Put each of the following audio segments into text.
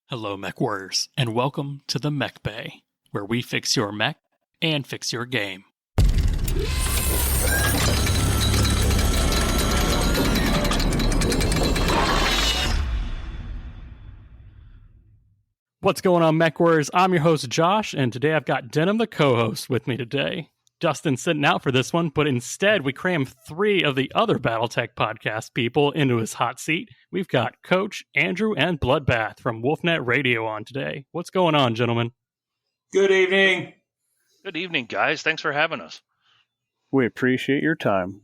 Hello, Mechwarriors, and welcome to the Mechbay, where we fix your mech and fix your game. What's going on, Mechwarriors? I'm your host, Josh, and today I've got Denham, the co-host, with me today. Justin's sitting out for this one, but instead we crammed 3 of the other BattleTech podcast people into his hot seat. We've got Coach, Andrew, and Bloodbath from Wolfnet Radio on today. What's going on, gentlemen? Good evening. Good evening, guys. Thanks for having us. We appreciate your time.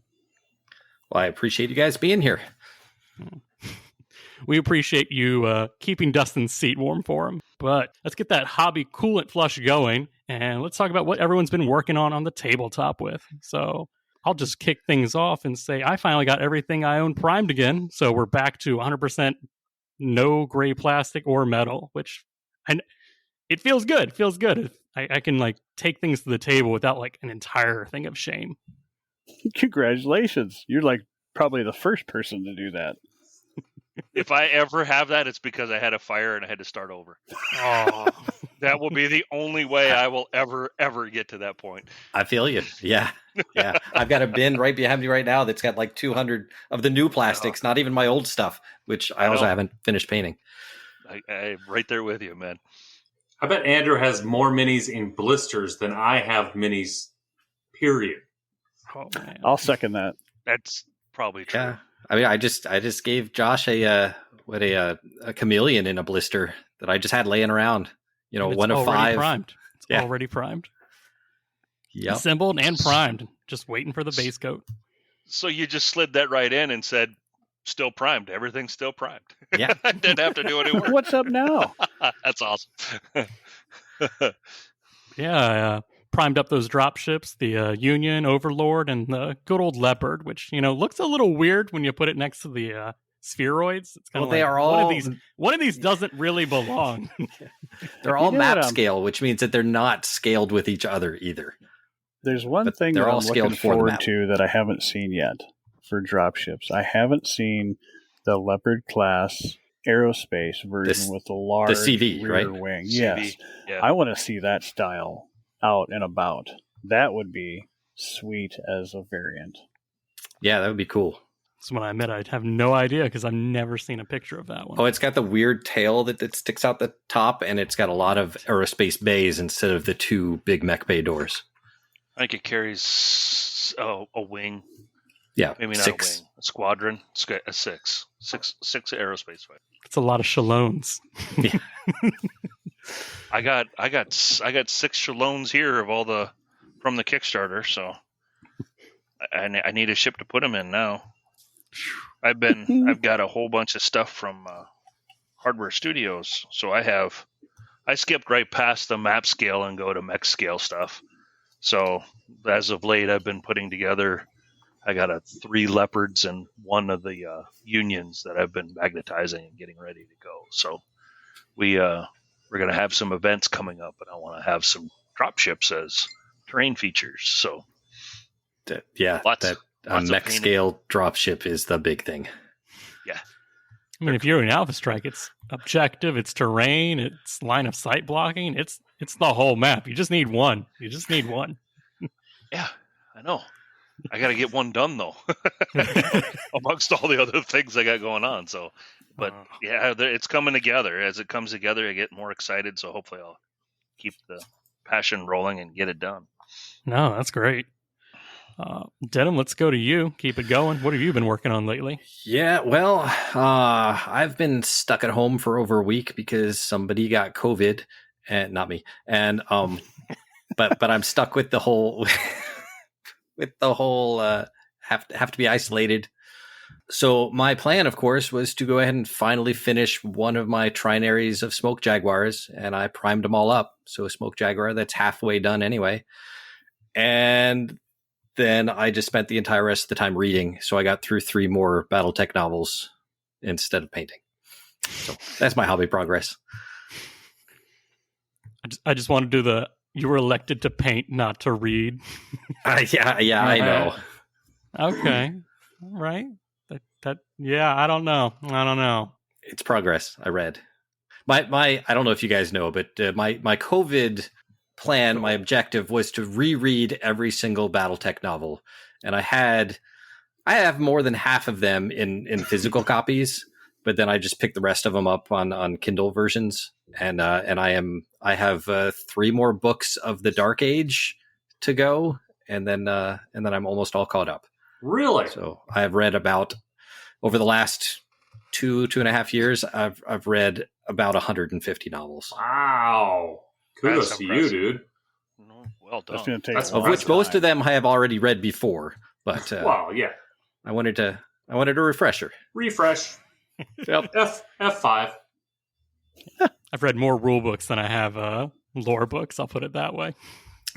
Well, I appreciate you guys being here. We appreciate you keeping Dustin's seat warm for him. But let's get that hobby coolant flush going, and let's talk about what everyone's been working on the tabletop with. So I'll just kick things off and say I finally got everything I own primed again. So we're back to 100% no gray plastic or metal, which it feels good. It feels good. I can take things to the table without an entire thing of shame. Congratulations. You're probably the first person to do that. If I ever have that, it's because I had a fire and I had to start over. Oh, that will be the only way I will ever get to that point. I feel you. Yeah. I've got a bin right behind me right now that's got 200 of the new plastics, not even my old stuff, which I also haven't finished painting. I'm right there with you, man. I bet Andrew has more minis in blisters than I have minis, period. oh man. I'll second that. That's probably true. Yeah. I mean, I just gave Josh a chameleon in a blister that I just had laying around. One of 5. Primed. It's already primed. Yep. Assembled and primed. Just waiting for the base coat. So you just slid that right in and said, still primed. Everything's still primed. Yeah. I didn't have to do any work. What's up now? That's awesome. Yeah, primed up those drop ships, the Union, Overlord, and the good old Leopard, which, looks a little weird when you put it next to the spheroids. It's kind of they are all... One of these doesn't really belong. They're all map scale, which means that they're not scaled with each other either. There's one thing that I'm looking forward to that I haven't seen yet for dropships. I haven't seen the Leopard class aerospace version with the large CV, rear right? wing. CV. Yes. Yeah. I want to see that style out and about. That would be sweet as a variant. Yeah, that would be cool. So when I admit I have no idea because I've never seen a picture of that one. Oh, it's got the weird tail that sticks out the top, and it's got a lot of aerospace bays instead of the 2 big mech bay doors. I think it carries a wing. Yeah, maybe not 6. A wing. A squadron. It's got a 6 aerospace fight. It's a lot of Shallones. Yeah. I got 6 Shallones here of all from the Kickstarter, so I need a ship to put them in now. I've got a whole bunch of stuff from Hardware Studios, so I skipped right past the map scale and go to mech scale stuff. So as of late, I've been putting together. I got 3 Leopards and 1 of the Unions that I've been magnetizing and getting ready to go. So we're going to have some events coming up, and I want to have some drop ships as terrain features. So that mech scale dropship is the big thing. Yeah. I mean, if you're in Alpha Strike, it's objective, it's terrain, it's line of sight blocking, it's the whole map. You just need one. Yeah, I know. I got to get one done though, amongst all the other things I got going on. So, but yeah, it's coming together. As it comes together, I get more excited. So hopefully, I'll keep the passion rolling and get it done. No, that's great. Denham, let's go to you. Keep it going. What have you been working on lately? Yeah, well, I've been stuck at home for over a week because somebody got COVID, and not me. And but I'm stuck with the whole have to be isolated. So my plan, of course, was to go ahead and finally finish one of my trinaries of Smoke Jaguars, and I primed them all up. So a Smoke Jaguar that's halfway done anyway. And then I just spent the entire rest of the time reading. So I got through 3 more BattleTech novels instead of painting. So that's my hobby progress. I just want to do you were elected to paint, not to read. Yeah, I know. Okay. All right. I don't know. It's progress. I read. My I don't know if you guys know, but my COVID plan, my objective was to reread every single BattleTech novel, and I have more than half of them in physical copies, but then I just picked the rest of them up on Kindle versions, and I have 3 more books of the Dark Age to go, and then I'm almost all caught up. Really? So I have read about, over the last 2.5 years, I've read about 150 novels. Wow. Kudos to you, dude. No, well done. That's going to take Of which most of them I have already read before, but well, yeah. I wanted a refresher. Refresh. Yep. F5. I've read more rule books than I have lore books. I'll put it that way.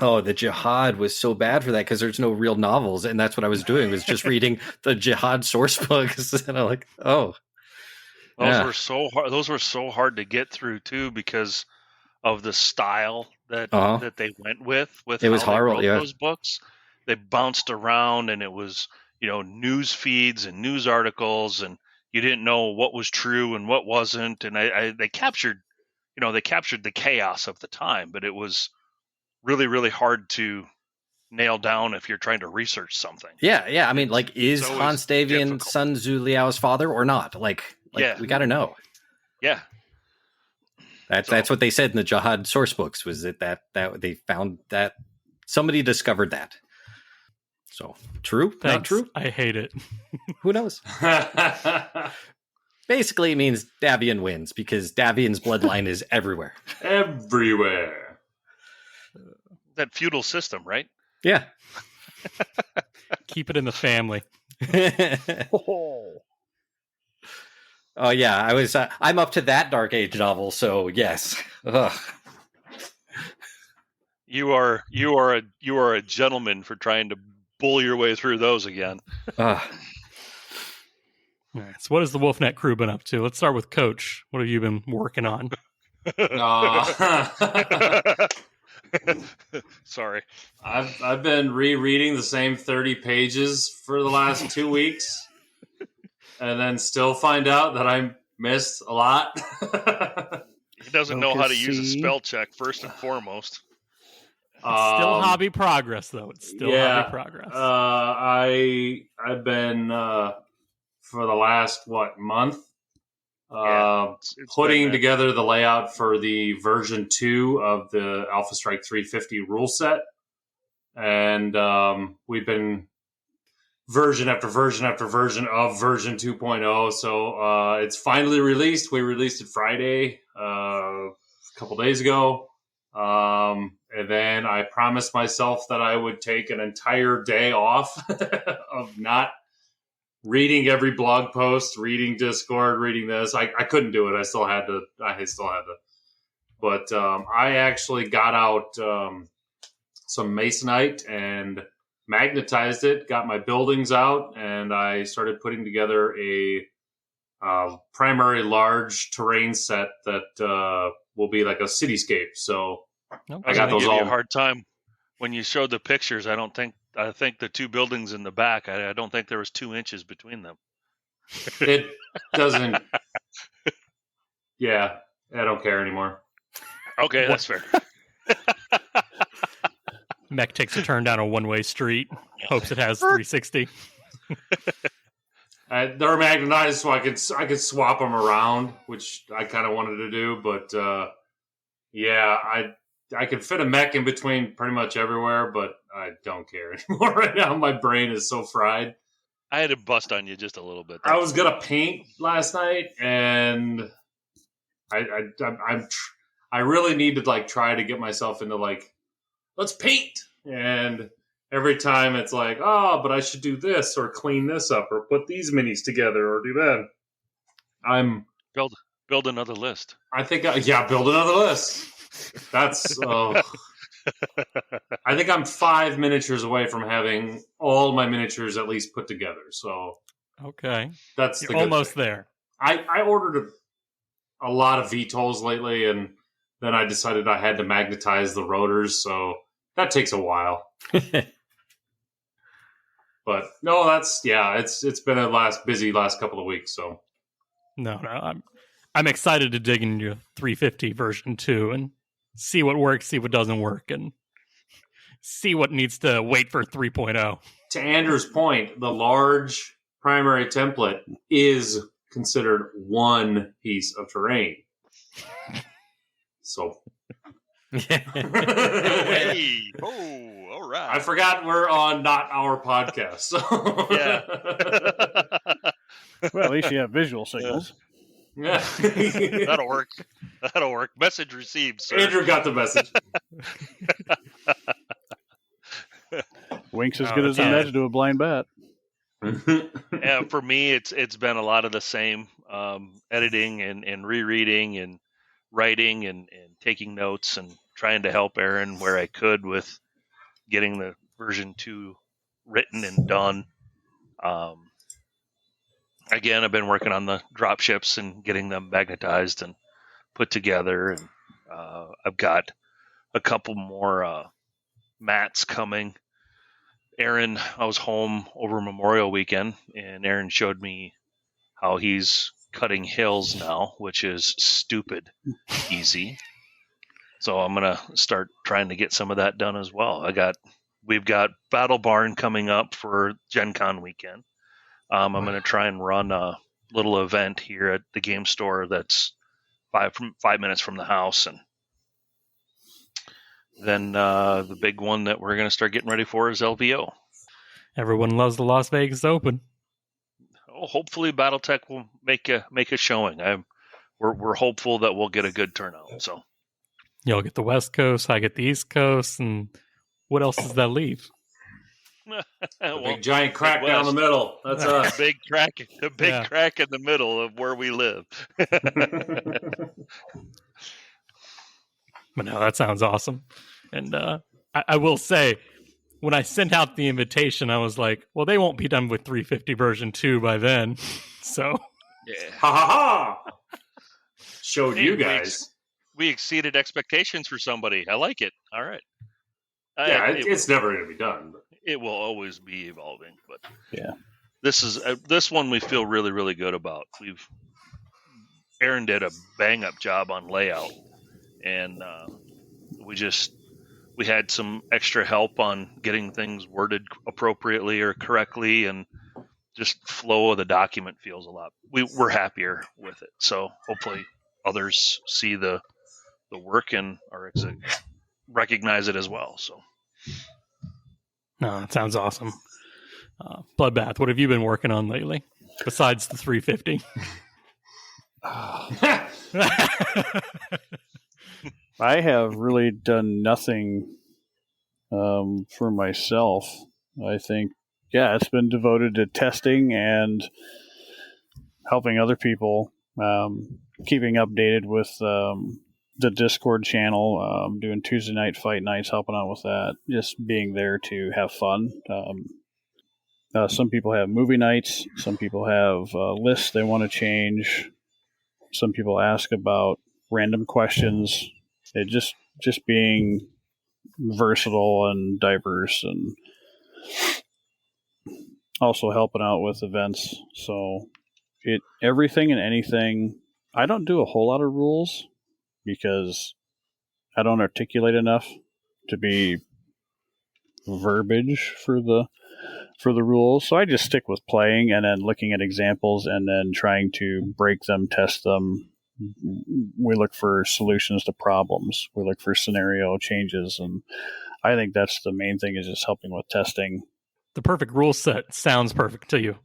Oh, the Jihad was so bad for that because there's no real novels, and that's what I was doing, was just reading the Jihad source books, and I'm like, oh. Those were so hard. Those were so hard to get through too because of the style that they went with. It was horrible. Yeah, those books, they bounced around, and it was news feeds and news articles, and you didn't know what was true and what wasn't. And they captured the chaos of the time, but it was really, really hard to nail down if you're trying to research something. Yeah. I mean, is Hans Davian Sun Tzu Liao's father or not? We got to know. Yeah. That's what they said in the Jihad source books, was that they found that somebody discovered that. So true? Thanks. Not true? I hate it. Who knows? Basically, it means Davian wins because Davian's bloodline is everywhere. Everywhere. That feudal system, right? Yeah. Keep it in the family. Oh yeah, I was. I'm up to that Dark Age novel, so yes. Ugh. You are a gentleman for trying to bull your way through those again. All right, so what has the Wolfnet crew been up to? Let's start with Coach. What have you been working on? Sorry. I've been rereading the same 30 pages for the last 2 weeks, and then still find out that I missed a lot. He doesn't know how to use a spell check first and foremost. It's still hobby progress, though. It's still hobby progress. I've been for the last month putting together the layout for the version 2 of the Alpha Strike 350 rule set, and we've been version after version after version of version 2.0. So it's finally released. We released it Friday, a couple days ago. And then I promised myself that I would take an entire day off of not reading every blog post, reading Discord, reading this. I couldn't do it. I still had to. But I actually got out some masonite and magnetized it, got my buildings out, and I started putting together a primary large terrain set that will be like a cityscape. So I got those all. A hard time when you showed the pictures. I think the 2 buildings in the back, I don't think there was 2 inches between them. It doesn't. Yeah, I don't care anymore. Okay, that's fair. Mech takes a turn down a one-way street, hopes it has 360. They're magnetized, so I could swap them around, which I kind of wanted to do. But I could fit a mech in between pretty much everywhere, but I don't care anymore right now. My brain is so fried. I had to bust on you just a little bit. I was gonna paint last night, and I really need to try to get myself into let's paint. And every time it's but I should do this or clean this up or put these minis together or do that. I'm build another list. I think build another list. That's I think I'm 5 miniatures away from having all my miniatures at least put together. So okay, that's You're almost there. I ordered a lot of VTOLs lately, and then I decided I had to magnetize the rotors, so that takes a while. But no, it's been a busy last couple of weeks. So no, I'm excited to dig into 350 version 2 and see what works, see what doesn't work, and see what needs to wait for 3.0. To Andrew's point, the large primary template is considered one piece of terrain. So... Hey. Oh, all right. I forgot we're on not our podcast. So. Yeah. Well, at least you have visual signals. Yeah. That'll work. That'll work. Message received, sir. Andrew got the message. Wink's as good as a nudge to a blind bat. Yeah, for me, it's been a lot of the same editing and rereading and writing and taking notes and trying to help Aaron where I could with getting the version 2 written and done. Again, I've been working on the drop ships and getting them magnetized and put together. And I've got a couple more mats coming. Aaron, I was home over Memorial Weekend, and Aaron showed me how he's cutting hills now, which is stupid easy. So I'm gonna start trying to get some of that done as well. We've got Battle Barn coming up for Gen Con weekend. I'm gonna try and run a little event here at the game store that's 5 minutes from the house, and then the big one that we're gonna start getting ready for is LVO. Everyone loves the Las Vegas Open. Hopefully BattleTech will make a showing. We're hopeful that we'll get a good turnout. So Y'all get the West Coast, I get the East Coast, and what else does that leave? Big giant crack down the middle. That's us. Big crack in the middle of where we live. But no, that sounds awesome. And I will say, when I sent out the invitation, I was like, well, they won't be done with 350 version 2 by then. So, yeah. Ha ha ha! Showed you guys. We exceeded expectations for somebody. I like it. All right. Yeah, it's never going to be done. But. It will always be evolving. But yeah, this one we feel really, really good about. Aaron did a bang up job on layout, and we had some extra help on getting things worded appropriately or correctly, and just flow of the document feels a lot. We're happier with it. So hopefully others see the work and recognize it as well. So, no, that sounds awesome. Bloodbath, what have you been working on lately besides the 350? I have really done nothing for myself. I think, it's been devoted to testing and helping other people, keeping updated with the Discord channel, doing Tuesday night fight nights, helping out with that, just being there to have fun. Some people have movie nights. Some people have lists they want to change. Some people ask about random questions. It just being versatile and diverse, and also helping out with events. So everything and anything. I don't do a whole lot of rules because I don't articulate enough to be verbiage for the rules. So I just stick with playing and then looking at examples and then trying to break them, test them. We look for solutions to problems. We look for scenario changes, and I think that's the main thing, is just helping with testing. The perfect rule set sounds perfect to you.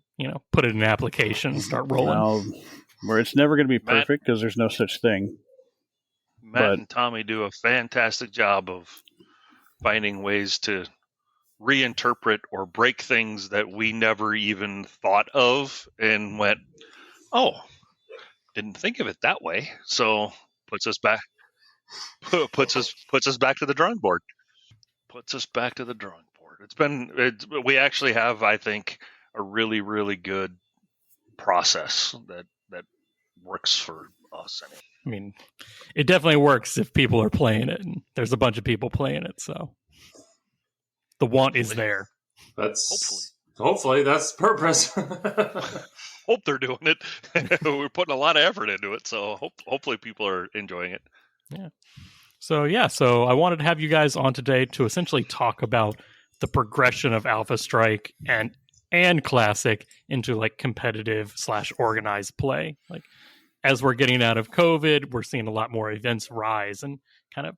Put it in an application and start rolling. Well, where it's never going to be perfect because there's no such thing. Matt and Tommy do a fantastic job of finding ways to reinterpret or break things that we never even thought of and went, oh, didn't think of it that way. So puts us back to the drawing board. Puts us back to the drawing board. We actually have, I think, a really, really good process that works for us. I mean, it definitely works if people are playing it, and there's a bunch of people playing it, so the want is there. Hopefully that's the purpose. hope they're doing it. We're putting a lot of effort into it, so hopefully people are enjoying it. Yeah. So I wanted to have you guys on today to essentially talk about the progression of Alpha Strike and Classic into like competitive / organized play. Like as we're getting out of COVID, we're seeing a lot more events rise and kind of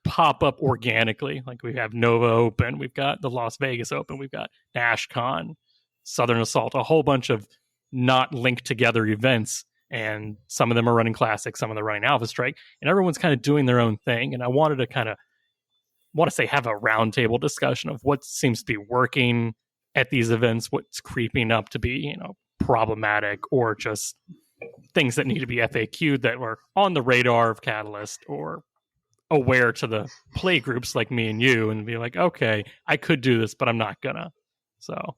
pop up organically. Like we have Nova Open, we've got the Las Vegas Open, we've got NashCon, Southern Assault, a whole bunch of not linked together events. And some of them are running Classic, some of them are running Alpha Strike, and everyone's kind of doing their own thing. And I wanted to have a roundtable discussion of what seems to be working at these events, what's creeping up to be, problematic, or just things that need to be FAQ'd that were on the radar of Catalyst or aware to the play groups like me and you, and be like, okay, I could do this, but I'm not gonna. So,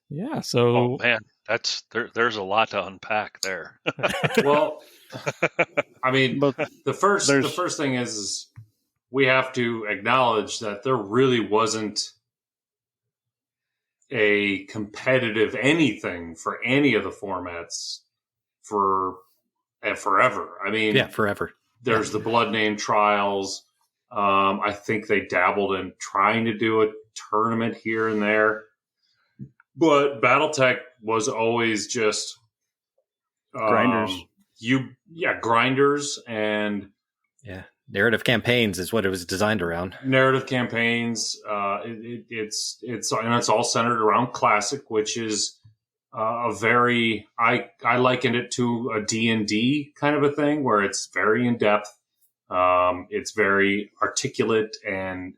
yeah. So, oh man, there's a lot to unpack there. Well, I mean, the first thing is we have to acknowledge that there really wasn't a competitive anything for any of the formats for forever. I mean, yeah, forever. There's the Blood Name Trials. I think they dabbled in trying to do a tournament here and there, but BattleTech was always just grinders. Grinders and narrative campaigns is what it was designed around. Narrative campaigns. It's all centered around Classic, which is a very I likened it to a D&D kind of a thing where it's very in depth. It's very articulate and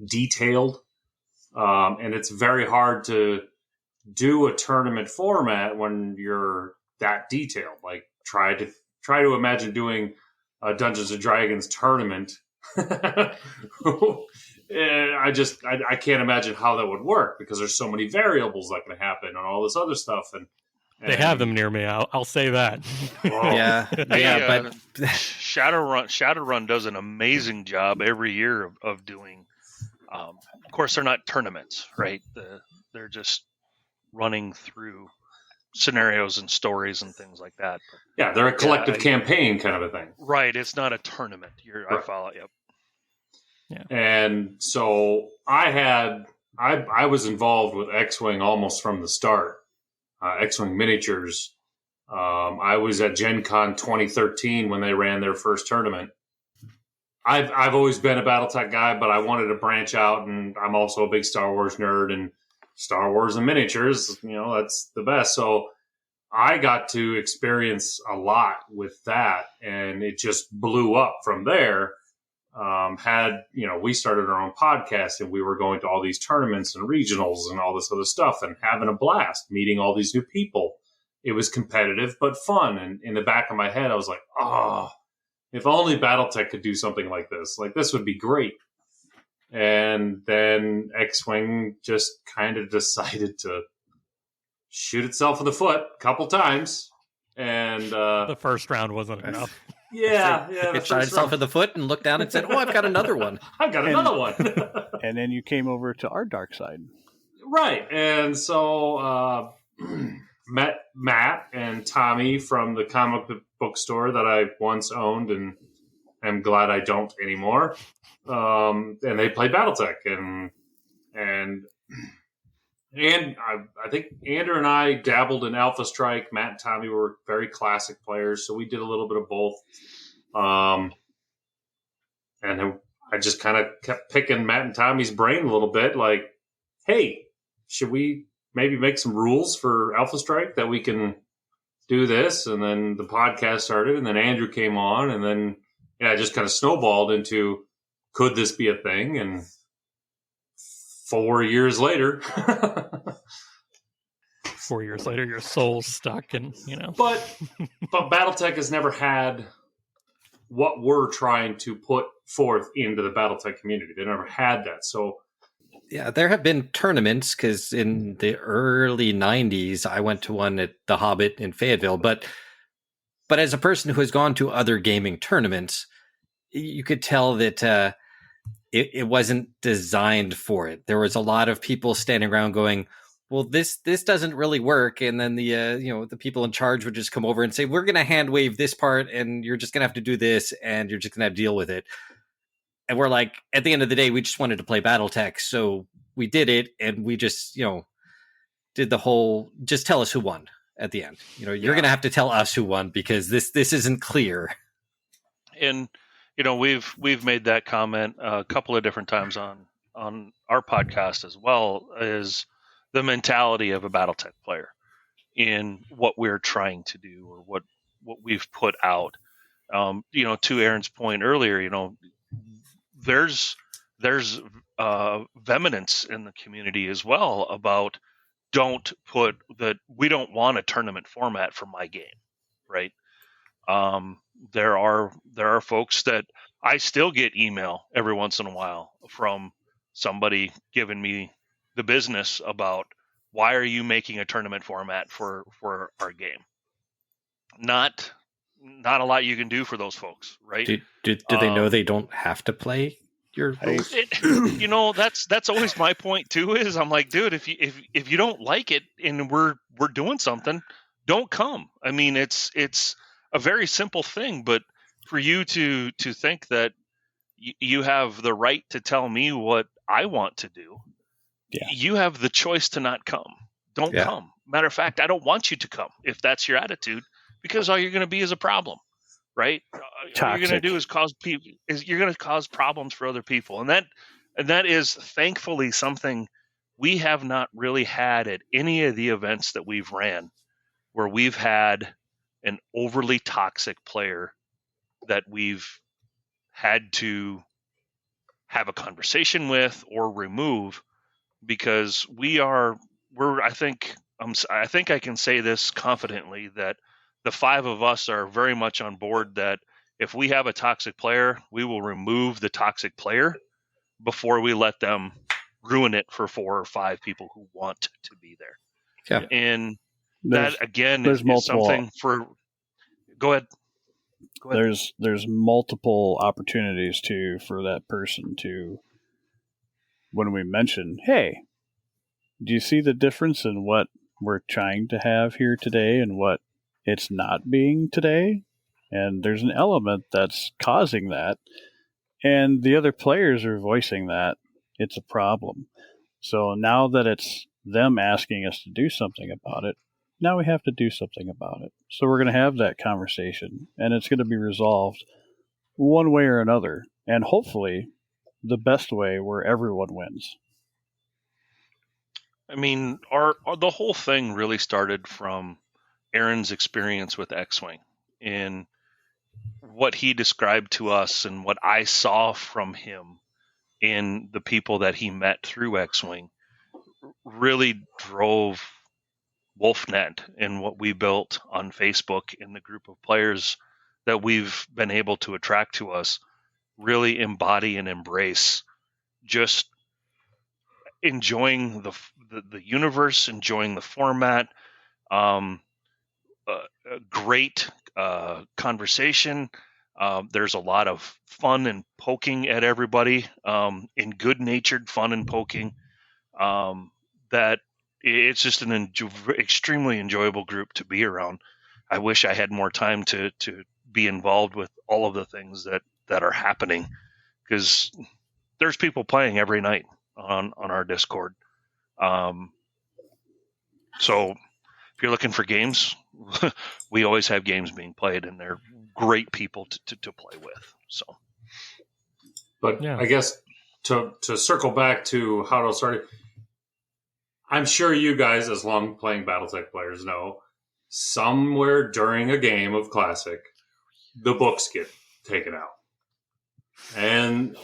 detailed, and it's very hard to do a tournament format when you're that detailed. Like try to imagine doing a Dungeons and Dragons tournament. I can't imagine how that would work because there's so many variables that can happen and all this other stuff. And they have them near me. I'll say that. Yeah, but Shadowrun does an amazing job every year of doing. Of course, they're not tournaments, right? They're just running through scenarios and stories and things like that. But, yeah, they're a collective campaign kind of a thing. Right. It's not a tournament. I follow. Yep. Yeah. And so I was involved with X-Wing almost from the start. X-Wing miniatures. I was at Gen Con 2013 when they ran their first tournament. I've always been a BattleTech guy, but I wanted to branch out, and I'm also a big Star Wars nerd, and Star Wars and miniatures, that's the best. So I got to experience a lot with that, and it just blew up from there. We started our own podcast, and we were going to all these tournaments and regionals and all this other stuff and having a blast, meeting all these new people. It was competitive, but fun. And in the back of my head, I was like, if only BattleTech could do something like this. Like, this would be great. And then X-Wing just kind of decided to shoot itself in the foot a couple times. And the first round wasn't enough. Yeah. It shot itself in the foot and looked down and said, "Oh, I've got another one." I've got another one. And then you came over to our dark side. Right. And so met Matt and Tommy from the comic book store that I once owned and am glad I don't anymore. And they play BattleTech. And I think Andrew and I dabbled in Alpha Strike. Matt and Tommy were very classic players, so we did a little bit of both. And then I just kind of kept picking Matt and Tommy's brain a little bit, like, hey, should we maybe make some rules for Alpha Strike that we can do this? And then the podcast started, and then Andrew came on, and then it just kind of snowballed into, could this be a thing? And 4 years later, 4 years later, your soul's stuck, and But BattleTech has never had what we're trying to put forth into the BattleTech community. They never had that. So, yeah, there have been tournaments because in the early '90s, I went to one at the Hobbit in Fayetteville. But as a person who has gone to other gaming tournaments, you could tell that it wasn't designed for it. There was a lot of people standing around going, well, this doesn't really work. And then the people in charge would just come over and say, we're going to hand wave this part and you're just going to have to do this and you're just going to have to deal with it. And we're like, at the end of the day, we just wanted to play BattleTech. So we did it. And we just, did the whole, just tell us who won at the end. You're going to have to tell us who won because this isn't clear. And, we've made that comment a couple of different times on our podcast as well, is the mentality of a BattleTech player in what we're trying to do or what we've put out. To Aaron's point earlier, there's vehementance in the community as well about we don't want a tournament format for my game, right? There are folks that I still get email every once in a while from somebody giving me the business about why are you making a tournament format for our game? Not a lot you can do for those folks, right? Do they know they don't have to play your rules? That's always my point too. Is I'm like, dude, if you don't like it and we're doing something, don't come. I mean, it's a very simple thing, but for you to think that you have the right to tell me what I want to do, you have the choice to not come. Don't come. Matter of fact, I don't want you to come if that's your attitude, because all you're going to be is a problem, right? Toxic. All you're going to do is you're going to cause problems for other people, and that is thankfully something we have not really had at any of the events that we've ran, where we've had an overly toxic player that we've had to have a conversation with or remove, because I think I can say this confidently that the five of us are very much on board that if we have a toxic player, we will remove the toxic player before we let them ruin it for 4 or 5 people who want to be there. Yeah. And that again is something for. Go ahead. There's multiple opportunities for that person to, when we mention, hey, do you see the difference in what we're trying to have here today and what it's not being today? And there's an element that's causing that, and the other players are voicing that it's a problem. So now that it's them asking us to do something about it, now we have to do something about it. So we're going to have that conversation, and it's going to be resolved one way or another, and hopefully the best way where everyone wins. I mean, the whole thing really started from Aaron's experience with X-Wing, and what he described to us and what I saw from him in the people that he met through X-Wing really drove Wolfnet and what we built on Facebook in the group of players that we've been able to attract to us, really embody and embrace just enjoying the universe, enjoying the format, a great conversation. There's a lot of fun and poking at everybody, in good-natured fun and poking, that it's just an extremely enjoyable group to be around. I wish I had more time to be involved with all of the things that are happening, because there's people playing every night on our Discord. So if you're looking for games, we always have games being played, and they're great people to play with. So, but I guess to circle back to how it all started, I'm sure you guys, as long playing BattleTech players, know somewhere during a game of Classic, the books get taken out. And,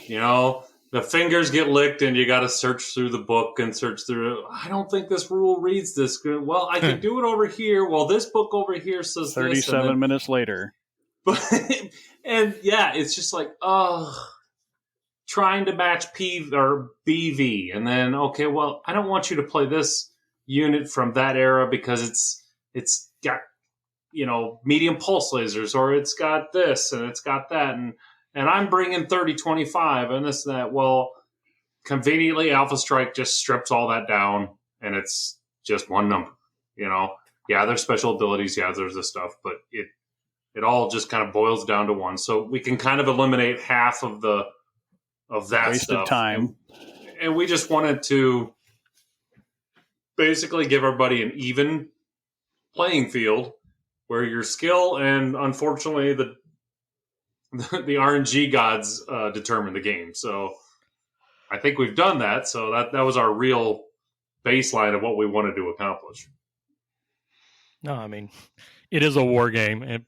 the fingers get licked and you got to search through the book and search through, I don't think this rule reads this good. Well, I can do it over here. Well, this book over here says 37 minutes later. And it's just like, trying to match P or BV, and then I don't want you to play this unit from that era because it's got medium pulse lasers, or it's got this and it's got that, and I'm bringing 30-25 and this and that. Well, conveniently, Alpha Strike just strips all that down, and it's just one number. Yeah, there's special abilities. Yeah, there's this stuff, but it all just kind of boils down to one. So we can kind of eliminate half of that wasted stuff. time. And we just wanted to basically give everybody an even playing field where your skill and unfortunately the RNG gods determine the game. So I think we've done that. So that was our real baseline of what we wanted to accomplish. No, I mean, it is a war game,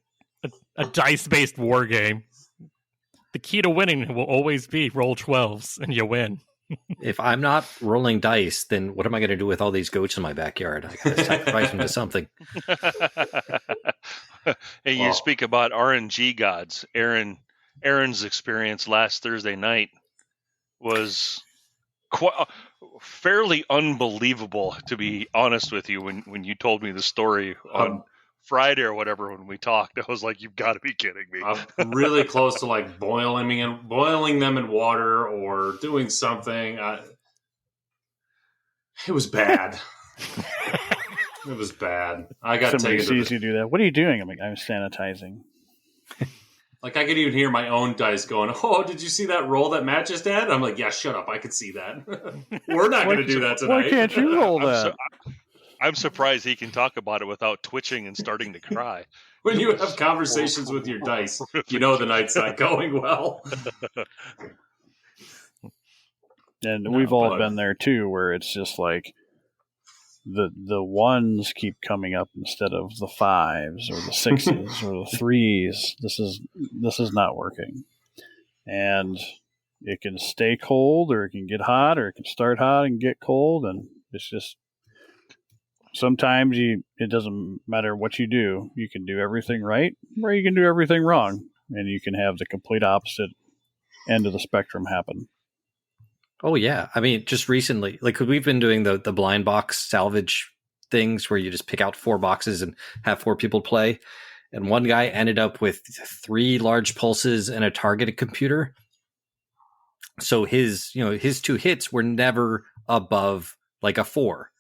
a dice-based war game. The key to winning will always be roll 12s and you win. If I'm not rolling dice, then what am I going to do with all these goats in my backyard? I got to sacrifice them to something. Hey, you speak about RNG gods. Aaron's experience last Thursday night was fairly unbelievable, to be honest with you. When you told me the story on Friday or whatever when we talked, I was like, "You've got to be kidding me!" I'm really close to like boiling them in water or doing something. It was bad. It was bad. I got Somebody taken. sees you do that. What are you doing? I'm sanitizing. Like I could even hear my own dice going, "Oh, did you see that roll that Matt just had?" I'm like, "Yeah, shut up. I could see that. We're not going to do that tonight." Why can't you roll that? I'm surprised he can talk about it without twitching and starting to cry. When you have conversations with your dice, you know the night's not going well. And we've all been there too, where it's just like the ones keep coming up instead of the 5s or the 6s or the 3s. This is not working. And it can stay cold, or it can get hot, or it can start hot and get cold, and it's just sometimes it doesn't matter what you do. You can do everything right, or you can do everything wrong, and you can have the complete opposite end of the spectrum happen. Oh, yeah. I mean, just recently, like we've been doing the blind box salvage things where you just pick out 4 boxes and have 4 people play. And one guy ended up with 3 large pulses and a targeted computer. So his 2 hits were never above like a 4.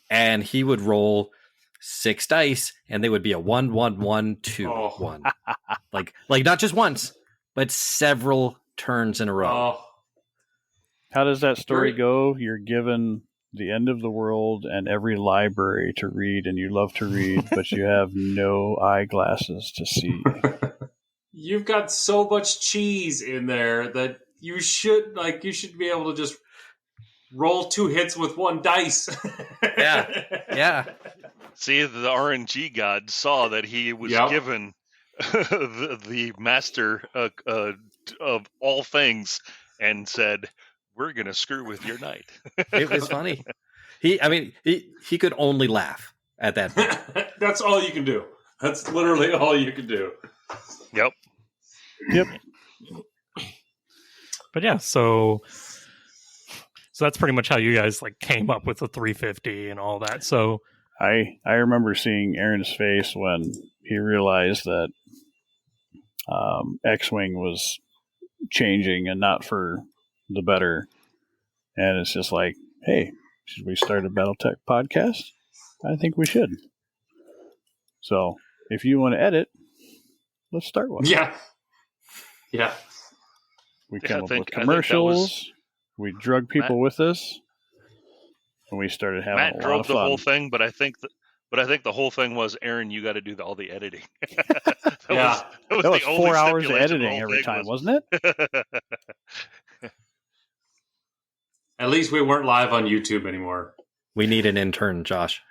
And he would roll 6 dice and they would be a 1, 1, 1, 2, 1. Like not just once, but several turns in a row. How does that story go? You're given the end of the world and every library to read, and you love to read, but you have no eyeglasses to see. You've got so much cheese in there that you should be able to just roll 2 hits with 1 dice. Yeah. See, the RNG god saw that he was given the master of all things and said, "We're going to screw with your night." It was funny. He could only laugh at that point. That's all you can do. That's literally all you can do. Yep. But yeah, so that's pretty much how you guys like came up with the 350 and all that. So I remember seeing Aaron's face when he realized that X-Wing was changing and not for the better. And it's just like, hey, should we start a BattleTech podcast? I think we should. So if you want to edit, let's start one. Yeah. We came up with commercials. We drug people with us, and we started having Matt a lot drove of the fun. whole thing, but I think the whole thing was, Aaron, you got to do all the editing. that was 4 hours of stipulation editing every time, wasn't it? At least we weren't live on YouTube anymore. We need an intern, Josh.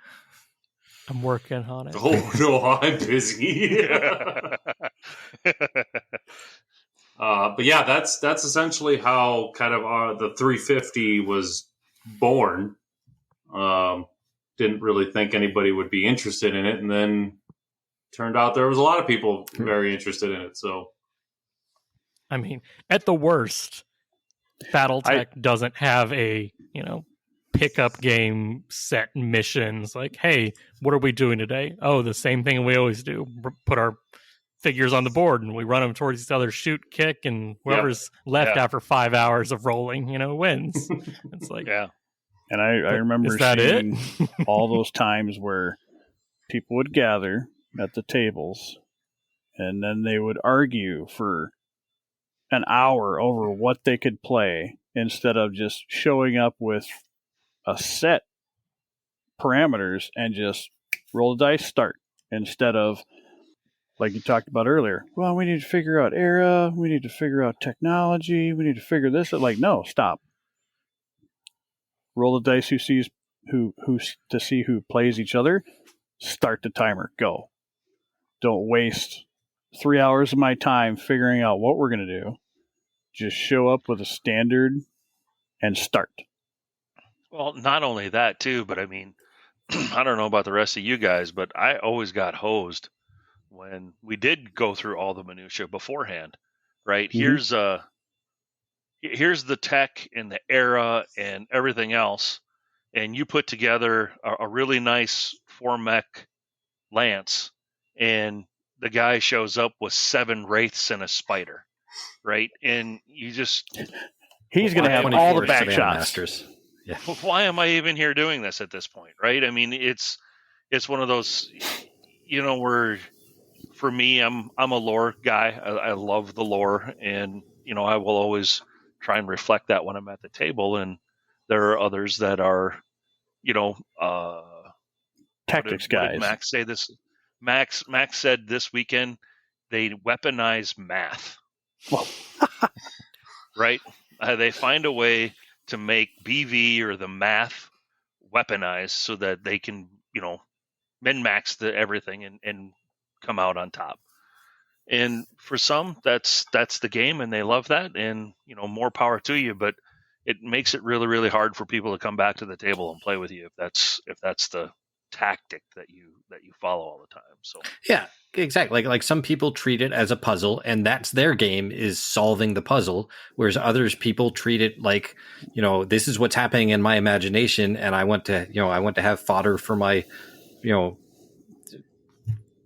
I'm working on it. Oh, no, I'm busy. But yeah, that's essentially how kind of the 350 was born. Didn't really think anybody would be interested in it, and then turned out there was a lot of people very interested in it. So, I mean, at the worst, BattleTech doesn't have a pickup game set missions like, hey, what are we doing today? Oh, the same thing we always do. Put our figures on the board and we run them towards each other, shoot, kick, and whoever's left after 5 hours of rolling, wins. It's like, And I remember Is that seeing all those times where people would gather at the tables and then they would argue for an hour over what they could play instead of just showing up with a set parameters and just roll the dice, start, instead of, like you talked about earlier, well, we need to figure out era, we need to figure out technology, we need to figure this out. Like, no, stop. Roll the dice, who to see who plays each other, start the timer, go. Don't waste 3 hours of my time figuring out what we're going to do. Just show up with a standard and start. Well, not only that too, but I mean, I don't know about the rest of you guys, but I always got hosed when we did go through all the minutia beforehand, right? Mm-hmm. Here's the tech and the era and everything else, and you put together a really nice 4-mech lance, and the guy shows up with 7 wraiths and a spider, right? And you just... He's going to have all the back shots. Masters. Yeah. Why am I even here doing this at this point, right? I mean, it's one of those, where for me, I'm a lore guy. I love the lore, and I will always try and reflect that when I'm at the table. And there are others that are, tactics what did guys. Max say this? Max said this weekend they weaponize math, right? They find a way to make BV or the math weaponized so that they can, min-max everything and come out on top. And for some, that's the game, and they love that, and more power to you. But it makes it really, really hard for people to come back to the table and play with you if that's the tactic that you follow all the time. So yeah, exactly. Like some people treat it as a puzzle, and that's their game, is solving the puzzle, whereas others people treat it like, this is what's happening in my imagination, and I want to have fodder for my,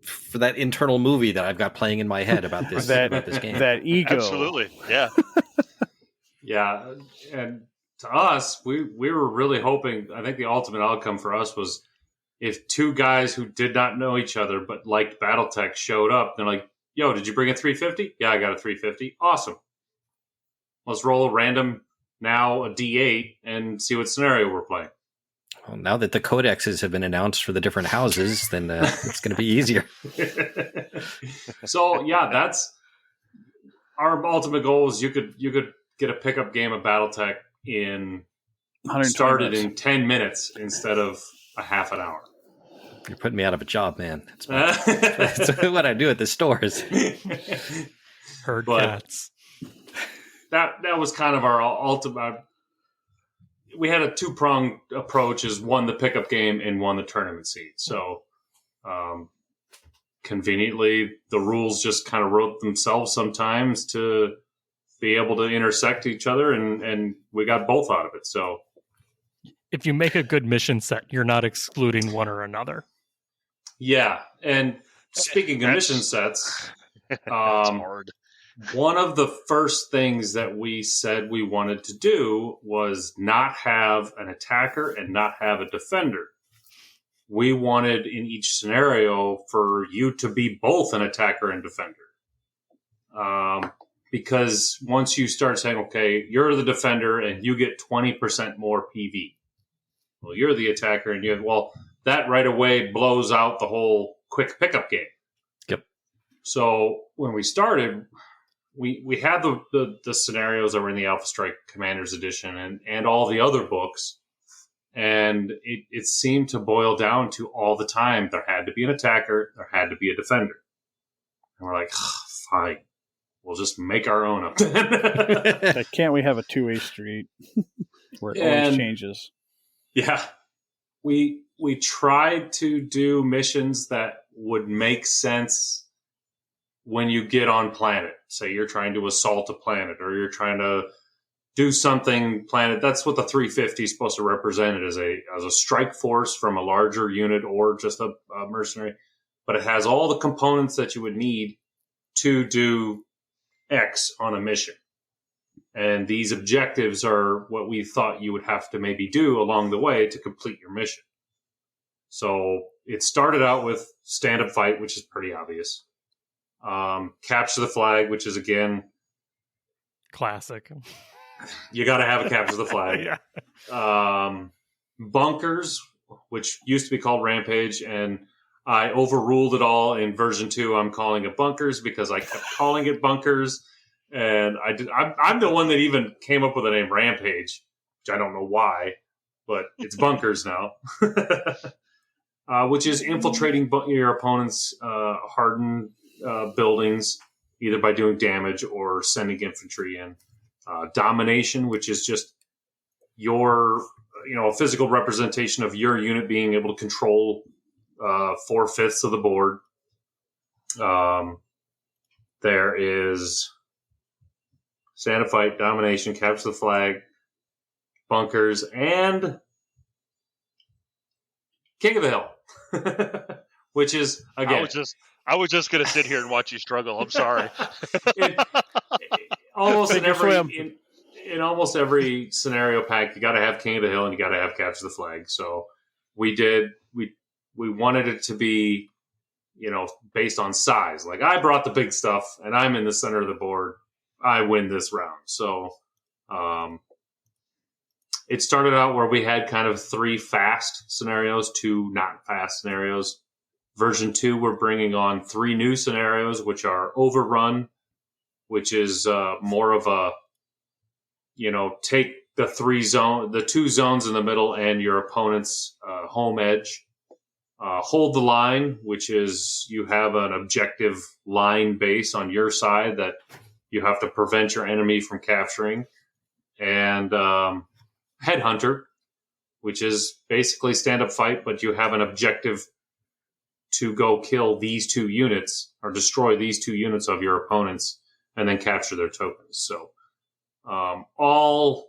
for that internal movie that I've got playing in my head about this about this game. That ego. Absolutely. Yeah. Yeah. And to us, we were really hoping, I think the ultimate outcome for us was if 2 guys who did not know each other but liked BattleTech showed up, they're like, yo, did you bring a 350? Yeah, I got a 350. Awesome. Let's roll a random, now a D8, and see what scenario we're playing. Well, now that the codexes have been announced for the different houses, then it's going to be easier. So, yeah, that's our ultimate goal is you could get a pickup game of BattleTech started in 10 minutes instead of a half an hour. You're putting me out of a job, man. That's what I do at the stores. Herd cats. That was kind of our ultimate. We had a 2-pronged approach: is one the pickup game and one the tournament seed. So, conveniently, the rules just kind of wrote themselves sometimes to be able to intersect each other, and we got both out of it. So, if you make a good mission set, you're not excluding one or another. Yeah, and speaking of mission sets, that's hard. One of the first things that we said we wanted to do was not have an attacker and not have a defender. We wanted in each scenario for you to be both an attacker and defender. Because once you start saying, okay, you're the defender and you get 20% more PV. Well, you're the attacker and that right away blows out the whole quick pickup game. Yep. So when we started, we had the scenarios that were in the Alpha Strike Commanders Edition and all the other books, and it seemed to boil down to all the time there had to be an attacker, there had to be a defender. And we're like, fine, we'll just make our own up then. Can't we have a 2-way street where it always changes? Yeah. We tried to do missions that would make sense when you get on planet. Say you're trying to assault a planet or you're trying to do something planet. That's what the 350 is supposed to represent, as a strike force from a larger unit or just a mercenary. But it has all the components that you would need to do X on a mission. And these objectives are what we thought you would have to maybe do along the way to complete your mission. So it started out with stand-up fight, which is pretty obvious. Capture the flag, which is, again... Classic. You got to have a capture the flag. Yeah. Bunkers, which used to be called Rampage, and I overruled it all in version 2. I'm calling it bunkers because I kept calling it bunkers. And I'm the one that even came up with the name Rampage, which I don't know why, but it's bunkers now. Which is infiltrating your opponent's hardened buildings, either by doing damage or sending infantry in. Domination, which is just your, a physical representation of your unit being able to control 4/5 of the board. There is stand up fight, domination, capture the flag, bunkers, and King of the Hill, which is, again... I was just going to sit here and watch you struggle. I'm sorry. Almost in almost every scenario pack, you got to have King of the Hill and you got to have capture the flag. So we wanted it to be, based on size. Like, I brought the big stuff and I'm in the center of the board. I win this round. So it started out where we had kind of 3 fast scenarios, 2 not fast scenarios. Version 2, we're bringing on 3 new scenarios, which are Overrun, which is more of a, take the 2 zones in the middle and your opponent's home edge. Hold the Line, which is you have an objective line base on your side that you have to prevent your enemy from capturing. And Headhunter, which is basically stand-up fight, but you have an objective to go kill these 2 units or destroy these 2 units of your opponents and then capture their tokens. So all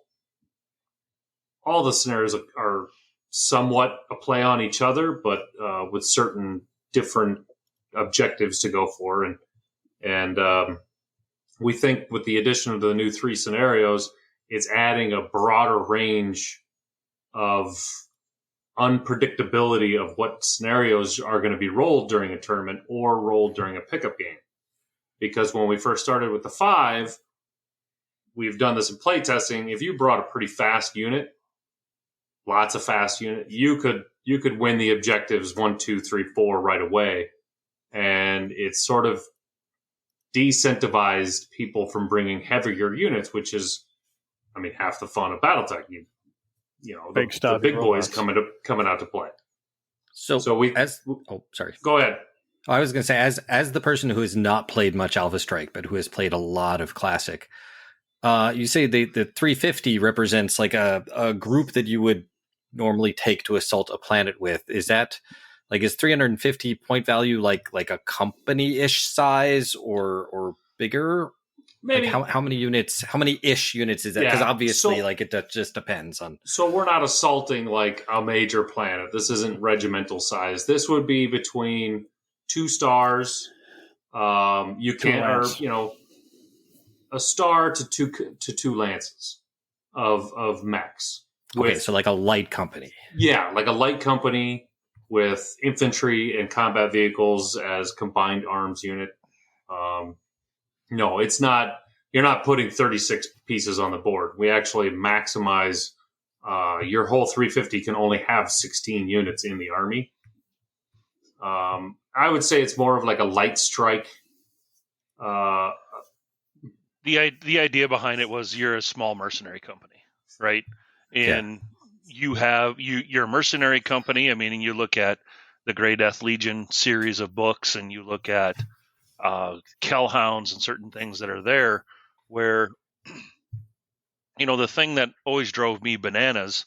the scenarios are somewhat a play on each other, but with certain different objectives to go for. And we think with the addition of the new 3 scenarios, it's adding a broader range of unpredictability of what scenarios are going to be rolled during a tournament or rolled during a pickup game. Because when we first started with the 5, we've done this in playtesting. If you brought a pretty fast unit, lots of fast unit, you could win the objectives 1, 2, 3, 4 right away. And it's sort of decentivized people from bringing heavier units, which is, half the fun of BattleTech. The big boys coming out to play. So we... sorry. Go ahead. I was going to say, as the person who has not played much Alpha Strike, but who has played a lot of Classic, you say the 350 represents like a group that you would normally take to assault a planet with. Is that is 350 point value like a company-ish size or bigger? Maybe. How many units? How many ish units is that? Because obviously, it just depends on. So we're not assaulting like a major planet. This isn't regimental size. This would be between 2 stars. You can, a star to 2 lances of mechs. Okay, so like a light company. Yeah, like a light company with infantry and combat vehicles as combined arms unit. No, it's not. You're not putting 36 pieces on the board. We actually maximize your whole 350 can only have 16 units in the army. I would say it's more of like a light strike. The idea behind it was you're a small mercenary company, right? And you're a mercenary company. You look at the Grey Death Legion series of books, and you look at Kellhounds and certain things that are there, where the thing that always drove me bananas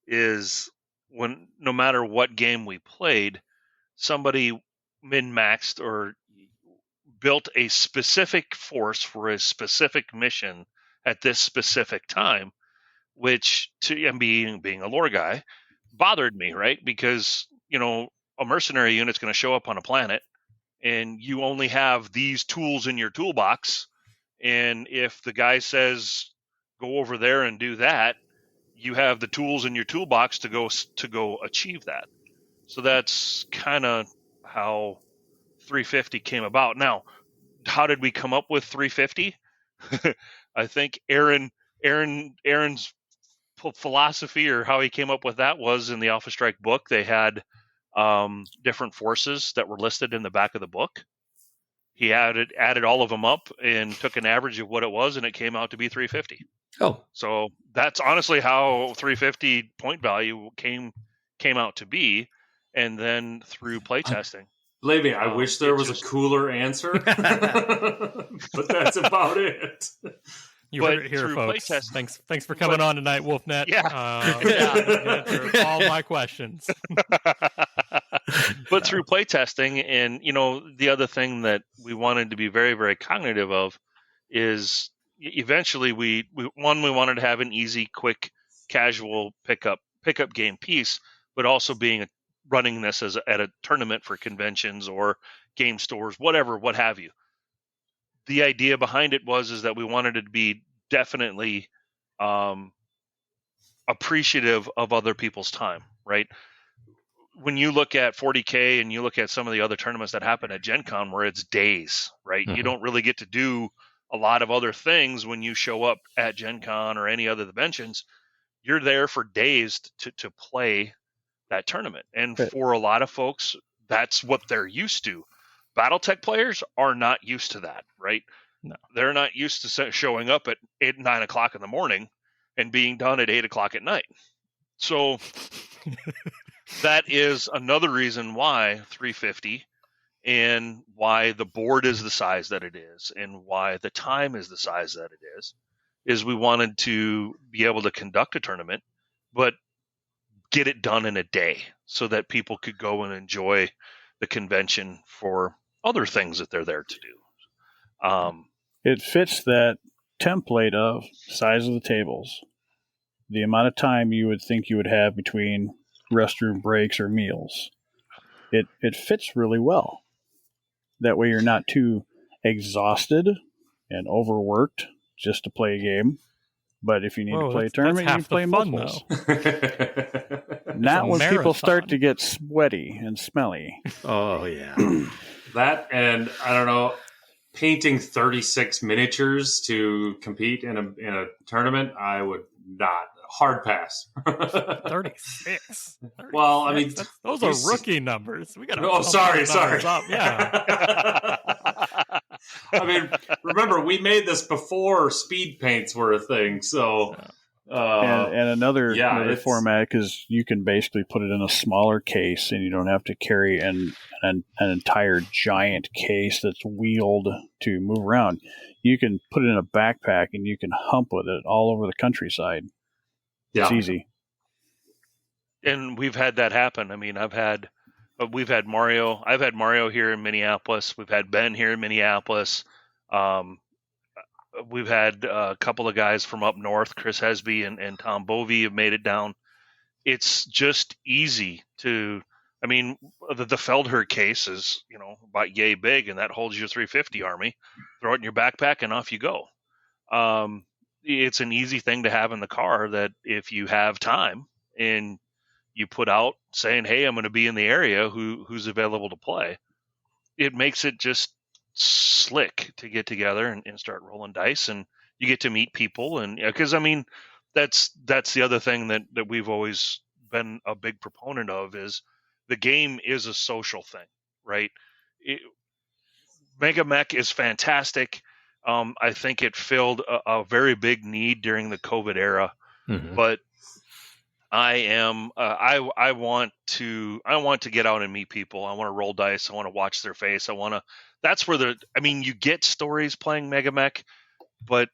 is when no matter what game we played, somebody min-maxed or built a specific force for a specific mission at this specific time, which being a lore guy bothered me, right? Because a mercenary unit's going to show up on a planet and you only have these tools in your toolbox. And if the guy says, go over there and do that, you have the tools in your toolbox to go achieve that. So that's kind of how 350 came about. Now, how did we come up with 350? I think Aaron's philosophy, or how he came up with that, was in the Alpha Strike book. They had different forces that were listed in the back of the book. He added all of them up and took an average of what it was, and it came out to be 350. Oh, So that's honestly how 350 point value came out to be, and then through playtesting. Believe me, I wish there was a cooler answer, but that's about it. You heard it here, folks. Thanks for coming on tonight, Wolfnet. Yeah. You answered all my questions. But through playtesting, and the other thing that we wanted to be very, very cognitive of is eventually we wanted to have an easy, quick, casual pickup game piece, but also running this at a tournament for conventions or game stores, what have you. The idea behind it is that we wanted it to be definitely appreciative of other people's time, right? When you look at 40K and you look at some of the other tournaments that happen at Gen Con where it's days, right? Mm-hmm. You don't really get to do a lot of other things when you show up at Gen Con or any other conventions. You're there for days to play that tournament. And for a lot of folks, that's what they're used to. BattleTech players are not used to that, right? No. They're not used to showing up at 9 o'clock in the morning and being done at 8 o'clock at night. So that is another reason why 350 and why the board is the size that it is and why the time is the size that it is we wanted to be able to conduct a tournament, but get it done in a day so that people could go and enjoy the convention for other things that they're there to do. It fits that template of size of the tables, the amount of time you would think you would have between restroom breaks or meals. It fits really well. That way you're not too exhausted and overworked just to play a game. But if you need to play a tournament, you can play multiples. Not when people start to get sweaty and smelly. Oh, yeah. That, and I don't know, painting 36 miniatures to compete in a tournament, I would not. Hard pass. 36. Well, I mean, those are rookie numbers. We got. Oh, sorry. Yeah. I mean, remember, we made this before speed paints were a thing, so. And another format, because you can basically put it in a smaller case, and you don't have to carry an entire giant case that's wheeled to move around. You can put it in a backpack, and you can hump with it all over the countryside. Yeah. It's easy. And we've had that happen. I mean, we've had Mario. I've had Mario here in Minneapolis. We've had Ben here in Minneapolis. We've had a couple of guys from up north, Chris Hesby and Tom Bovey, have made it down. It's just easy to. I mean, the Feldherr case is about yay big, and that holds your 350 army. Throw it in your backpack, and off you go. It's an easy thing to have in the car that if you have time and you put out saying, hey, I'm going to be in the area, who's available to play. It makes it just slick to get together and start rolling dice, and you get to meet people. And because, I mean, that's the other thing that we've always been a big proponent of is the game is a social thing, right? Mega Mech is fantastic. I think it filled a very big need during the COVID era, but I want to get out and meet people. I want to roll dice. I want to watch their face. That's where you get stories playing Mega Mech, but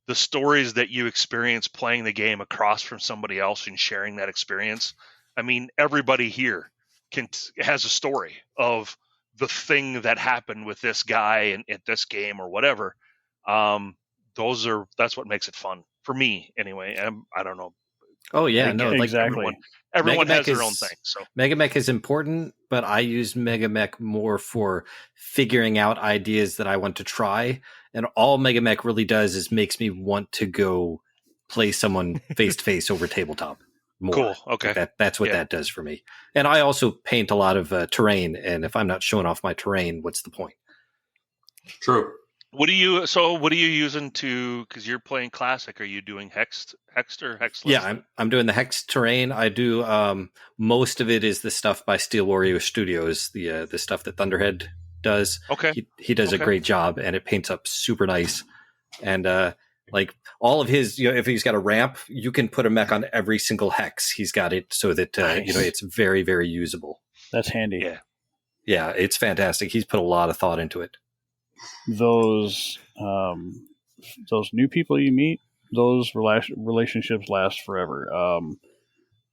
the stories that you experience playing the game across from somebody else and sharing that experience. I mean, everybody here has a story of the thing that happened with this guy at this game or whatever. That's what makes it fun for me anyway. I don't know. Oh yeah, no, like exactly. Everyone has their own thing. So Mega Mech is important, but I use Mega Mech more for figuring out ideas that I want to try. And all Mega Mech really does is makes me want to go play someone face to face over tabletop more. Cool. Okay. That's what that does for me. And I also paint a lot of terrain, and if I'm not showing off my terrain, what's the point? True. What are you using to, because you're playing classic, are you doing hexed or hexless? Yeah, I'm doing the hexed terrain. I do most of it is the stuff by Steel Warrior Studios, the stuff that Thunderhead does. Okay. He does a great job, and it paints up super nice. And like all of his, if he's got a ramp, you can put a mech on every single hex. He's got it so that Nice. it's very, very usable. That's handy. Yeah, it's fantastic. He's put a lot of thought into it. Those new people you meet, those relationships last forever.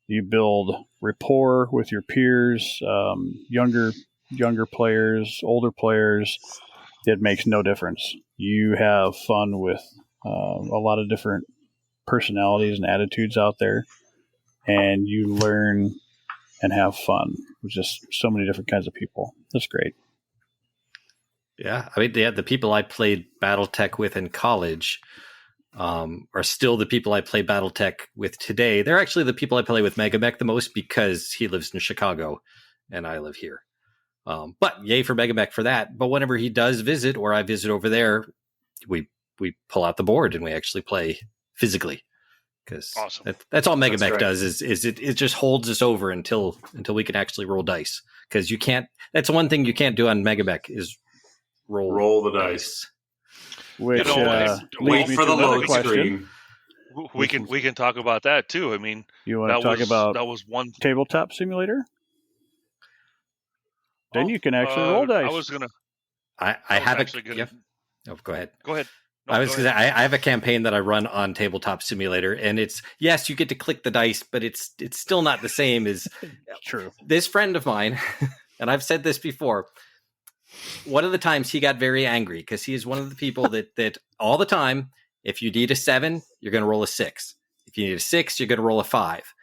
You build rapport with your peers, younger players, older players. It makes no difference. You have fun with a lot of different personalities and attitudes out there, and you learn and have fun with just so many different kinds of people. That's great. Yeah, I mean, the people I played BattleTech with in college are still the people I play BattleTech with today. They're actually the people I play with Megamech the most because he lives in Chicago and I live here. But yay for Megamech for that. But whenever he does visit or I visit over there, we pull out the board and we actually play physically. Because awesome. That's all Megamech does is it just holds us over until we can actually roll dice. Because you can't. That's one thing you can't do on Megamech is roll the dice. Which wait for the load screen. We can talk about that too. I mean, you want to talk about that was one tabletop simulator? Then you can actually roll dice. I was gonna. I have a. Yeah. Oh, go ahead. Go ahead. No, I was because I have a campaign that I run on Tabletop Simulator, and it's yes, you get to click the dice, but it's still not the same as true. This friend of mine, and I've said this before. One of the times he got very angry because he is one of the people that all the time, if you need a 7, you're going to roll a 6. If you need a 6, you're going to roll a 5.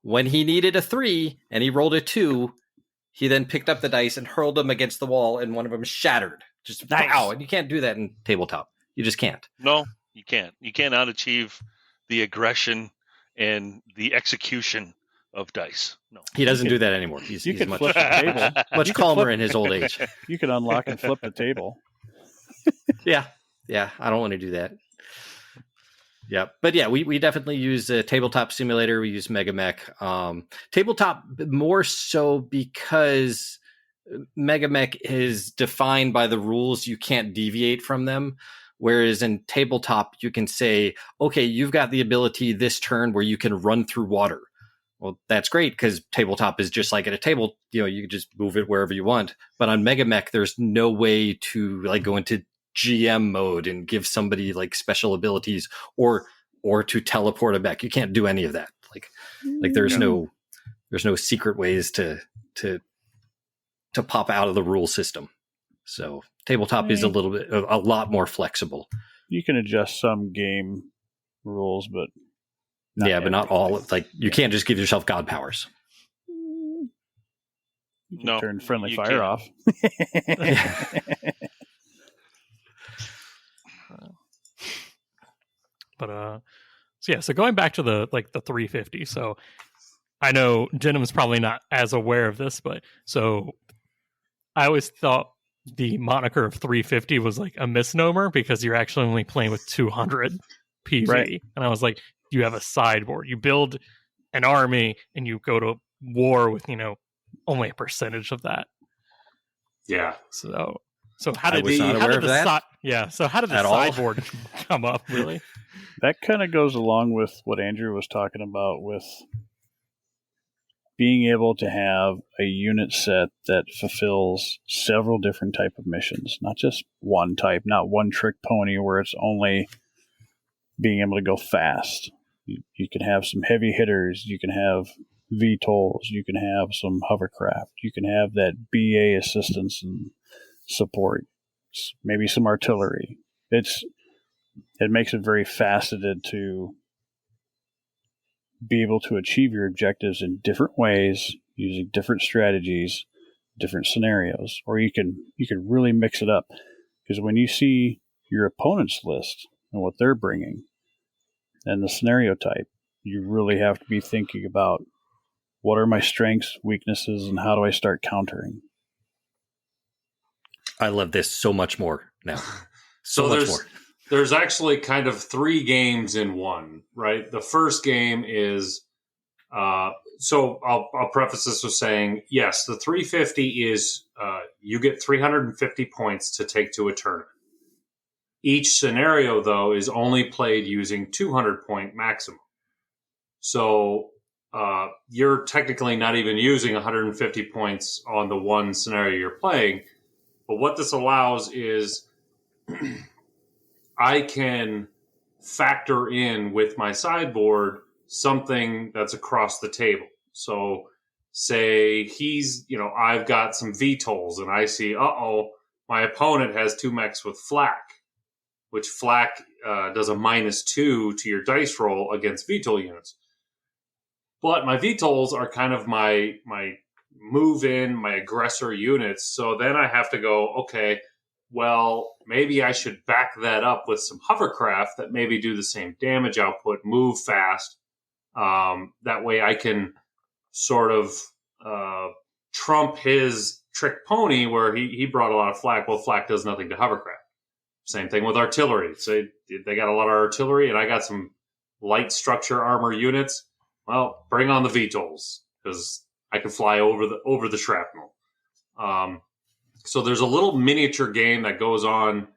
When he needed a 3 and he rolled a 2, he then picked up the dice and hurled them against the wall, and one of them shattered. Just nice. Wow! And you can't do that in tabletop. You just can't. No, you can't. You cannot achieve the aggression and the execution of dice. No, he doesn't do that anymore. He's much, flip the table. Much calmer in his old age. You can unlock and flip the table. Yeah. I don't want to do that. Yeah, but yeah, we definitely use Tabletop Simulator. We use Megamech. Tabletop more so because Megamech is defined by the rules. You can't deviate from them. Whereas in tabletop, you can say, okay, you've got the ability this turn where you can run through water. Well, that's great because tabletop is just like at a table, you can just move it wherever you want. But on Megamech, there's no way to go into GM mode and give somebody special abilities or to teleport a mech. You can't do any of that. There's no secret ways to pop out of the rule system. So tabletop is a lot more flexible. You can adjust some game rules, but but not all. You can't just give yourself god powers. You can turn friendly fire off. But so going back to the 350. So I know Denham's probably not as aware of this, but so I always thought the moniker of 350 was a misnomer because you're actually only playing with 200 PV. Right. And I was like, you have a sideboard. You build an army and you go to war with, only a percentage of that. Yeah. So how did the sideboard come up, really? That kind of goes along with what Andrew was talking about with being able to have a unit set that fulfills several different type of missions, not just one type, not one trick pony where it's only being able to go fast. You can have some heavy hitters, you can have VTOLs, you can have some hovercraft, you can have that BA assistance and support, maybe some artillery. It makes it very faceted to be able to achieve your objectives in different ways, using different strategies, different scenarios, or you can really mix it up. Because when you see your opponent's list and what they're bringing, and the scenario type. You really have to be thinking about what are my strengths, weaknesses, and how do I start countering? I love this so much more now. So there's actually kind of 3 games in one, right? The first game is, so I'll preface this with saying, yes, the 350 is, you get 350 points to take to a tournament. Each scenario, though, is only played using 200-point maximum. So you're technically not even using 150 points on the one scenario you're playing. But what this allows is I can factor in with my sideboard something that's across the table. So say I've got some VTOLs and I see, my opponent has 2 mechs with flak, which flak does a -2 to your dice roll against VTOL units. But my VTOLs are kind of my move in, my aggressor units. So then I have to go, okay, well, maybe I should back that up with some hovercraft that maybe do the same damage output, move fast. That way I can sort of trump his trick pony where he brought a lot of flak. Well, flak does nothing to hovercraft. Same thing with artillery. So they got a lot of artillery and I got some light structure armor units. Well, bring on the VTOLs because I can fly over the shrapnel. So there's a little miniature game that goes on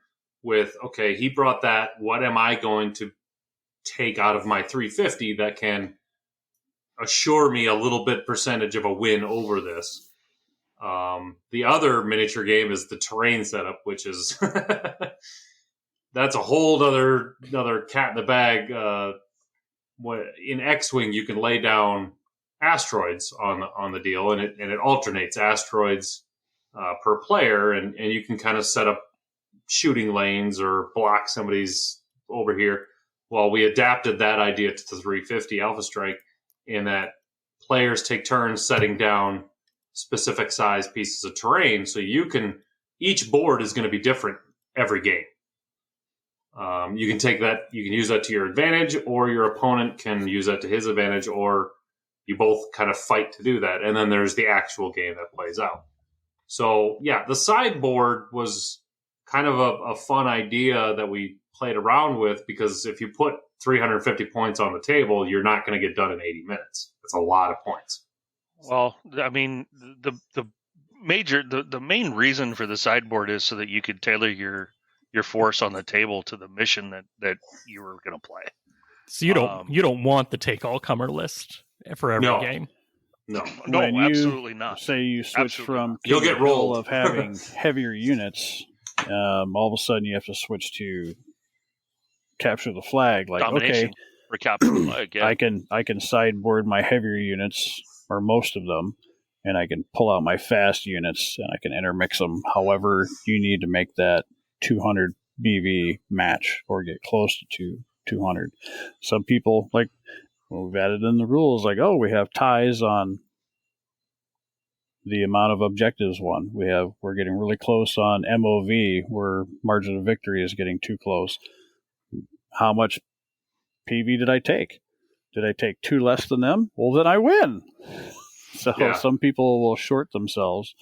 with, okay, he brought that. What am I going to take out of my 350 that can assure me a little bit percentage of a win over this? The other miniature game is the terrain setup, which is that's a whole other cat in the bag. In X-Wing, you can lay down asteroids on the deal, and it alternates asteroids per player, and you can kind of set up shooting lanes or block somebody's over here. Well, we adapted that idea to the 350 Alpha Strike in that players take turns setting down specific size pieces of terrain, so each board is going to be different every game. You can take that, you can use that to your advantage, or your opponent can use that to his advantage, or you both kind of fight to do that. And then there's the actual game that plays out. So yeah, the sideboard was kind of a fun idea that we played around with, because if you put 350 points on the table, you're not going to get done in 80 minutes. It's a lot of points. Well, I mean, the main reason for the sideboard is so that you could tailor your force on the table to the mission that you were going to play. So you don't want the take all comer list for every game. No, absolutely not. Say you switch from you'll get rolled of having heavier units. All of a sudden you have to switch to capture the flag. Like, domination. Okay, or capture the flag. Yeah. I can sideboard my heavier units, or most of them, and I can pull out my fast units and I can intermix them however you need to make that 200 BV match or get close to 200. Some people, like, we've added in the rules, like, we have ties on the amount of objectives won. We're getting really close on MOV, where margin of victory is getting too close. How much PV did I take? Did I take 2 less than them? Well, then I win. So Some people will short themselves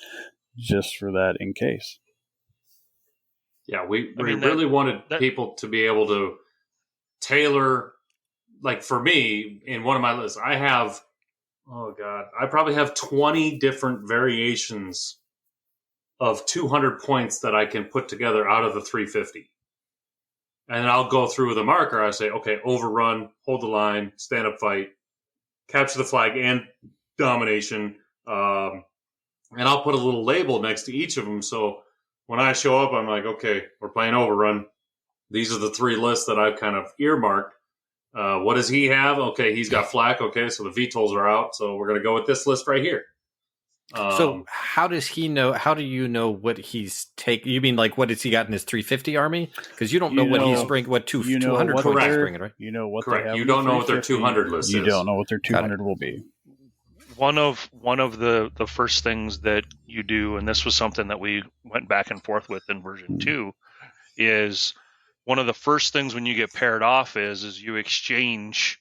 just for that in case. Yeah, we really wanted people to be able to tailor. Like for me, in one of my lists, I have, I probably have 20 different variations of 200 points that I can put together out of the 350. And I'll go through with a marker. I say, okay, overrun, hold the line, stand up fight, capture the flag, and domination. And I'll put a little label next to each of them. So when I show up, I'm like, okay, we're playing overrun. These are the 3 lists that I've kind of earmarked. What does he have? Okay, he's got flak. Okay, so the VTOLs are out. So we're going to go with this list right here. So how does he know? How do you know what he's taking? You mean like what has he got in his 350 army? Because you don't know what he's bringing. What 200 points he's bringing, right? You know what? Correct. You don't know what their 200 list is. You don't know what their 200 will be. One of the first things that you do, and this was something that we went back and forth with in version 2, is one of the first things when you get paired off is you exchange.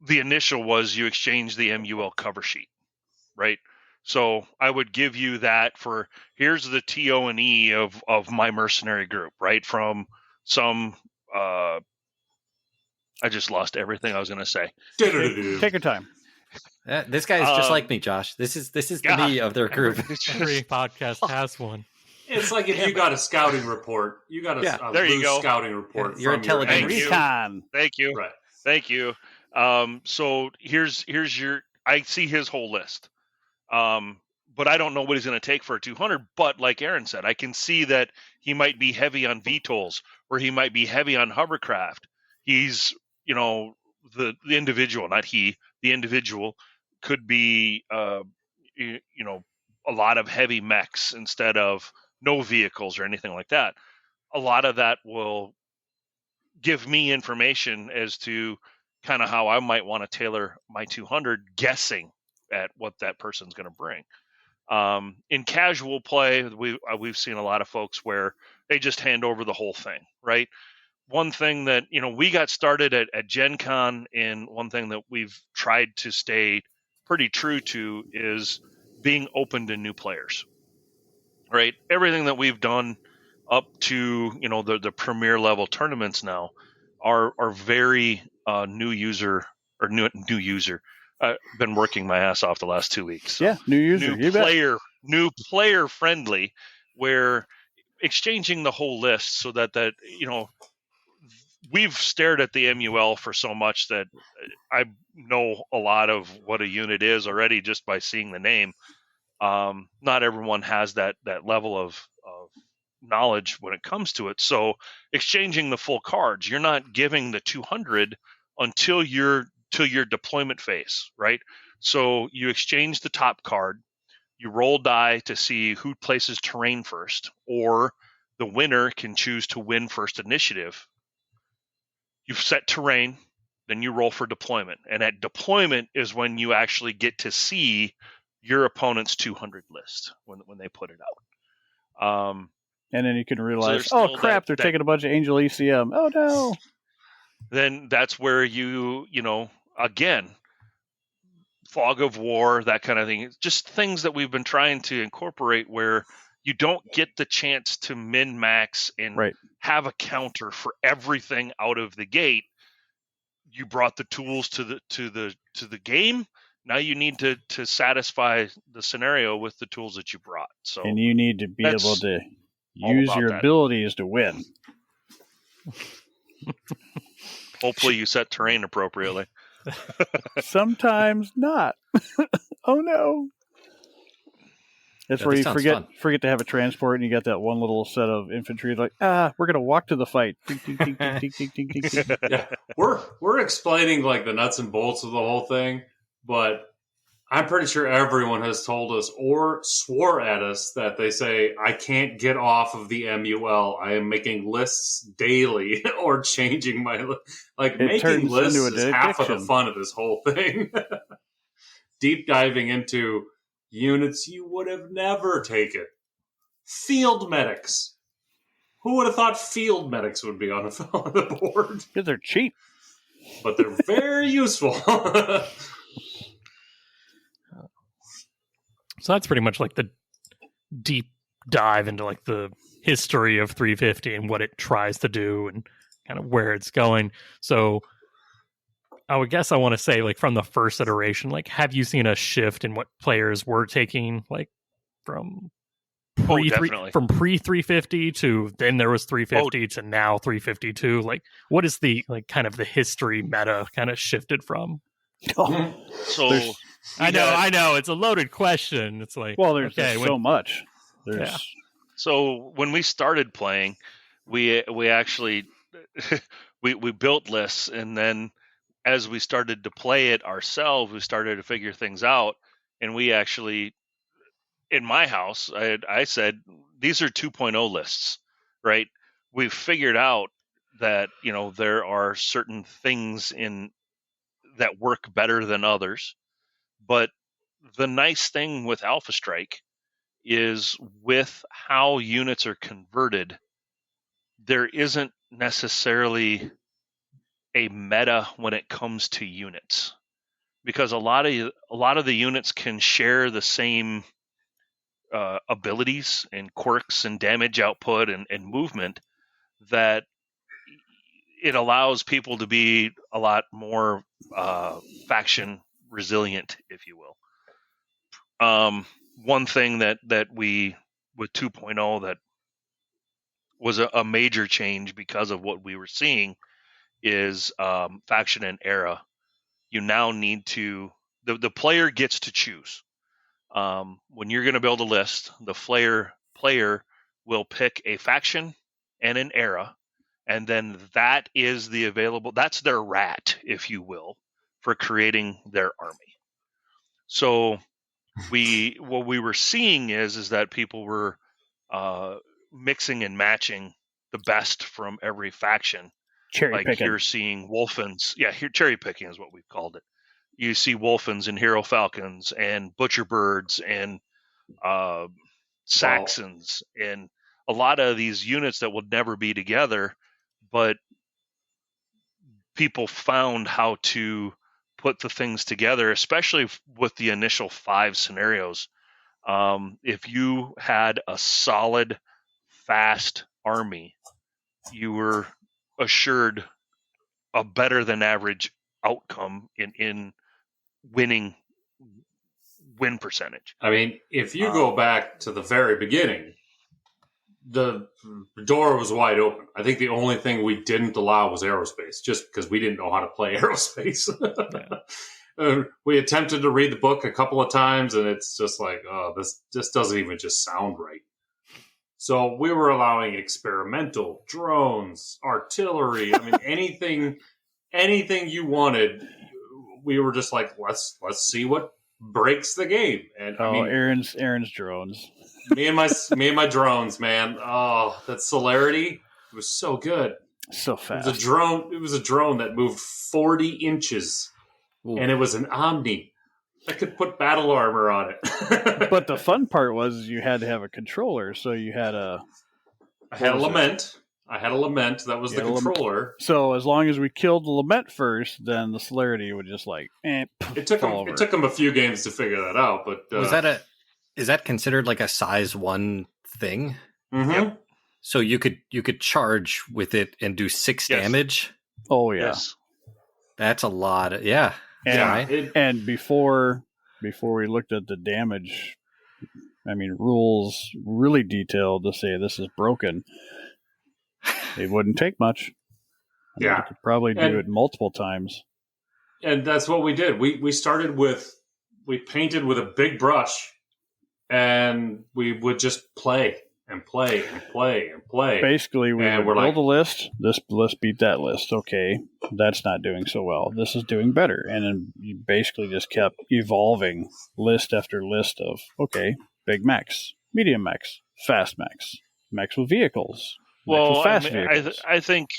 The initial was you exchange the MUL cover sheet, right? So I would give you that for here's the TO and E of my mercenary group, right? From some I just lost everything I was going to say. Take your time. This guy is just like me, Josh. This is the me of their group. Every podcast has one. It's like if you got a scouting report, you got a there you loose go. scouting report. You're from intelligent. your Recon. Thank you. Right. Thank you. So here's your. I see his whole list, but I don't know what he's going to take for a 200. But like Aaron said, I can see that he might be heavy on VTOLs, or he might be heavy on hovercraft. He's the individual, not he. The individual could be a lot of heavy mechs instead of no vehicles or anything like that. A lot of that will give me information as to kind of how I might want to tailor my 200, guessing at what that person's going to bring. In casual play, we've seen a lot of folks where they just hand over the whole thing, right? One thing that, we got started at Gen Con, and one thing that we've tried to stay pretty true to is being open to new players, right? Everything that we've done up to, the premier level tournaments now are very new user. I've been working my ass off the last 2 weeks. So. Yeah, new user. New player friendly, where exchanging the whole list so that we've stared at the MUL for so much that I know a lot of what a unit is already just by seeing the name. Not everyone has that level of knowledge when it comes to it. So exchanging the full cards, you're not giving the 200 until your deployment phase, right? So you exchange the top card, you roll die to see who places terrain first, or the winner can choose to win first initiative. You've set terrain, then you roll for deployment. And at deployment is when you actually get to see your opponent's 200 list when they put it out. And then you can realize, so crap, they're taking a bunch of Angel ECM. Oh, no. Then that's where again, fog of war, that kind of thing. Just things that we've been trying to incorporate where you don't get the chance to min-max and have a counter for everything out of the gate. You brought the tools to the game. Now you need to satisfy the scenario with the tools that you brought. So, and you need to be able to use your abilities to win. Hopefully you set terrain appropriately. Sometimes not. Oh no. That's where you forget to have a transport, and you got that one little set of infantry. Like, we're gonna walk to the fight. Yeah. We're explaining like the nuts and bolts of the whole thing, but I'm pretty sure everyone has told us or swore at us that they say, I can't get off of the MUL. I am making lists daily or changing my list. Like, making lists is half of the fun of this whole thing. Deep diving into units you would have never taken. Field medics. Who would have thought field medics would be on the board? Because they're cheap. But they're very useful. So that's pretty much like the deep dive into like the history of 350 and what it tries to do and kind of where it's going. So I would guess I want to say, like, from the first iteration, like, have you seen a shift in what players were taking, like, from pre 350 to then there was 350 to now 352? Like, what is the, like, kind of the history meta kind of shifted from? So I know it's a loaded question. It's like, well, there's so much. So when we started playing, we actually we built lists, and then as we started to play it ourselves, we started to figure things out. And we actually, in my house, I said, these are 2.0 lists, right? We've figured out that, there are certain things that work better than others. But the nice thing with Alpha Strike is with how units are converted, there isn't necessarily a meta when it comes to units, because a lot of the units can share the same abilities and quirks and damage output and movement, that it allows people to be a lot more faction resilient, if you will. One thing that we, with 2.0, that was a major change because of what we were seeing is faction and era. You now need to, the player gets to choose. When you're going to build a list, the player will pick a faction and an era, and then that is that's their rat, if you will, for creating their army. So what we were seeing is that people were mixing and matching the best from every faction. Cherry picking. You're seeing Wolfens. Yeah, here cherry picking is what we've called it. You see Wolfens and Hero Falcons and Butcherbirds and Saxons and a lot of these units that would never be together, but people found how to put the things together, especially with the initial 5 scenarios. If you had a solid, fast army, you were assured a better than average outcome in win percentage. I mean, if you go back to the very beginning, the door was wide open. I think the only thing we didn't allow was aerospace, just because we didn't know how to play aerospace. We attempted to read the book a couple of times, and it's just like, oh, this doesn't even just sound right. So we were allowing experimental, drones, artillery. I mean, anything you wanted. We were just like, let's see what breaks the game. And I mean, Aaron's drones. me and my drones, man. Oh, that celerity was so good. So fast. It was a drone that moved 40 inches. Ooh. And it was an Omni. I could put battle armor on it. But the fun part was you had to have a controller, so you had I had a Lament. That was the controller. So as long as we killed the Lament first, then the celerity would just it took them a few games to figure that out. But is that considered like a size 1 thing? Mm-hmm. Yep. So you could charge with it and do 6 damage. Oh yeah, yes. That's a lot. Yeah. And before we looked at the damage, I mean, rules really detailed to say this is broken. It wouldn't take much. You could probably do it multiple times. And that's what we did. We painted with a big brush, and we would just play and play and play and play. Basically, we would build a list. This list beat that list. Okay, that's not doing so well. This is doing better. And then you basically just kept evolving list after list of, okay, big mechs, medium mechs, fast mechs, mechs with vehicles. Well, I think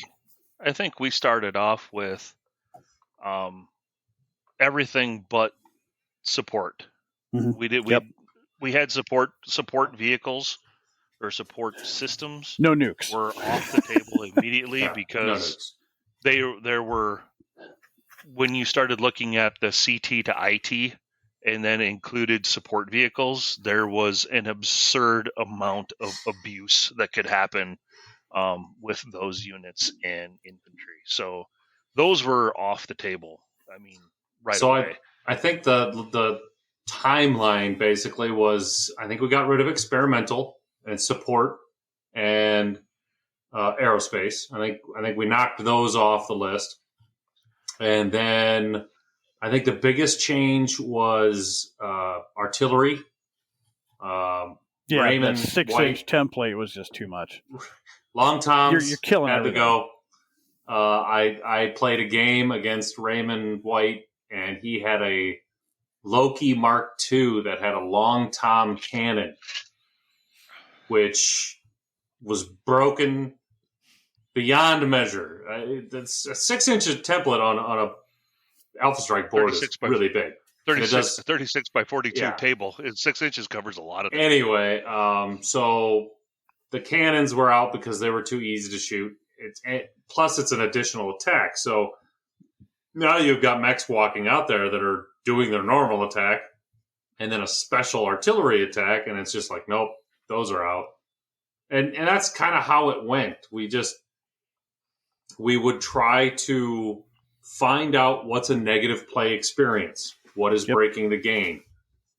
we started off with everything but support. Mm-hmm. We had support vehicles or support systems. No nukes were off the table immediately because there were, when you started looking at the CT to IT and then included support vehicles, there was an absurd amount of abuse that could happen with those units and infantry. So those were off the table. I mean, away. I think the timeline basically was, I think we got rid of experimental and support and aerospace. I think we knocked those off the list. And then I think the biggest change was artillery. Raymond that 6-inch template was just too much. Long Toms you're killing had everything. to go. I played a game against Raymond White, and he had a Loki Mark II that had a Long Tom cannon, which was broken beyond measure. That's a 6-inch template on a Alpha Strike board is really big. 36 by 42 table. 6 inches covers a lot of it. Anyway, so the cannons were out because they were too easy to shoot. Plus, it's an additional attack. So now you've got mechs walking out there that are doing their normal attack and then a special artillery attack. And it's just like, nope, those are out. And that's kind of how it went. We would try to find out what's a negative play experience. What is breaking the game?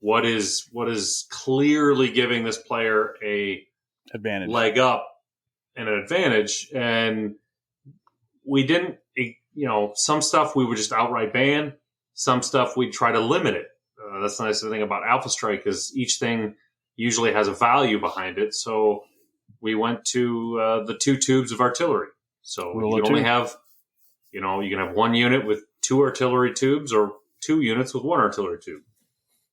What is clearly giving this player a advantage, leg up, and an advantage? And we didn't, some stuff we would just outright ban. Some stuff we'd try to limit it. That's the nice thing about Alpha Strike is each thing usually has a value behind it. So we went to the 2 tubes of artillery. So you can only have, you can have 1 unit with 2 artillery tubes or 2 units with 1 artillery tube.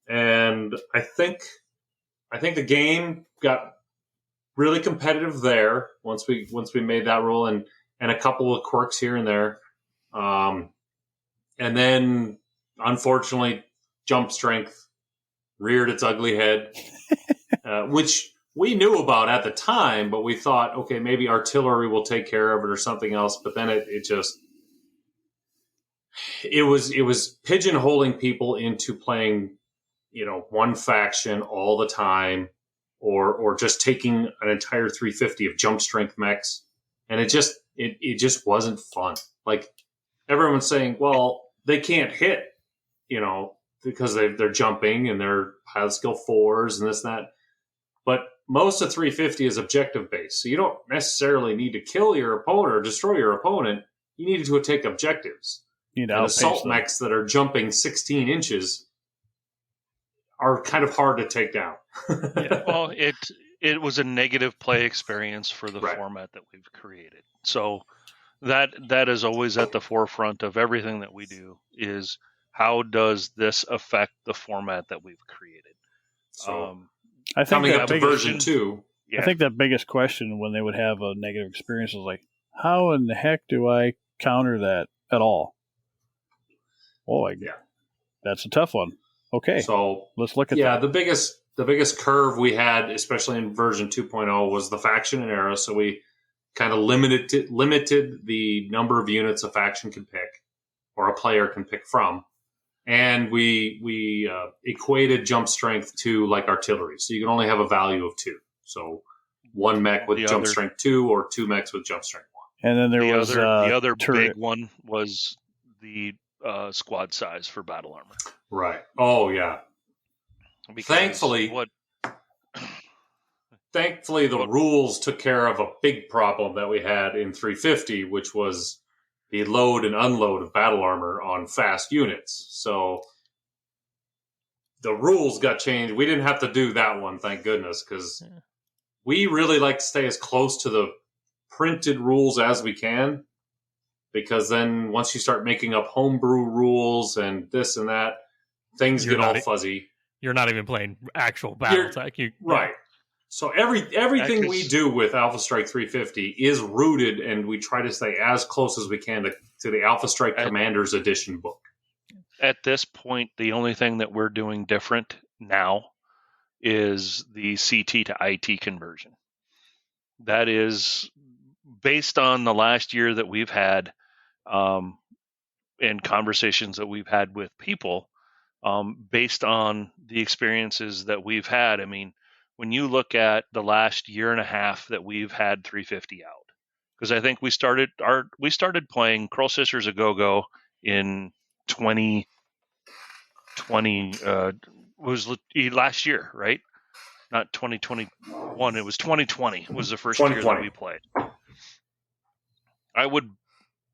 And I think the game got really competitive there once we made that rule and a couple of quirks here and there. And then unfortunately jump strength reared its ugly head, which we knew about at the time, but we thought, okay, maybe artillery will take care of it or something else. But then it was pigeonholing people into playing, one faction all the time, or just taking an entire 350 of jump strength mechs, and it just wasn't fun. Like everyone's saying, well, they can't hit, because they're jumping and they're high skill 4s and this and that. But most of 350 is objective based, so you don't necessarily need to kill your opponent or destroy your opponent. You need to take objectives. And assault mechs that are jumping 16 inches are kind of hard to take down. Yeah, well, it was a negative play experience for the format that we've created. So that is always at the forefront of everything that we do is how does this affect the format that we've created? So I think coming up to version 2. Yeah. I think the biggest question when they would have a negative experience was like, how in the heck do I counter that at all? Oh, that's a tough one. Okay, so let's look at that. Yeah, the biggest curve we had, especially in version 2.0, was the faction and era. So we kind of limited the number of units a faction can pick or a player can pick from. And we equated jump strength to like artillery. So you can only have a value of 2. So 1 mech with jump strength 2 or 2 mechs with jump strength 1. And then there was the other big one was the squad size for battle armor. Right. Oh, yeah. Because Thankfully, the rules took care of a big problem that we had in 350, which was the load and unload of battle armor on fast units. So the rules got changed. We didn't have to do that one, thank goodness, because we really like to stay as close to the printed rules as we can, because then once you start making up homebrew rules and this and that, things get all fuzzy. You're not even playing actual BattleTech. Right. So everything we do with Alpha Strike 350 is rooted, and we try to stay as close as we can to the Alpha Strike Commander's Edition book. At this point, the only thing that we're doing different now is the CT to IT conversion. That is based on the last year that we've had and conversations that we've had with people, based on the experiences that we've had. I mean, when you look at the last year and a half that we've had 350 out, because I think we started playing Curl Sisters a Go-Go in 2020, was last year, right? Not 2021. It was 2020 was the first year that we played.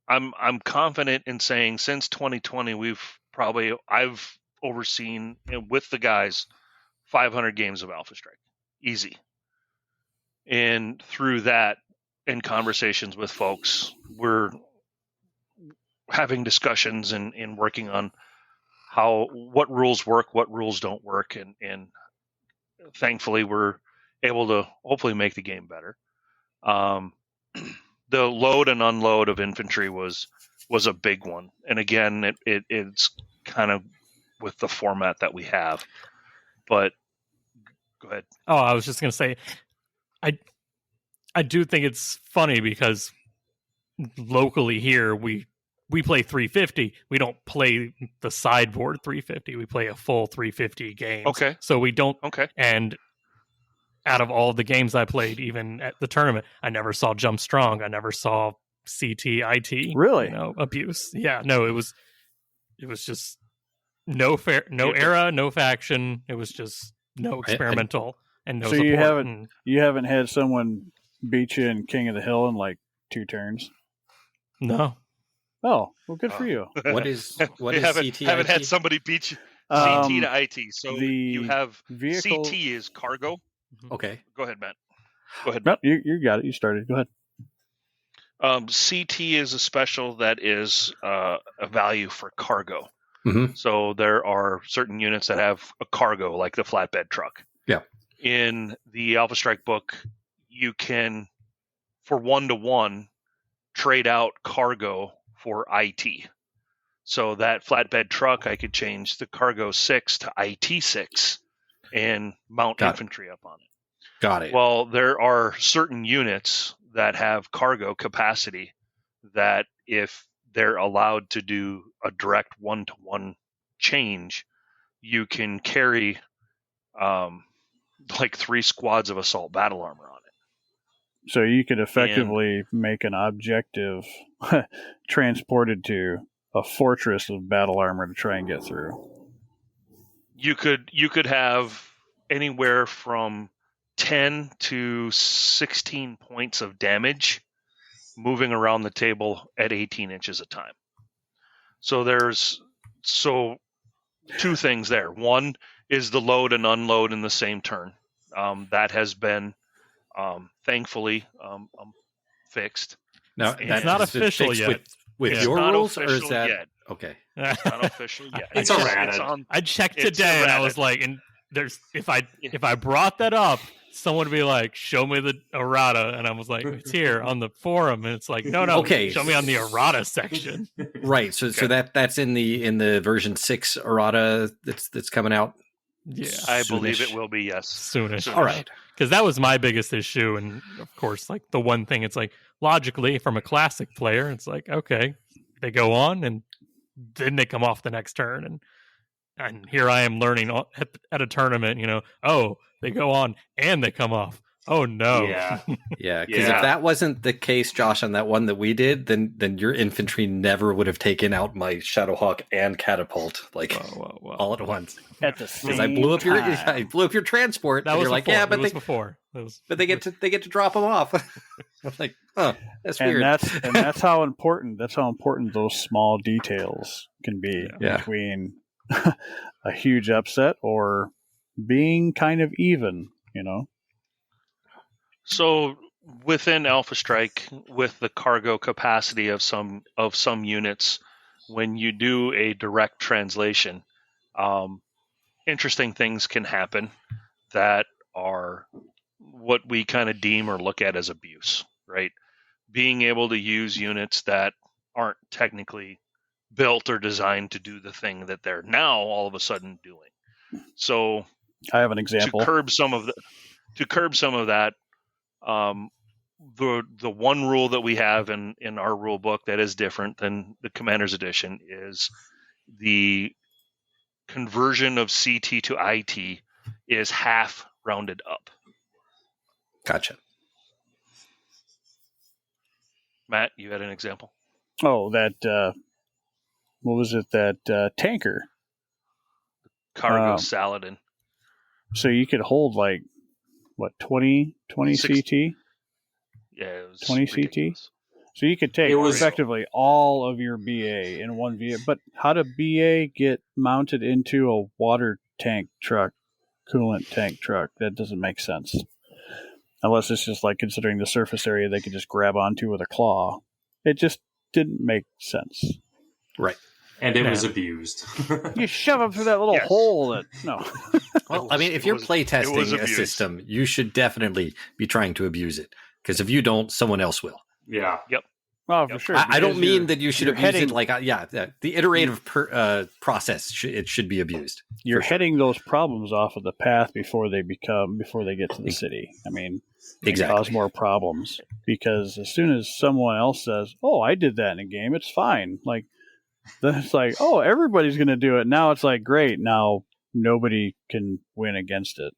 I'm confident in saying since 2020 I've overseen with the guys 500 games of Alpha Strike, easy. And through that, in conversations with folks, we're having discussions and working on what rules work, what rules don't work, and thankfully we're able to hopefully make the game better. The load and unload of infantry was a big one, and again, it's kind of with the format that we have. But go ahead. Oh, I was just going to say, I do think it's funny because locally here we play 350. We don't play the sideboard 350. We play a full 350 game. Okay. So we don't. Okay. And out of all the games I played, even at the tournament, I never saw Jump Strong. I never saw CT, Really? abuse. Yeah, no, it was just no era, no faction. It was just no experimental and no so support. you haven't had someone beat you in King of the Hill in like 2 turns? No. Oh, well, good for you. What is haven't CT? had somebody beat you CT to IT. So the you have vehicle... CT is cargo. Okay. Go ahead, Matt. Go ahead. No, you got it. You started. Go ahead. CT is a special that is a value for cargo. Mm-hmm. So there are certain units that have a cargo, like the flatbed truck. Yeah. In the Alpha Strike book, you can, for 1-to-1, trade out cargo for IT. So that flatbed truck, I could change the cargo 6 to IT 6 and mount infantry up on it. Got it. Well, there are certain units that have cargo capacity that if they're allowed to do a direct 1-to-1 change, you can carry like 3 squads of assault battle armor on it. So you could effectively make an objective transported to a fortress of battle armor to try and get through. You could have anywhere from 10 to 16 points of damage moving around the table at 18 inches a time. So there's 2 things there. One is the load and unload in the same turn. That has been thankfully fixed. Now, it's not official yet. With It's your not rules, or is official that yet. okay? It's not official yet. It's errata. I checked It's today and I errata. was like, and there's if I brought that up, someone would be like, show me the errata, and I was like, it's here on the forum, and it's like, no, Okay. show me on the errata section. Right. So that's in the version 6 errata that's coming out. Yeah, I believe Soonish. it will be, yes. soonish. All right. Because that was my biggest issue, and of course, like the one thing, it's like logically from a classic player, it's like okay, they go on and then they come off the next turn, and here I am learning at a tournament, oh, they go on and they come off. Oh no, Yeah. Yeah, because Yeah. if that wasn't the case, Josh, on that one that we did, then your infantry never would have taken out my ShadowHawk and catapult Whoa. all at once. At the same Because I blew up your transport. That and was you're like, before. yeah, It but was before. but they get to drop them off. I'm like, oh, that's and weird. that's how important those small details can be Yeah. between a huge upset or being kind of even, So within Alpha Strike, with the cargo capacity of some units, when you do a direct translation, interesting things can happen that are what we kind of deem or look at as abuse, right? Being able to use units that aren't technically built or designed to do the thing that they're now all of a sudden doing. So I have an example. to curb some of that, the one rule that we have in our rule book that is different than the Commander's Edition is the conversion of CT to IT is half rounded up. Gotcha. Matt, you had an example? Oh, that what was it? That tanker. Cargo Saladin. So you could hold 20 CT? Yeah, it was 20 ridiculous. CT? So you could take It was- effectively all of your BA in one VA. But how did BA get mounted into a water tank truck, coolant tank truck? That doesn't make sense. Unless it's just considering the surface area they could just grab onto with a claw. It just didn't make sense. Right. And it was abused. You shove them through that little Yes. hole. No. Well, I mean, if you're it was playtesting a abused. system, you should definitely be trying to abuse it. Because if you don't, someone else will. Yeah. Well, for sure. I don't because mean you're- that you should you're abuse heading- it. The iterative process, it should be abused. You're heading those problems off of the path before they get to the city. I mean, Exactly. cause more problems. Because as soon as someone else says, "Oh, I did that in a game, it's fine," like then it's like, "Oh, everybody's going to do it." Now it's like, great. Now nobody can win against it.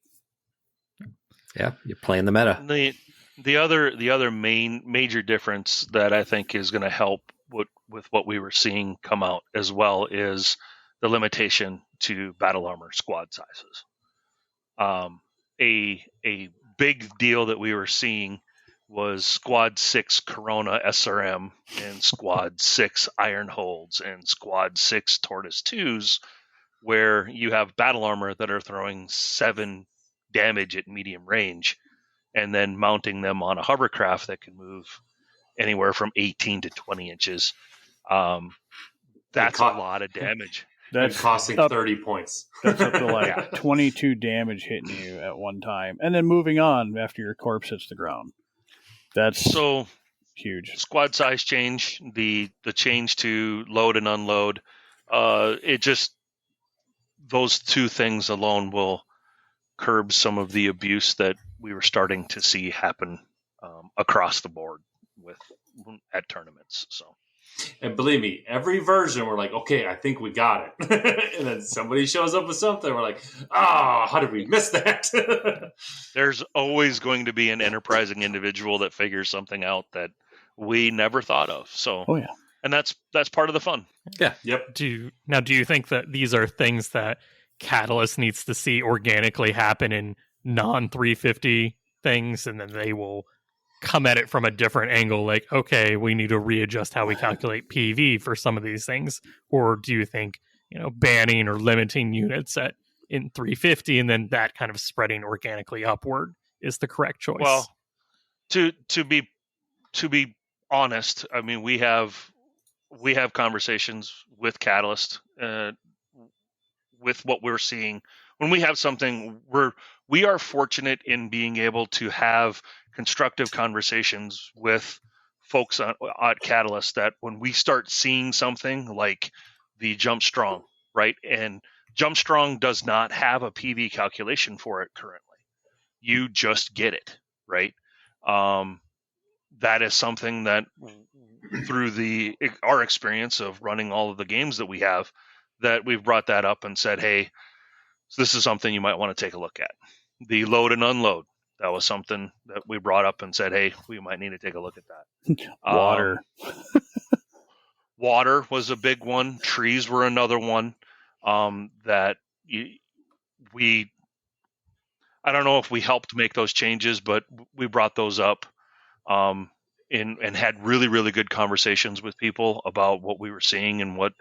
Yeah, you're playing the meta. The other major difference that I think is going to help with what we were seeing come out as well is the limitation to battle armor squad sizes. A big deal that we were seeing was Squad 6 Corona SRM and Squad 6 Iron Holds and Squad 6 Tortoise 2s, where you have battle armor that are throwing 7 damage at medium range and then mounting them on a hovercraft that can move anywhere from 18 to 20 inches. That's a lot of damage. That's costing 30 points. That's up to like 22 damage hitting you at one time, and then moving on after your corpse hits the ground. That's so huge. Squad size change, the change to load and unload. It just, those two things alone will curb some of the abuse that we were starting to see happen across the board at tournaments. So. And believe me, every version we're like, okay, I think we got it. And then somebody shows up with something. We're like, how did we miss that? There's always going to be an enterprising individual that figures something out that we never thought of. So, and that's part of the fun. Yeah. Yep. Do you think that these are things that Catalyst needs to see organically happen in non-350 things, and then they will come at it from a different angle, like, okay, we need to readjust how we calculate PV for some of these things? Or do you think, banning or limiting units in 350 and then that kind of spreading organically upward is the correct choice? Well, to be honest, I mean, we have conversations with Catalyst with what we're seeing. When we have something, we are fortunate in being able to have constructive conversations with folks at Catalyst that when we start seeing something like the Jump Strong, right? And Jump Strong does not have a PV calculation for it currently. You just get it, right? That is something that through our experience of running all of the games that we have, that we've brought that up and said, hey, this is something you might want to take a look at. The load and unload. That was something that we brought up and said, hey, we might need to take a look at that. Water. Water was a big one. Trees were another one that I don't know if we helped make those changes, but we brought those up and had really, really good conversations with people about what we were seeing and what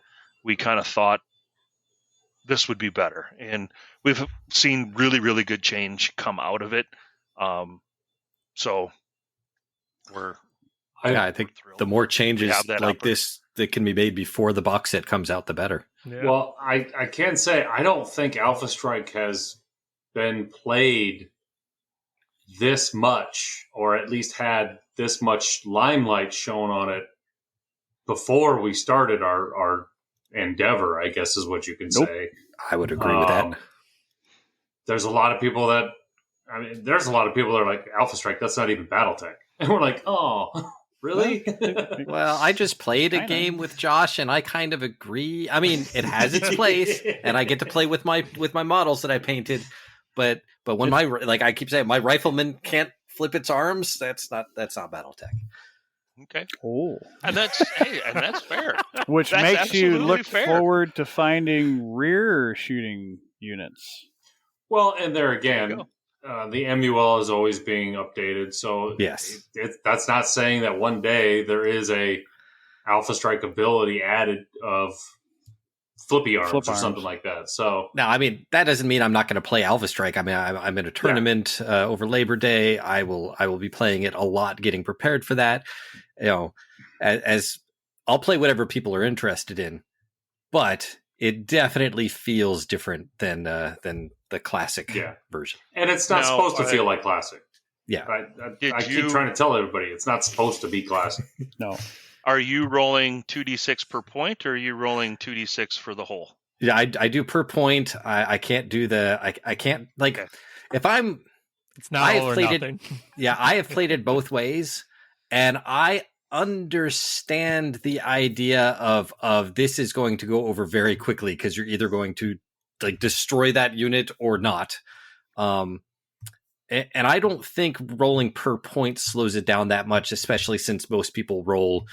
we kind of thought this would be better. And we've seen really, really good change come out of it. So I think the more changes like this that can be made before the box set comes out, the better. Yeah. Well, I can say I don't think Alpha Strike has been played this much, or at least had this much limelight shown on it before we started our endeavor, I guess is what you can say. I would agree with that. There's a lot of people that are like, Alpha Strike, that's not even BattleTech. And we're like, oh, really? Well, I just played a game with Josh, and I kind of agree. I mean, it has its place, and I get to play with my models that I painted. But when I keep saying, my rifleman can't flip its arms, that's not BattleTech. Okay. Oh, and that's fair. Which that's makes you look fair. forward to finding rear shooting units. Well, and there again, the MUL is always being updated. So yes, that's not saying that one day there is a Alpha Strike ability added of flippy arms or something like that. So now, I mean, that doesn't mean I'm not going to play Alpha Strike. I mean, I'm in a tournament over Labor Day. I will be playing it a lot, getting prepared for that. As I'll play whatever people are interested in, but it definitely feels different than the classic version. And it's not supposed to feel like classic. Yeah. I keep trying to tell everybody it's not supposed to be classic. No. Are you rolling 2d6 per point, or are you rolling 2d6 for the whole? Yeah, I do per point. I can't do I can't, like, if I'm It's now all or nothing. I have played it both ways, and I understand the idea of this is going to go over very quickly because you're either going to like destroy that unit or not. And I don't think rolling per point slows it down that much, especially since most people roll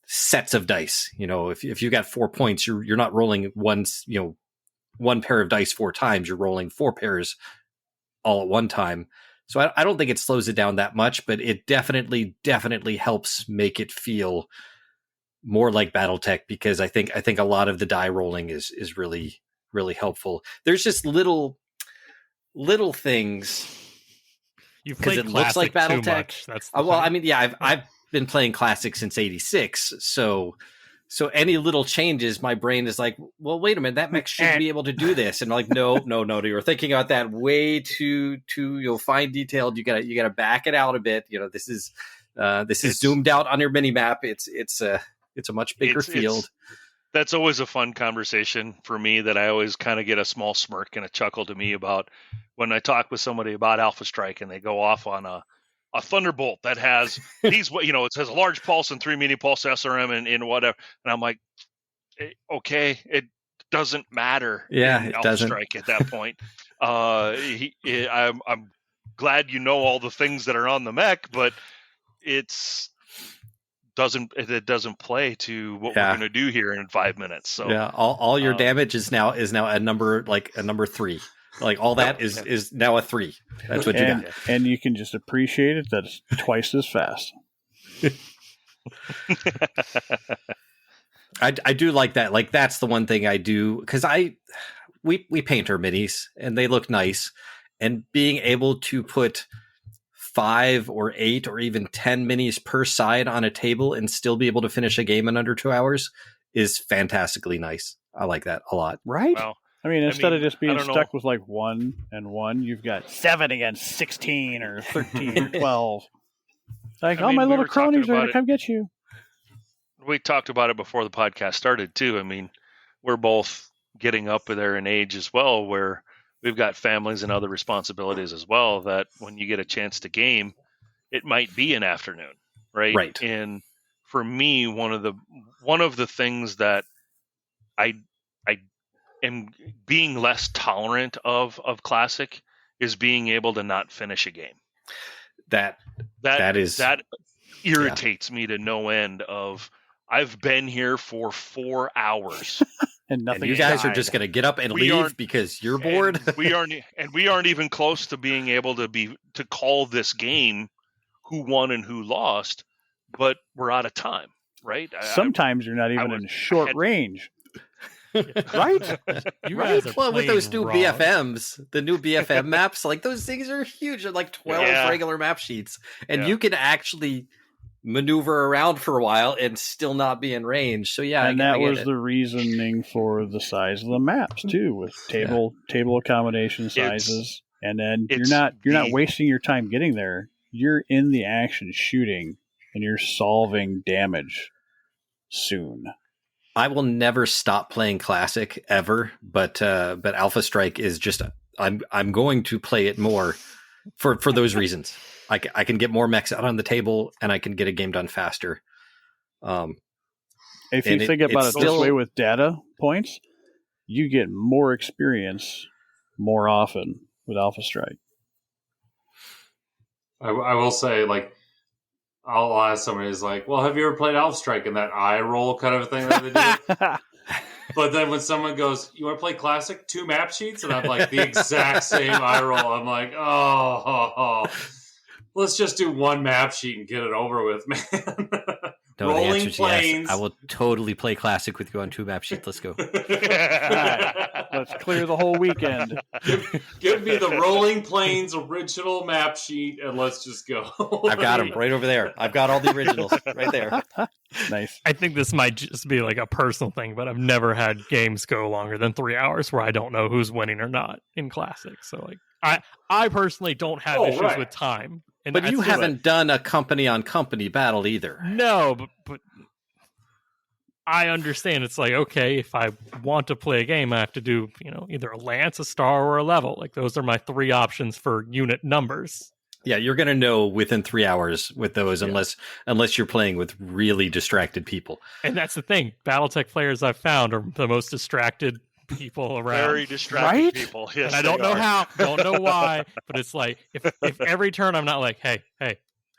sets of dice. You know, if you got 4 points, you're not rolling one pair of dice 4 times. You're rolling 4 pairs all at one time. So I don't think it slows it down that much, but it definitely helps make it feel more like BattleTech, because I think a lot of the die rolling is really, really helpful. There's just little things. You've played it looks like BattleTech. BattleTech. That's I mean, yeah, I've been playing Classic since '86, so any little changes, my brain is like, well, wait a minute, that mech should be able to do this. And I'm like, no, you're thinking about that way too fine detailed. You gotta back it out a bit. You know, this is zoomed out on your mini map. It's a much bigger field. That's always a fun conversation for me that I always kind of get a small smirk and a chuckle to me about when I talk with somebody about Alpha Strike and they go off on a Thunderbolt that has these, it has a large pulse and 3 mini pulse SRM and whatever. And I'm like, okay, it doesn't matter. Yeah, in it Alpha doesn't. Strike at that point. I'm glad you know all the things that are on the mech, but it doesn't play to what we're going to do here in 5 minutes. So yeah, all your damage is now a number, like a number 3. Like all that is now a 3. That's what you got. And you can just appreciate it that it's twice as fast. I do like that. Like that's the one thing I do, because we paint our minis and they look nice, and being able to put 5 or 8 or even 10 minis per side on a table and still be able to finish a game in under 2 hours is fantastically nice. I like that a lot. Right? Wow. I mean, instead of just being stuck with like 1 and 1, you've got 7 against 16 or 13 or 12. Like, my little cronies are going to come get you. We talked about it before the podcast started, too. I mean, we're both getting up there in age as well, where we've got families and other responsibilities as well, that when you get a chance to game, it might be an afternoon, right? Right. And for me, one of the things that I am being less tolerant of Classic is being able to not finish a game. That irritates me to no end. Of I've been here for 4 hours and nothing. And you guys are just going to get up and leave because you're bored. we aren't even close to being able to call this game who won and who lost, but we're out of time, right? Sometimes you're not even in short range. Right? You guys are well, with those new wrong. BFMs, the new BFM maps, like those things are huge. They're like 12 regular map sheets. And you can actually maneuver around for a while and still not be in range. So and that was the reasoning for the size of the maps too, with table accommodation sizes. And then you're not wasting your time getting there. You're in the action shooting and you're solving damage soon. I will never stop playing Classic ever, but Alpha Strike is just I'm going to play it more for those reasons. I can get more mechs out on the table and I can get a game done faster. If you think about it this way with data points, you get more experience more often with Alpha Strike. I will say, like, I'll ask somebody who's like, well, have you ever played Alpha Strike? And that eye roll kind of a thing that they do. But then when someone goes, you want to play Classic? 2 map sheets? And I'm like, the exact same eye roll. I'm like, oh. Let's just do 1 map sheet and get it over with, man. No, Rolling the answer is planes. Yes. I will totally play Classic with you on 2 map sheets. Let's go. All right. Let's clear the whole weekend. Give me the Rolling Plains original map sheet, and let's just go. I've got them right over there. I've got all the originals right there. Nice. I think this might just be like a personal thing, but I've never had games go longer than 3 hours where I don't know who's winning or not in Classic. So, like, I personally don't have issues with time. And but you haven't done a company-on-company battle either. No, but I understand. It's like, okay, if I want to play a game, I have to do, either a lance, a star, or a level. Like, those are my 3 options for unit numbers. Yeah, you're going to know within 3 hours with those, unless you're playing with really distracted people. And that's the thing. BattleTech players I've found are the most distracted people around. Very distracted people. Yes, and I don't know how, don't know why, but it's like, if every turn I'm not like, hey,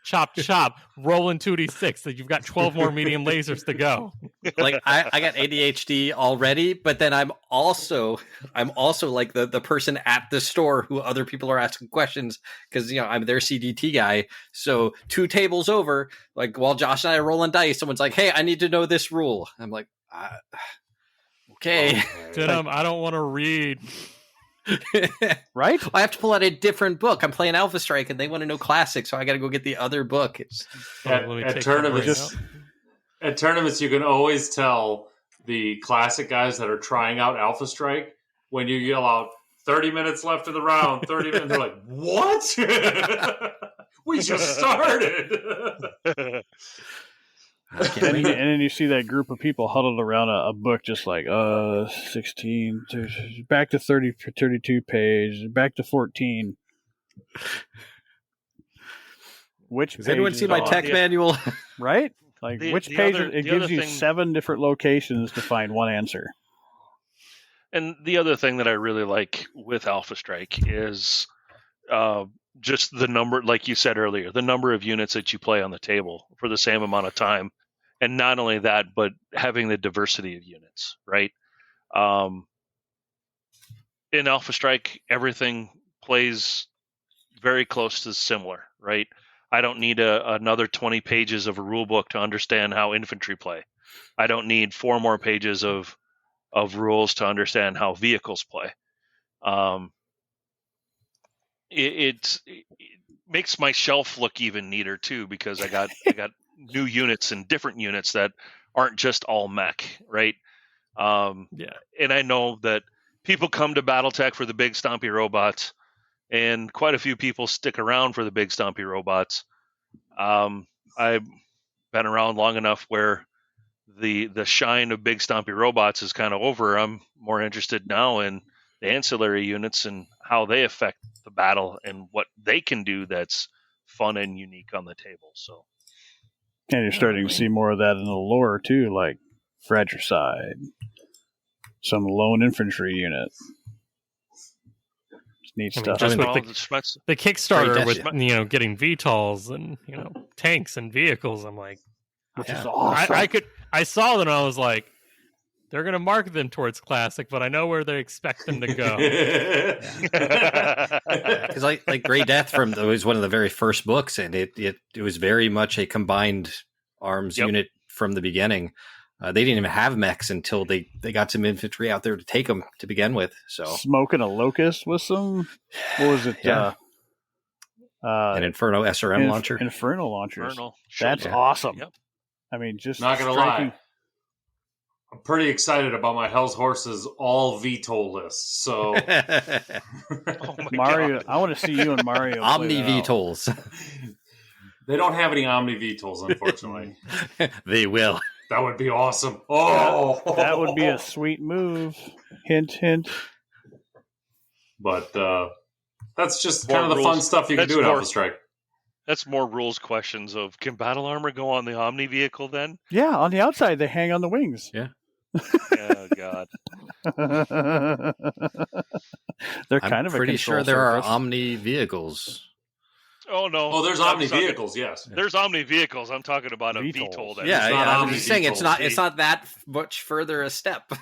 chop, rolling 2d6, that you've got 12 more medium lasers to go. Like I got ADHD already, but then I'm also like the person at the store who other people are asking questions because I'm their CDT guy. So 2 tables over, like while Josh and I are rolling dice, someone's like, "Hey, I need to know this rule." I'm like, okay. Denham, I don't want to read. Right? I have to pull out a different book. I'm playing Alpha Strike and they want to know Classic, so I got to go get the other book. At tournaments, you can always tell the Classic guys that are trying out Alpha Strike when you yell out 30 minutes left of the round, 30 minutes. They're like, what? We just started. And then you see that group of people huddled around a book just like 16 back to 32 page, back to 14. Has anyone seen my tech manual? Right? Like which page it gives you 7 different locations to find one answer. And the other thing that I really like with Alpha Strike is just the number, like you said earlier, the number of units that you play on the table for the same amount of time. And not only that, but having the diversity of units, right? In Alpha Strike, everything plays very close to similar, right? I don't need another 20 pages of a rule book to understand how infantry play. I don't need 4 more pages of rules to understand how vehicles play. It makes my shelf look even neater too, because I got new units and different units that aren't just all mech, right? And I know that people come to BattleTech for the big stompy robots, and quite a few people stick around for the big stompy robots. I've been around long enough where the shine of big stompy robots is kind of over. I'm more interested now in the ancillary units and how they affect the battle and what they can do that's fun and unique on the table. So, and you're starting to see more of that in the lore too, like Fratricide, some lone infantry unit. It's neat stuff. Just with the Kickstarter with getting VTOLs and tanks and vehicles, I'm like, which is awesome. I saw them and I was like, they're going to market them towards Classic, but I know where they expect them to go. Because like Grey Death was one of the very first books, and it was very much a combined arms unit from the beginning. They didn't even have mechs until they got some infantry out there to take them to begin with. So smoking a locust with some, what was it? Yeah. An Inferno SRM launcher. Inferno launchers. That's awesome. Yep. I mean, just not gonna lie. I'm pretty excited about my Hell's Horses all VTOL list. So, Mario, I want to see you and Mario Omni VTOLs. They don't have any Omni VTOLs, unfortunately. They will. That would be awesome. Oh, that would be a sweet move. Hint, hint. But that's just kind of the fun stuff you can do in Alpha Strike. That's more rules questions of, can battle armor go on the Omni vehicle then? Yeah, on the outside they hang on the wings. Yeah. Oh God. They're kind of pretty sure there are Omni vehicles. Oh no! Oh, there's Omni vehicles. Yes, there's Omni vehicles. I'm talking about a VTOL. I'm just saying it's not that much further a step.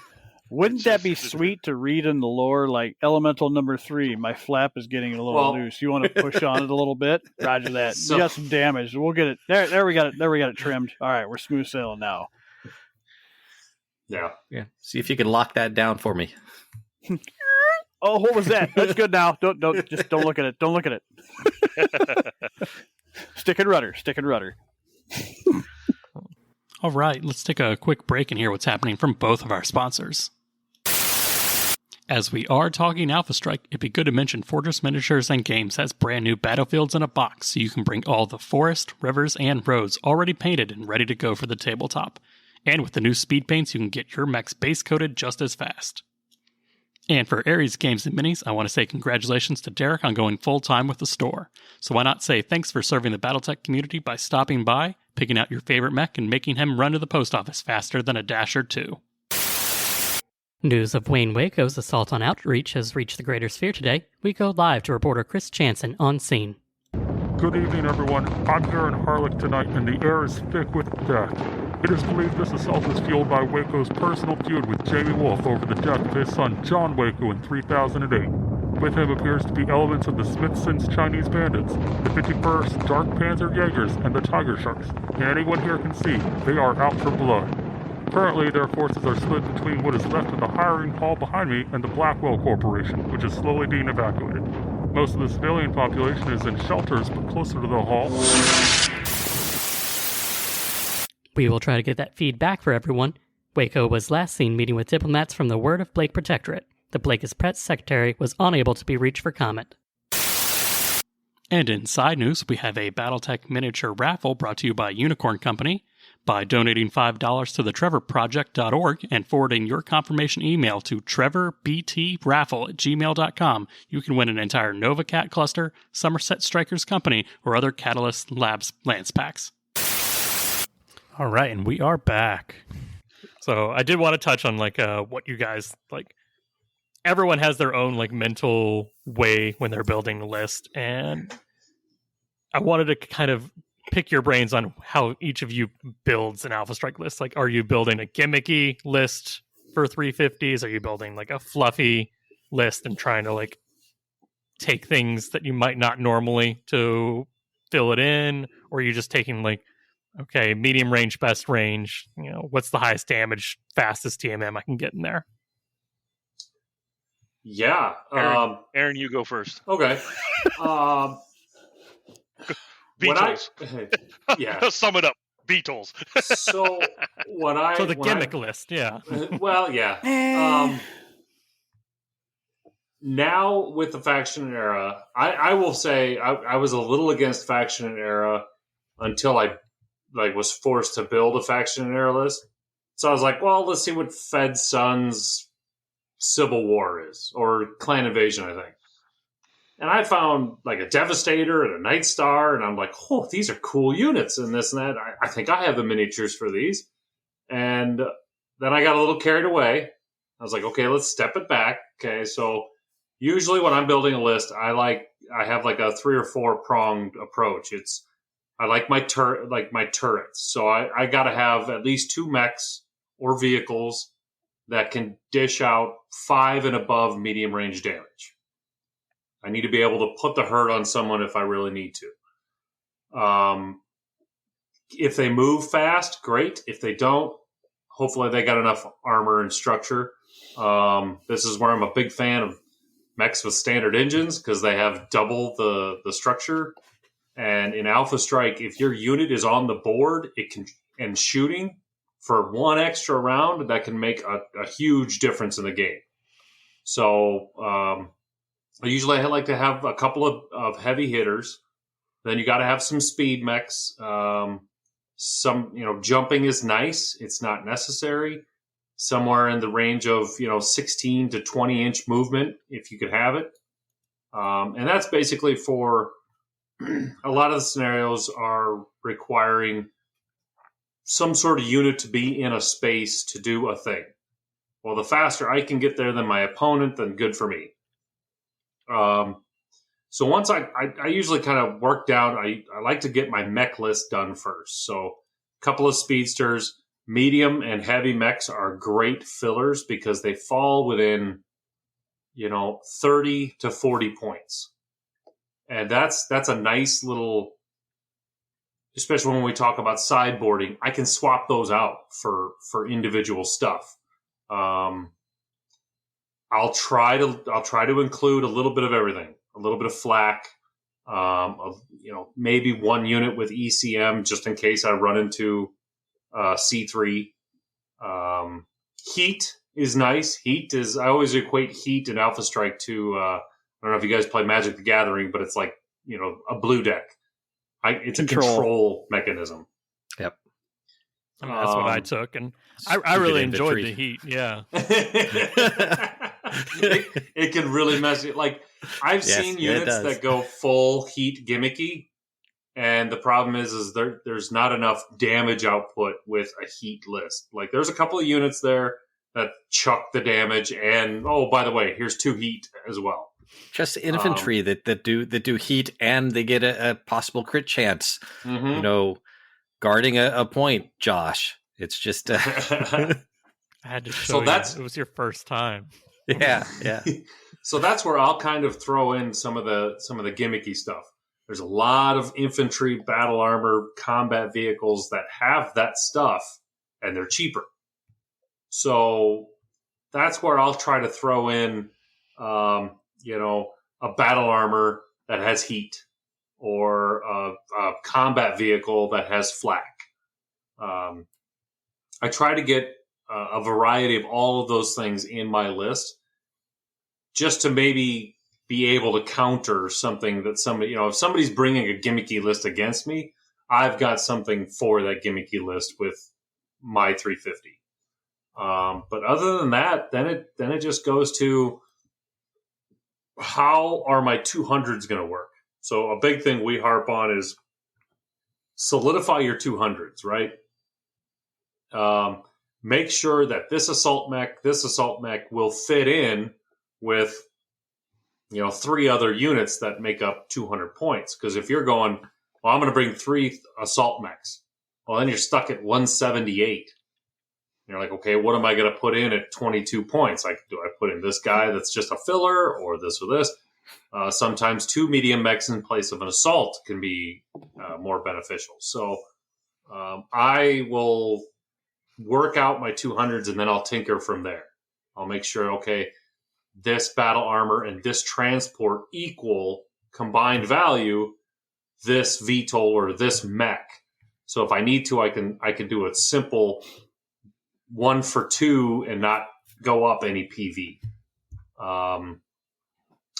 Wouldn't that be sweet to read in the lore, like Elemental number 3, my flap is getting a little loose. You want to push on it a little bit? Roger that. You got some damage. We'll get it. There we got it. There we got it trimmed. All right, we're smooth sailing now. Yeah. See if you can lock that down for me. Oh, what was that? That's good now. Don't look at it. Don't look at it. Stick and rudder. All right, let's take a quick break and hear what's happening from both of our sponsors. As we are talking Alpha Strike, it'd be good to mention Fortress Miniatures and Games has brand new battlefields in a box, so you can bring all the forest, rivers, and roads already painted and ready to go for the tabletop. And with the new speed paints, you can get your mechs base coated just as fast. And for Ares Games and Minis, I want to say congratulations to Derek on going full-time with the store. So why not say thanks for serving the BattleTech community by stopping by, picking out your favorite mech, and making him run to the post office faster than a Dash or two. News of Wayne Waco's assault on Outreach has reached the greater sphere today. We go live to reporter Chris Chanson on scene. Good evening, everyone. I'm here in Harlech tonight, and the air is thick with death. It is believed this assault is fueled by Waco's personal feud with Jamie Wolf over the death of his son John Waco in 3008. With him appears to be elements of the Smithson's Chinese Bandits, the 51st Dark Panther Jaegers, and the Tiger Sharks. And anyone here can see, they are out for blood. Currently, their forces are split between what is left of the hiring hall behind me and the Blackwell Corporation, which is slowly being evacuated. Most of the civilian population is in shelters, but closer to the hall. We will try to get that feedback for everyone. Waco was last seen meeting with diplomats from the Word of Blake Protectorate. The Blake's press secretary was unable to be reached for comment. And in side news, we have a BattleTech miniature raffle brought to you by Unicorn Company. By donating $5 to the trevorproject.org and forwarding your confirmation email to trevorbtraffle@gmail.com, you can win an entire NovaCat cluster, Somerset Strikers Company, or other Catalyst Labs Lance packs. All right, and we are back. So I did want to touch on what you guys like. Everyone has their own mental way when they're building a list, and I wanted to kind of pick your brains on how each of you builds an Alpha Strike list. Are you building a gimmicky list for 350s? Are you building a fluffy list and trying to take things that you might not normally to fill it in? Or are you just taking okay, medium range, best range, what's the highest damage, fastest TMM I can get in there? Yeah. Aaron, you go first. Okay. Beatles. Yeah. Sum it up. Beatles. So the gimmick list, yeah. Well, yeah. Now with the faction era, I will say I was a little against faction era until I was forced to build a faction era list. So I was like, well, let's see what Fed Sun's Civil War is, or Clan Invasion, I think. And I found a Devastator and a Nightstar, and I'm like, oh, these are cool units and this and that. I think I have the miniatures for these. And then I got a little carried away. I was like, okay, let's step it back. Okay, so usually when I'm building a list, I have a 3 or 4 pronged approach. I like my turrets. So I got to have at least 2 mechs or vehicles that can dish out 5 and above medium range damage. I need to be able to put the hurt on someone if I really need to. If they move fast, great. If they don't, hopefully they got enough armor and structure. This is where I'm a big fan of mechs with standard engines because they have double the structure. And in Alpha Strike, if your unit is on the board, and shooting for 1 extra round, that can make a huge difference in the game. So usually I like to have a couple of heavy hitters. Then you got to have some speed mechs. Jumping is nice. It's not necessary. Somewhere in the range of 16 to 20 inch movement, if you could have it. And that's basically for a lot of the scenarios are requiring some sort of unit to be in a space to do a thing. Well, the faster I can get there than my opponent, then good for me. So once I usually kind of work down, I like to get my mech list done first. So a couple of speedsters, medium and heavy mechs are great fillers because they fall within, 30 to 40 points. And that's a nice little, especially when we talk about sideboarding, I can swap those out for individual stuff. I'll try to include a little bit of everything, a little bit of flak, maybe 1 unit with ECM just in case I run into C3. Heat is nice. I always equate heat and Alpha Strike to, I don't know if you guys play Magic the Gathering, but it's a blue deck. It's a control mechanism. Yep. I mean, that's what I took, and I really enjoyed the heat. Yeah, it can really mess it. Like I've seen units that go full heat gimmicky, and the problem is there's not enough damage output with a heat list. Like there's a couple of units there that chuck the damage, and oh, by the way, here's 2 heat as well. Just infantry that do heat, and they get a possible crit chance. Mm-hmm. Guarding a point, Josh. It's just I had to show you. It was your first time. Yeah. So that's where I'll kind of throw in some of the gimmicky stuff. There's a lot of infantry, battle armor, combat vehicles that have that stuff, and they're cheaper. So that's where I'll try to throw in, a battle armor that has heat, or a combat vehicle that has flak. I try to get a variety of all of those things in my list, just to maybe be able to counter something that somebody, if somebody's bringing a gimmicky list against me, I've got something for that gimmicky list with my 350. But other than that, then it just goes to, how are my 200s going to work? So a big thing we harp on is solidify your 200s, right? Make sure that this assault mech will fit in with, 3 other units that make up 200 points. Because if you're going, well, I'm going to bring 3 assault mechs, well, then you're stuck at 178. You're like, okay, what am I going to put in at 22 points? Like, do I put in this guy that's just a filler, or this or this? Sometimes 2 medium mechs in place of an assault can be more beneficial. So I will work out my 200s, and then I'll tinker from there. I'll make sure, okay, this battle armor and this transport equal combined value this VTOL or this mech. So if I need to, I can do a simple 1 for 2 and not go up any PV.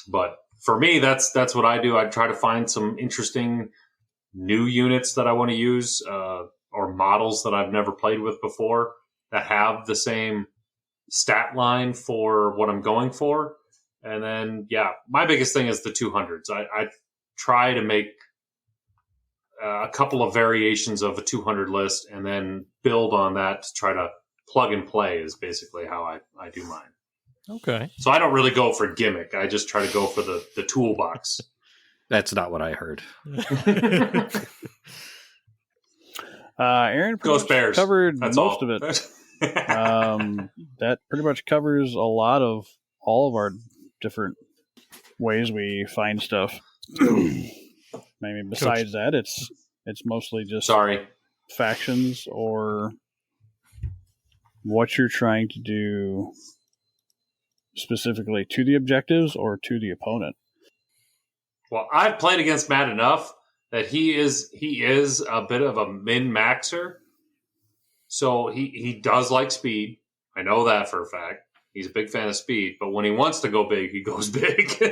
But for me, that's what I do. I try to find some interesting new units that I want to use, or models that I've never played with before that have the same stat line for what I'm going for. And then, my biggest thing is the 200s. I try to make a couple of variations of a 200 list and then build on that to try to plug and play is basically how I do mine. Okay. So I don't really go for gimmick. I just try to go for the toolbox. That's not what I heard. Aaron Ghost Bears covered That's most all. of it. That pretty much covers a lot of all of our different ways we find stuff. Maybe besides that, it's mostly just factions or what you're trying to do specifically to the objectives or to the opponent. Well, I've played against Matt enough that he is a bit of a min-maxer. So he does like speed. I know that for a fact. He's a big fan of speed, but when he wants to go big, he goes big.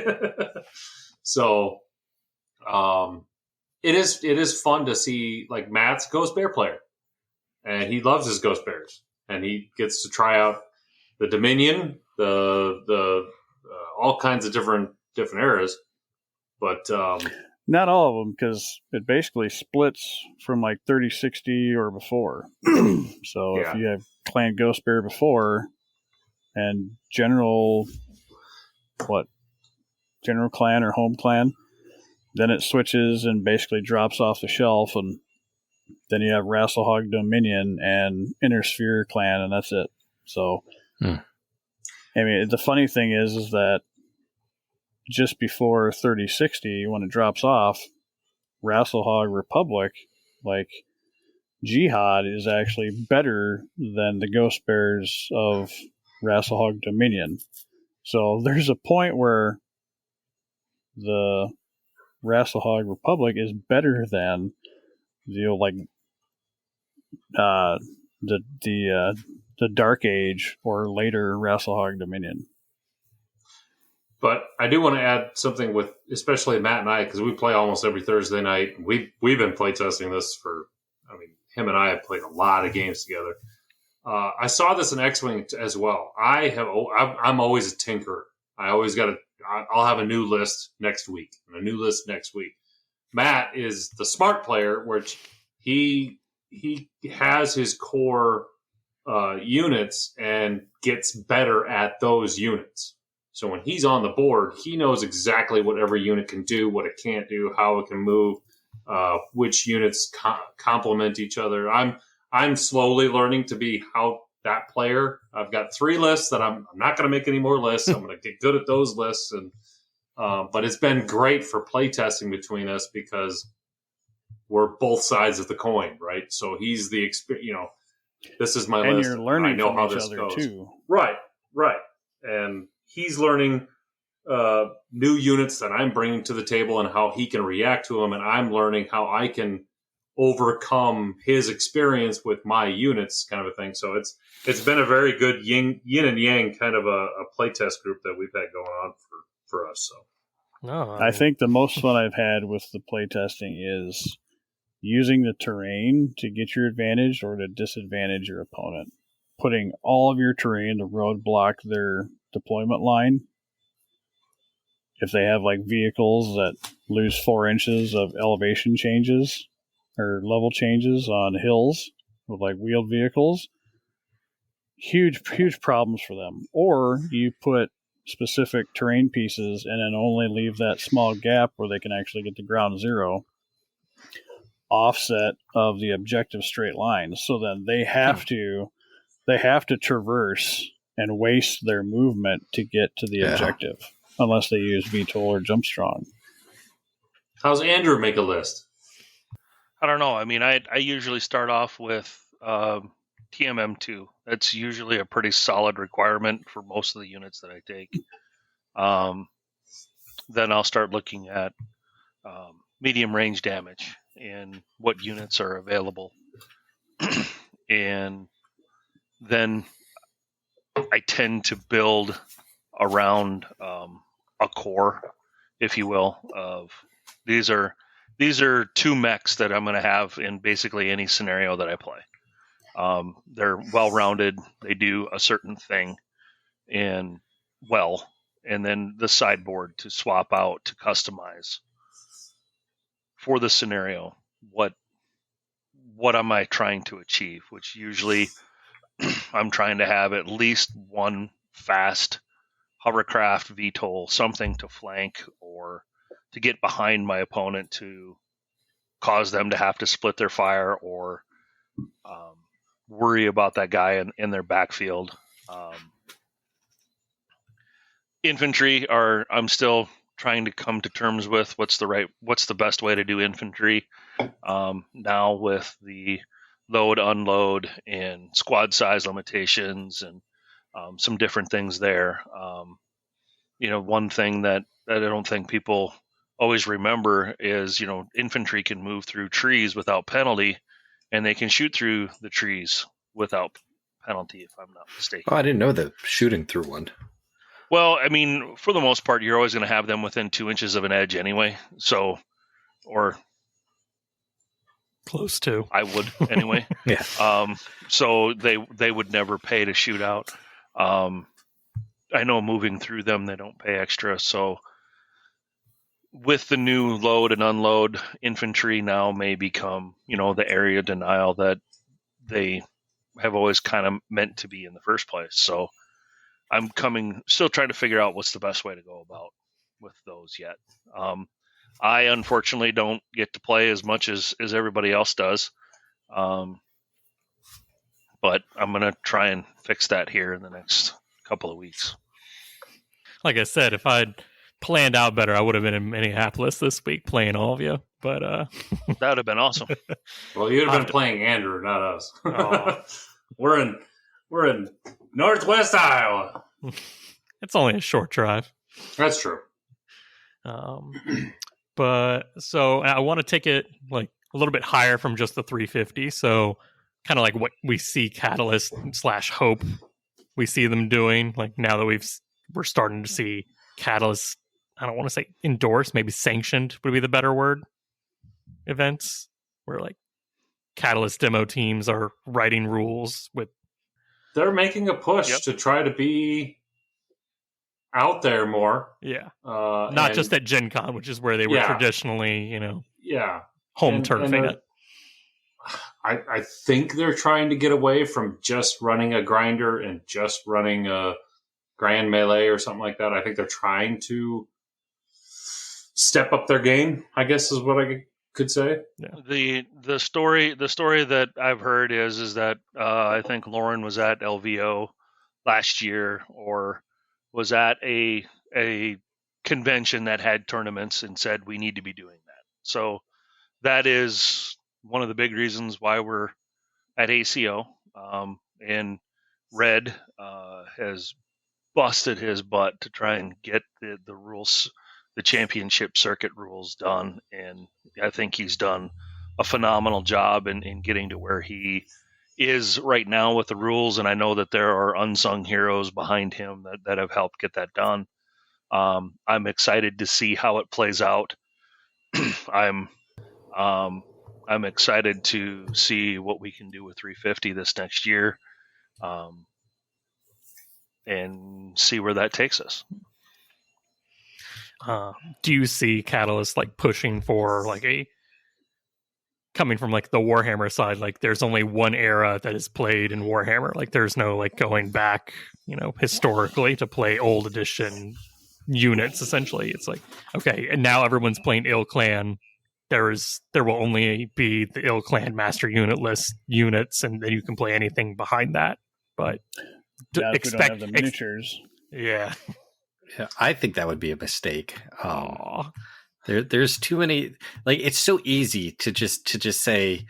So it is fun to see, like, Matt's Ghost Bear player, and he loves his Ghost Bears, and he gets to try out the Dominion, the all kinds of different eras, but not all of them, because it basically splits from like 30-60 or before. So if you have Clan Ghost Bear before and General Clan or Home Clan, then it switches and basically drops off the shelf, and then you have Rasselhog Dominion and Inner Sphere Clan, and that's it. So, I mean, the funny thing is that just before 30-60, when it drops off, Rasselhog Republic, like Jihad, is actually better than the Ghost Bears of Rasselhog Dominion. So there's a point where the Rasselhog Republic is better than the Dark Age or later Rasselhog Dominion. But I do want to add something with, especially Matt and I, because we play almost every Thursday night. We've been playtesting this for, him and I have played a lot of games together. I saw this in X-Wing as well. I'm always a tinkerer. I'll have a new list next week and a new list next week. Matt is the smart player, which he has his core units and gets better at those units. So when he's on the board, he knows exactly what every unit can do, what it can't do, how it can move, which units complement each other. I'm slowly learning to be how that player. I've got 3 lists that I'm not going to make any more lists. I'm going to get good at those lists, and but it's been great for playtesting between us because we're both sides of the coin, right? So he's the this is my and list. You're learning I know from how each this other goes. too. Right, and he's learning new units that I'm bringing to the table and how he can react to them, and I'm learning how I can overcome his experience with my units, kind of a thing. So it's been a very good yin and yang kind of a playtest group that we've had going on for us. So No, I think the most fun I've had with the playtesting is using the terrain to get your advantage or to disadvantage your opponent. Putting all of your terrain to roadblock their deployment line. If they have like vehicles that lose 4 inches of elevation changes or level changes on hills with like wheeled vehicles, huge problems for them. Or you put specific terrain pieces and then only leave that small gap where they can actually get to ground zero offset of the objective straight line. So then they have to traverse and waste their movement to get to the objective unless they use VTOL or Jump Strong. how's Andrew make a list? I don't know. I mean, I usually start off with TMM2. That's usually a pretty solid requirement for most of the units that I take. Then I'll start looking at medium range damage and what units are available. And then I tend to build around a core, if you will, of these are 2 mechs that I'm going to have in basically any scenario that I play. They're well-rounded. They do a certain thing and then the sideboard to swap out to customize for the scenario. What am I trying to achieve? Which usually I'm trying to have at least 1 fast hovercraft, VTOL, something to flank or to get behind my opponent to cause them to have to split their fire or worry about that guy in their backfield. Infantry I'm still trying to come to terms with what's the best way to do infantry now with the load, unload, and squad size limitations and some different things there. One thing that I don't think people always remember is, infantry can move through trees without penalty, and they can shoot through the trees without penalty, if I'm not mistaken. Oh, I didn't know the shooting through one. Well, I mean, for the most part, you're always going to have them within 2 inches of an edge anyway. So, or close to. I would anyway. Yeah. So they would never pay to shoot out. I know moving through them, they don't pay extra. So with the new load and unload, infantry now may become, the area denial that they have always kind of meant to be in the first place. So I'm still trying to figure out what's the best way to go about with those yet. I unfortunately don't get to play as much as everybody else does. But I'm going to try and fix that here in the next couple of weeks. Like I said, if I'd planned out better, I would have been in Minneapolis this week playing all of you. But that would have been awesome. Well, you'd have been playing Andrew, not us. Oh. We're in Northwest Iowa. It's only a short drive. That's true. But so I want to take it like a little bit higher from just the 350. So kind of like what we see Catalyst / Hope we see them doing. Like now that we're starting to see Catalyst, I don't want to say endorsed, maybe sanctioned would be the better word. Events where like Catalyst demo teams are writing rules with. They're making a push to try to be out there more. Yeah. Not just at Gen Con, which is where they were traditionally, home turfing it. I think they're trying to get away from just running a grinder and just running a grand melee or something like that. I think they're trying to step up their game, I guess is what I could say. Yeah. The story that I've heard is that I think Lauren was at LVO last year, or was at a convention that had tournaments and said we need to be doing that. So that is one of the big reasons why we're at ACO. And Red has busted his butt to try and get the rules, the championship circuit rules done. And I think he's done a phenomenal job in getting to where he is right now with the rules. And I know that there are unsung heroes behind him that have helped get that done. I'm excited to see how it plays out. I'm excited to see what we can do with 350 this next year, and see where that takes us. Do you see Catalyst pushing for coming from the Warhammer side? There's only one era that is played in Warhammer. There's no going back, historically to play old edition units. Essentially, it's okay, and now everyone's playing Ill Clan. There will only be the Ill Clan master unit list units, and then you can play anything behind that. But expect we don't have the miniatures. Yeah, I think that would be a mistake. There's too many. It's so easy to just say,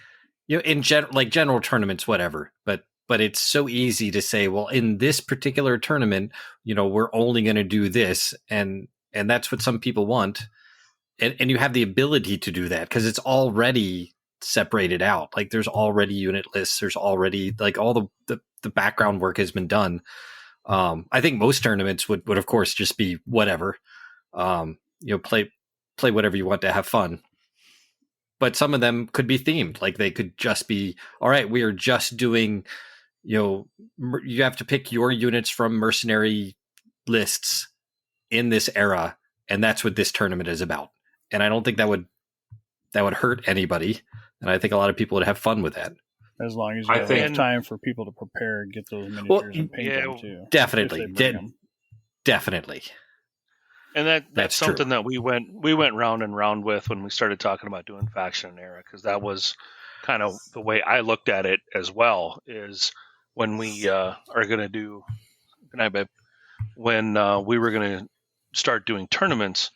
in general tournaments, whatever. But it's so easy to say, well, in this particular tournament, we're only going to do this, and that's what some people want. And you have the ability to do that because it's already separated out. There's already unit lists. There's already all the background work has been done. I think most tournaments would of course just be whatever. Play whatever you want to have fun. But some of them could be themed. They could just be, all right, we are just doing, you have to pick your units from mercenary lists in this era, and that's what this tournament is about. And I don't think that would hurt anybody. And I think a lot of people would have fun with that. As long as you have time for people to prepare and get those miniatures and paint them too. Definitely. Definitely. And that's something true. That we went round and round with when we started talking about doing faction and era, because that was kind of the way I looked at it as well, is when we are going to do, when we were going to start doing tournaments,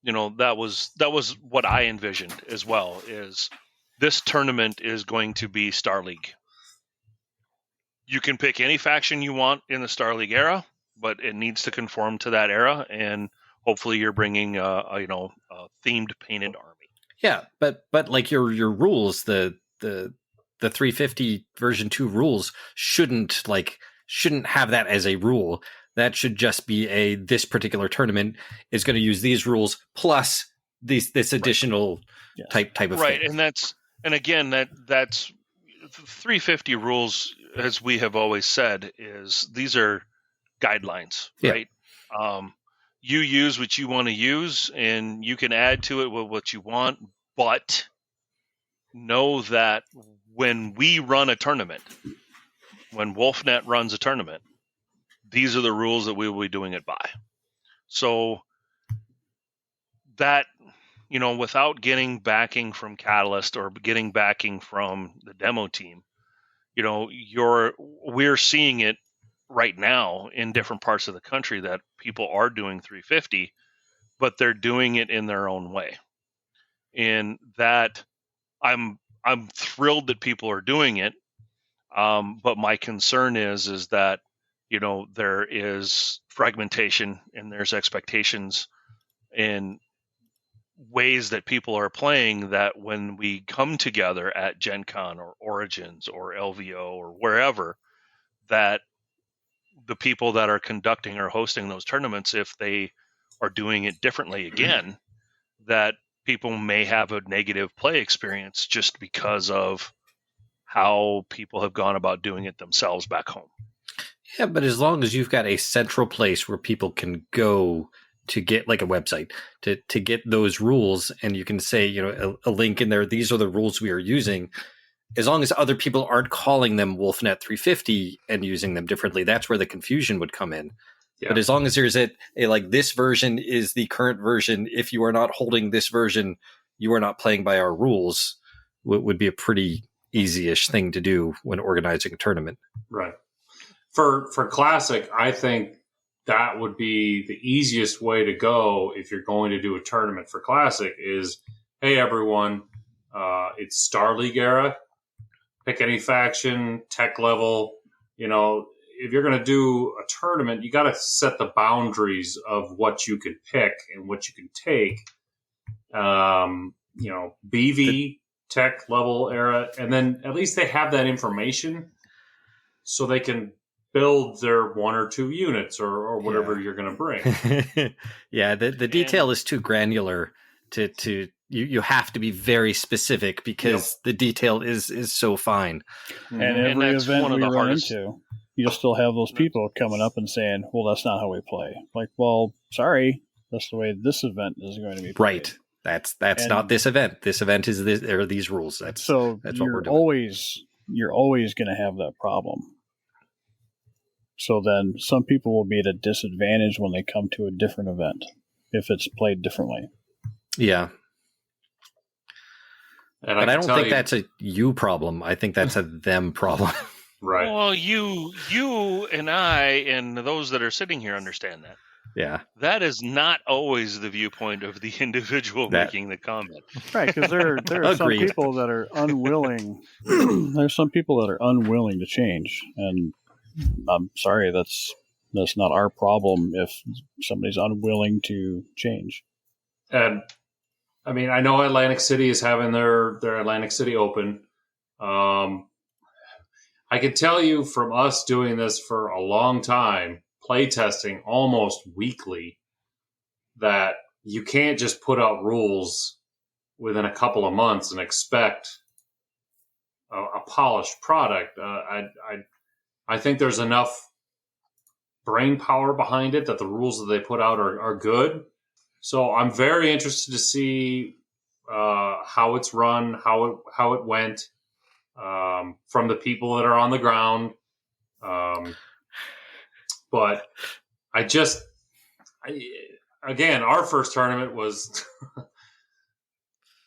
that was what I envisioned as well, is this tournament is going to be Star League. You can pick any faction you want in the Star League era, but it needs to conform to that era, and hopefully you're bringing a themed painted army. Yeah, but your rules, the 350 version 2 rules shouldn't have that as a rule. That should just be this particular tournament is going to use these rules plus this additional type of right. thing. And again, that's 350 rules, as we have always said, is these are guidelines, right? You use what you want to use, and you can add to it what you want, but know that when we run a tournament, when Wolfnet runs a tournament, these are the rules that we will be doing it by. So that, without getting backing from Catalyst or getting backing from the demo team, we're seeing it right now in different parts of the country that people are doing 350, but they're doing it in their own way. And that I'm thrilled that people are doing it. But my concern is that, there is fragmentation and there's expectations in ways that people are playing, that when we come together at Gen Con or Origins or LVO or wherever, that the people that are conducting or hosting those tournaments, if they are doing it differently again, that people may have a negative play experience just because of how people have gone about doing it themselves back home. Yeah, but as long as you've got a central place where people can go to get, like a website, to get those rules, and you can say, a link in there, these are the rules we are using, as long as other people aren't calling them Wolfnet 350 and using them differently, that's where the confusion would come in. Yeah. But as long as there's a like, this version is the current version, if you are not holding this version, you are not playing by our rules, would be a pretty easy-ish thing to do when organizing a tournament. Right. For Classic, I think that would be the easiest way to go if you're going to do a tournament for Classic is, hey, everyone, it's Star League era. Pick any faction, tech level. If you're going to do a tournament, you got to set the boundaries of what you can pick and what you can take. BV, tech level era, and then at least they have that information so they can build their 1 or 2 units or whatever you're going to bring. Yeah, the detail is too granular to you have to be very specific because the detail is so fine. And every event we run into, you'll still have those people coming up and saying, well, that's not how we play. Like, well, sorry, that's the way this event is going to be played. Right. That's not this event. This event is this. There are these rules. That's what we're doing. You're always going to have that problem. So then some people will be at a disadvantage when they come to a different event if it's played differently. Yeah. But I don't think that's a you problem. I think that's a them problem. Right. Well, you and I and those that are sitting here understand that. Yeah. That is not always the viewpoint of the individual making the comment. Right, because there are some people that are unwilling. There's some people that are unwilling to change, and I'm sorry, that's not our problem if somebody's unwilling to change. And I mean, I know Atlantic City is having their Atlantic City Open. I can tell you from us doing this for a long time, playtesting almost weekly, that you can't just put out rules within a couple of months and expect a polished product. I think there's enough brain power behind it that the rules that they put out are good. So I'm very interested to see how it's run, how it went from the people that are on the ground. But again, our first tournament was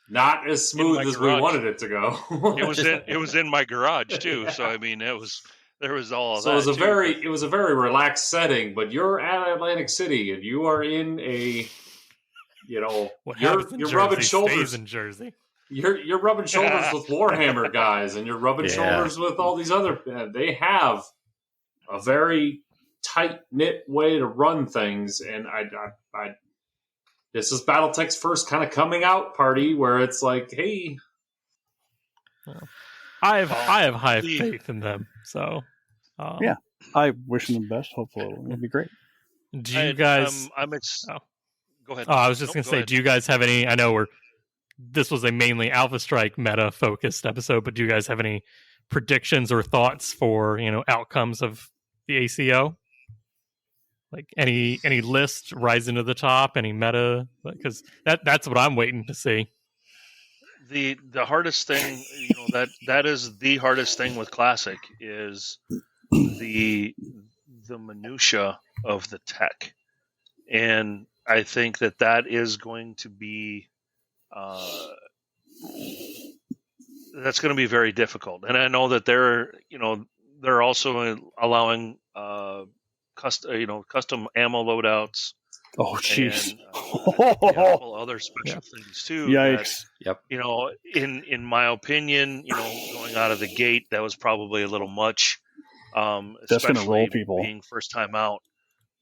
not as smooth as we wanted it to go. It was in my garage too. So I mean, there was all of that. So it was a very relaxed setting. But you're at Atlantic City, and you are in a, you're rubbing shoulders in Jersey. You're rubbing shoulders with Warhammer guys, and you're rubbing shoulders with all these other. They have a very tight-knit way to run things, and I this is BattleTech's first kind of coming out party where it's like, hey, I have high faith in them. So yeah, I wish them the best. Hopefully, it'll be great. Do you guys? Go ahead. Oh, I was just going to say, do you guys have any? I know this was a mainly Alpha Strike meta focused episode, but do you guys have any predictions or thoughts for outcomes of the ACO? Like any list rising to the top, any meta? Because that's what I'm waiting to see. The hardest thing, that is the hardest thing with Classic is the minutia of the tech, and I think that is going to be that's going to be very difficult. And I know that they're also allowing custom ammo loadouts. Oh, jeez. A couple other special things too. Yikes. That, in my opinion, going out of the gate, that was probably a little much. That's going to roll people being first time out.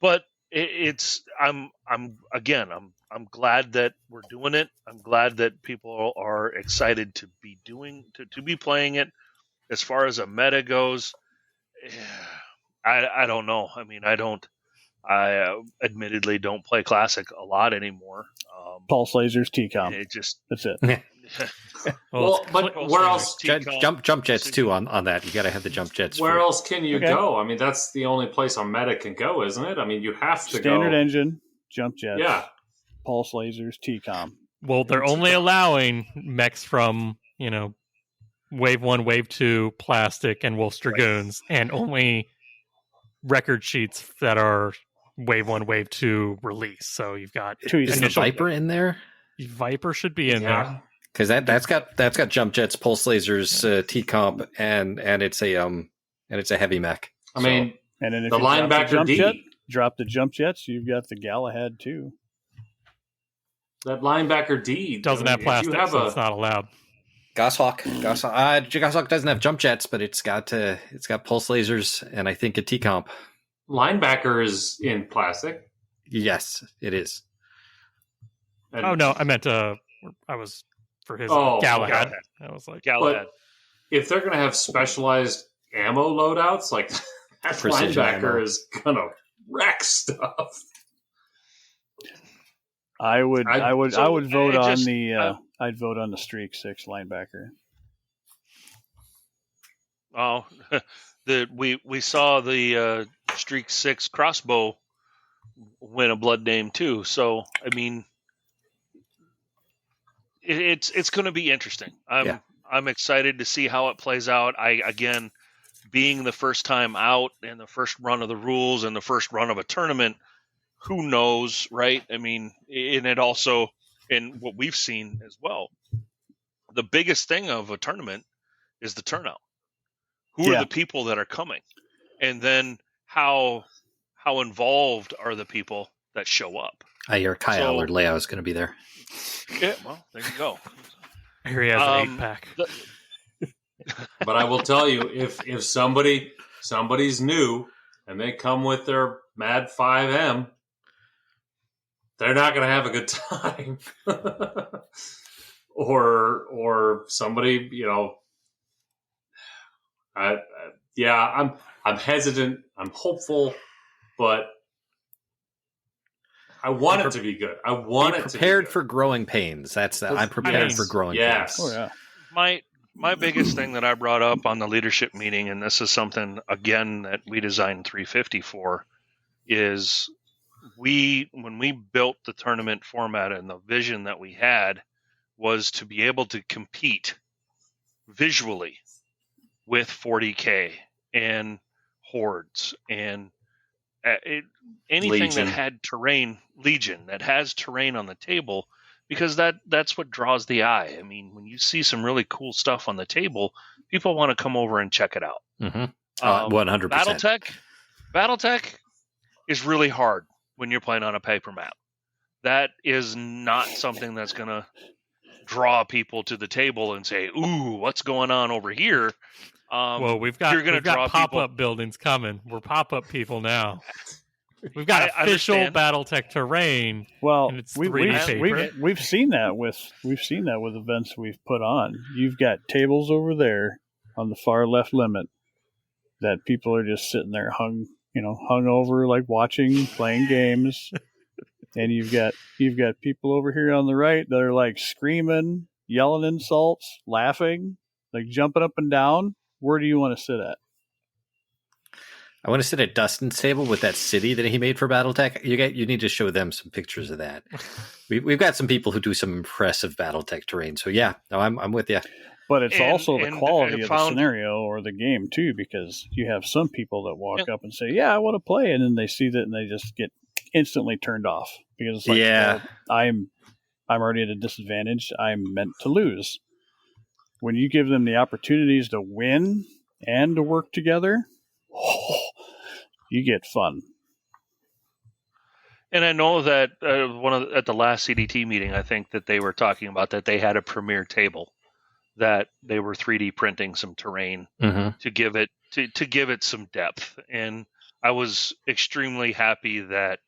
But I'm glad that we're doing it. I'm glad that people are excited to be be playing it. As far as a meta goes, I don't know. I mean, I admittedly don't play Classic a lot anymore. Pulse lasers, TCOM. It just That's it. Well, but where else? Jump jets too on that. You got to have the jump jets. Where else can you go? I mean, that's the only place a meta can go, isn't it? I mean, you have to Standard go. engine, jump jets, Yeah. pulse lasers, TCOM. Well, they're only allowing mechs from, Wave 1, Wave 2, Plastic, and Wolf's Dragoons, and only record sheets that are Wave 1, Wave 2 release. So you've got... Is the Viper in there? Viper should be in there. Because that's got jump jets, pulse lasers, T-comp, and it's a heavy mech. I mean, and then if the you drop linebacker the jump D. jet, drop the jump jets, you've got the Galahad too. That linebacker D doesn't have plastic, so it's not allowed. Goshawk doesn't have jump jets, but it's got pulse lasers and I think a T-comp. Linebacker is in plastic. Yes, it is. And oh no, I meant I was for his Galahad. I was like Galahad. But if they're going to have specialized ammo loadouts, like that Precision linebacker ammo. is going to wreck stuff. I would vote on I'd vote on the Streak 6 linebacker. Oh, we saw the Streak 6 crossbow win a blood name too. So I mean, it's going to be interesting. I'm excited to see how it plays out. Again, being the first time out and the first run of the rules and the first run of a tournament, who knows, right? I mean, and it also, in what we've seen as well, the biggest thing of a tournament is the turnout. Who are the people that are coming? And then how involved are the people that show up? I hear Kyle or Leo is going to be there. Yeah, well, there you go. Here he has an 8-pack. But I will tell you, if somebody's new and they come with their Mad 5M, they're not going to have a good time. or somebody, I'm hesitant. I'm hopeful, but I want it to be good. I want it to be prepared good. for growing pains. I'm prepared for growing pains. Oh yeah. My biggest thing that I brought up on the leadership meeting, and this is something again that we designed 350 for, is when we built the tournament format and the vision that we had was to be able to compete visually with 40K and hordes and anything Legion. that had terrain, Legion, that has terrain on the table, because that's what draws the eye. I mean, when you see some really cool stuff on the table, people want to come over and check it out. 100%. BattleTech is really hard when you're playing on a paper map. That is not something that's going to draw people to the table and say, "Ooh, what's going on over here?" Well, we've got pop-up buildings coming. We're pop-up people now. We've got official BattleTech terrain. Well, and it's 3D paper. we've seen that with events we've put on. You've got tables over there on the far left limit that people are just sitting there hung over, like watching, playing games. And you've got people over here on the right that are like screaming, yelling insults, laughing, like jumping up and down. Where do you want to sit at? I want to sit at Dustin's table with that city that he made for BattleTech. You need to show them some pictures of that. We've got some people who do some impressive BattleTech terrain. So yeah, no, I'm with you. But it's also the quality of the scenario or the game too, because you have some people that walk up and say, "Yeah, I want to play," and then they see that and they just get instantly turned off because it's like, well, I'm already at a disadvantage. I'm meant to lose. When you give them the opportunities to win and to work together, you get fun. And I know that at the last CDT meeting, I think that they were talking about that they had a premier table that they were 3D printing some terrain to give it some depth. And I was extremely happy that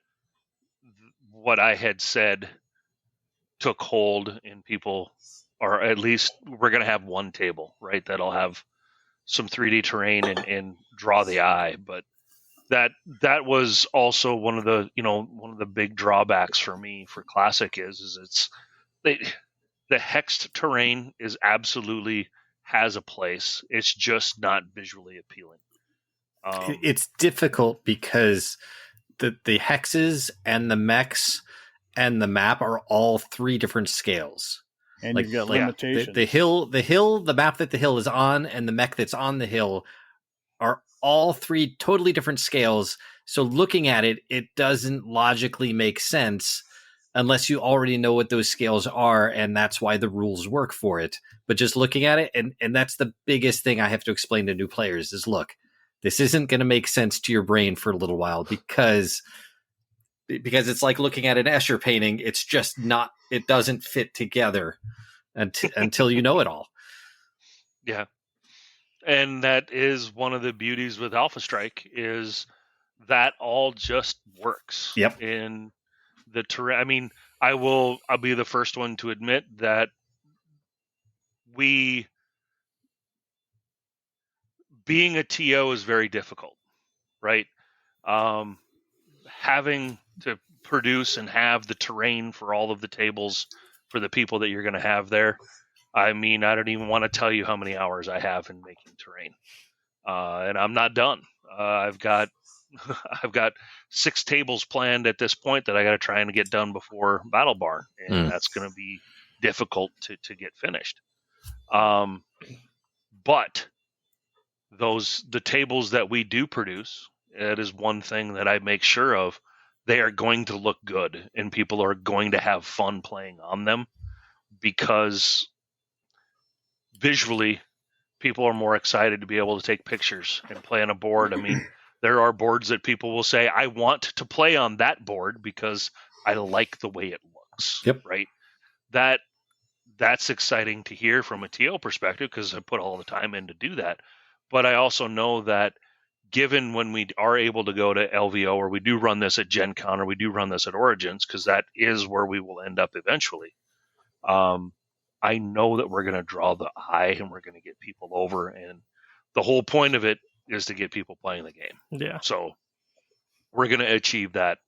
what I had said took hold in people, or at least we're going to have one table, right? That'll have some 3D terrain and draw the eye. But that was also one of the big drawbacks for me for Classic is it's the hexed terrain is absolutely has a place. It's just not visually appealing. It's difficult because the hexes and the mechs and the map are all 3 different scales. And you've got limitations. The hill, the map that the hill is on, and the mech that's on the hill are all 3 totally different scales. So looking at it, it doesn't logically make sense unless you already know what those scales are, and that's why the rules work for it. But just looking at it, and that's the biggest thing I have to explain to new players is, look, this isn't going to make sense to your brain for a little while because it's like looking at an Escher painting. It's just not, it doesn't fit together until you know it all. Yeah. And that is one of the beauties with Alpha Strike is that all just works. Yep. In the terrain. I mean, I'll be the first one to admit that being a TO is very difficult, right? Having to produce and have the terrain for all of the tables for the people that you're going to have there. I mean, I don't even want to tell you how many hours I have in making terrain. And I'm not done. I've got 6 tables planned at this point that I got to try and get done before Battle Barn. And that's going to be difficult to get finished. But the tables that we do produce, it is one thing that I make sure of. They are going to look good and people are going to have fun playing on them because visually people are more excited to be able to take pictures and play on a board. I mean, there are boards that people will say, I want to play on that board because I like the way it looks. Yep. Right. That's exciting to hear from a TO perspective because I put all the time in to do that. But I also know that given when we are able to go to LVO or we do run this at Gen Con or we do run this at Origins, because that is where we will end up eventually, I know that we're going to draw the eye and we're going to get people over. And the whole point of it is to get people playing the game. Yeah. So we're going to achieve that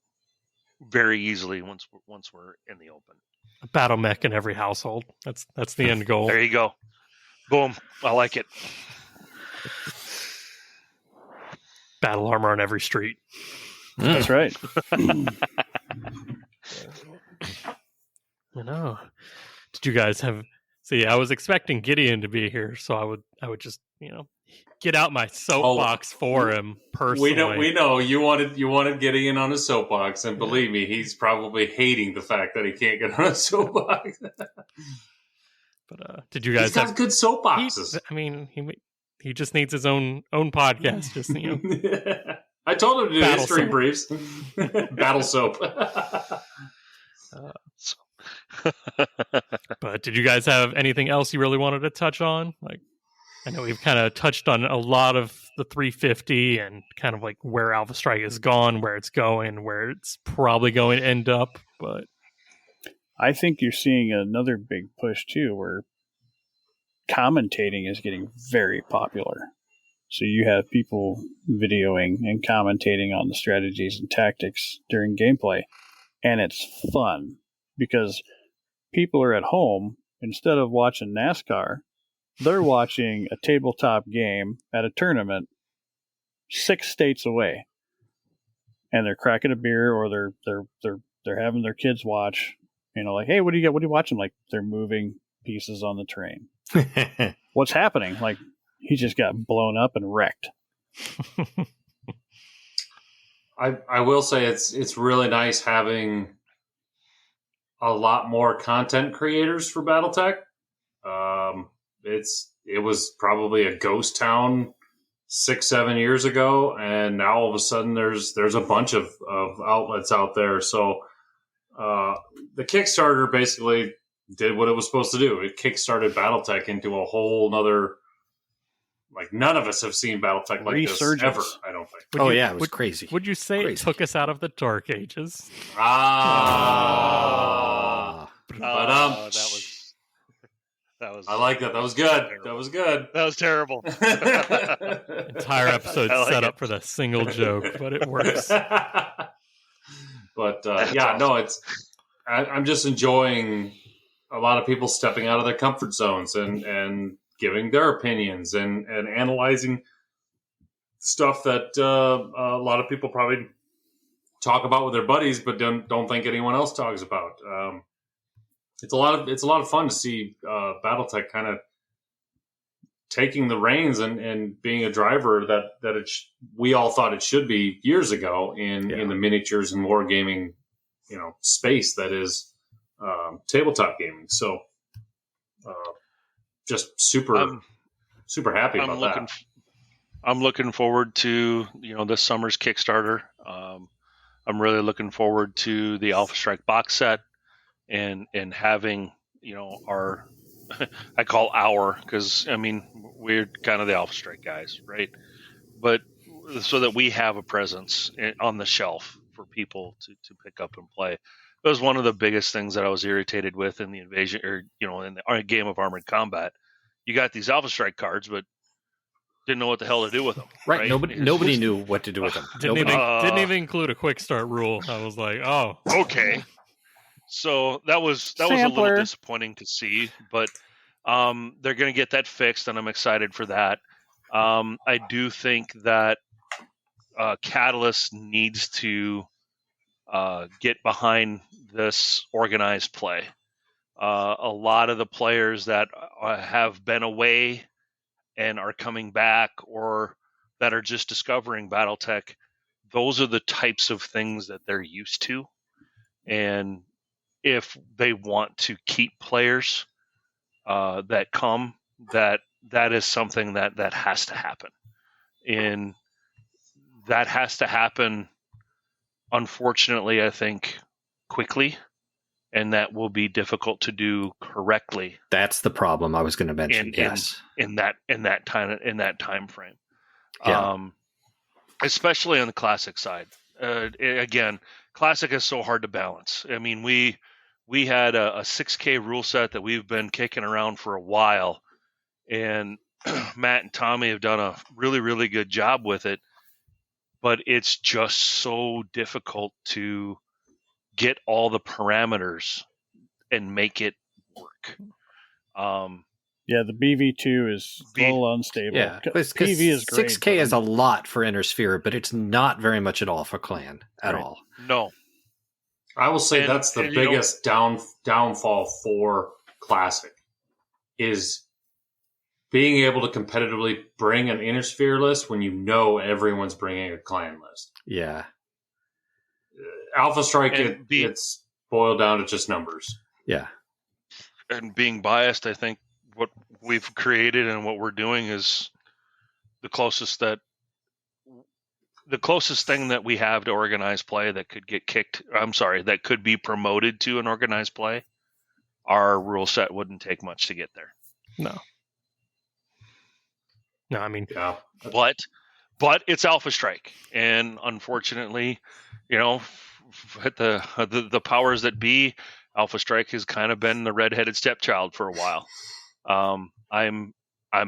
very easily once we're in the open. A battle mech in every household. That's the end goal. There you go. Boom. I like it. Battle armor on every street. That's right. I know. Did you guys have? See, I was expecting Gideon to be here, so I would just get out my soapbox for him personally. We know you wanted Gideon on a soapbox, and believe me, he's probably hating the fact that he can't get on a soapbox. But did you guys He's got good soapboxes? He just needs his own podcast. Just I told him to do Battle history soap. briefs. Battle soap. But did you guys have anything else you really wanted to touch on? Like, I know we've kind of touched on a lot of the 350 and kind of like where Alpha Strike is gone, where it's going, where it's probably going to end up. But I think you're seeing another big push too, where commentating is getting very popular. So you have people videoing and commentating on the strategies and tactics during gameplay. And it's fun because people are at home. Instead of watching NASCAR, they're watching a tabletop game at a tournament 6 states away. And they're cracking a beer or they're having their kids watch, like, hey, what are you watching? Like, they're moving pieces on the terrain. What's happening? Like, he just got blown up and wrecked. I will say it's really nice having a lot more content creators for BattleTech. It was probably a ghost town 6-7 years ago, and now all of a sudden there's a bunch of outlets out there. So the Kickstarter basically did what it was supposed to do. It kickstarted BattleTech into a whole nother. Like, none of us have seen BattleTech like this ever, I don't think. It was crazy. Would you say Crazy. it took us out of the Dark Ages? That I like that. That was good. That was good. That was terrible. Entire episode I like set it. up for that single joke, but it works. But That's no, I'm just enjoying a lot of people stepping out of their comfort zones and giving their opinions and analyzing stuff that a lot of people probably talk about with their buddies, but don't think anyone else talks about. It's a lot of fun to see BattleTech kind of taking the reins and being a driver that we all thought it should be years ago in the miniatures and wargaming, space that is tabletop gaming. So just super happy about that. I'm looking forward to this summer's Kickstarter. I'm really looking forward to the Alpha Strike box set and having our I call because we're kind of the Alpha Strike guys, right? But so that we have a presence on the shelf for people to pick up and play. That was one of the biggest things that I was irritated with in the invasion, or in the game of Armored Combat. You got these Alpha Strike cards, but didn't know what the hell to do with them. Right? Nobody knew what to do with them. Didn't even include a quick start rule. I was like, oh, okay. So that was a little disappointing to see, but they're going to get that fixed, and I'm excited for that. I do think that Catalyst needs to get behind this organized play. A lot of the players that have been away and are coming back, or that are just discovering BattleTech, those are the types of things that they're used to. And if they want to keep players that come, that is something that has to happen. And that has to happen, unfortunately, I think, quickly. And that will be difficult to do correctly. That's the problem I was going to mention. Yes, in that time frame, yeah. Especially on the classic side. Again, classic is so hard to balance. I mean, we had a 6K rule set that we've been kicking around for a while, and Matt and Tommy have done a really, really good job with it. But it's just so difficult to get all the parameters and make it work. The BV2 is a little unstable. Yeah, because PV is great. 6K is a lot for Inner but it's not very much at all for Clan at all. No. I will say that's the biggest downfall for Classic is being able to competitively bring an Inner Sphere list when everyone's bringing a Clan list. Yeah. Alpha Strike, it's boiled down to just numbers. Yeah. And being biased, I think what we've created and what we're doing is the closest thing that we have to organized play that could get that could be promoted to an organized play. Our rule set wouldn't take much to get there. No, I mean, yeah. But it's Alpha Strike, and unfortunately, the powers that be, Alpha Strike has kind of been the redheaded stepchild for a while. I'm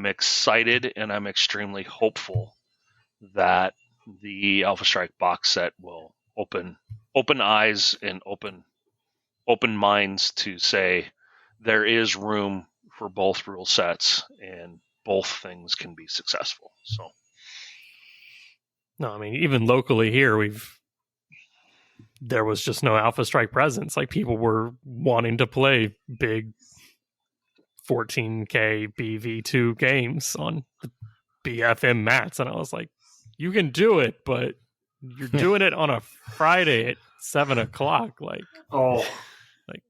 excited and I'm extremely hopeful that the Alpha Strike box set will open eyes and open minds to say there is room for both rule sets and both things can be successful. So. No, I mean, even locally here, there was just no Alpha Strike presence. Like, people were wanting to play big 14K BV2 games on the BFM mats, and I was like, you can do it, but you're doing it on a Friday at 7:00. Like,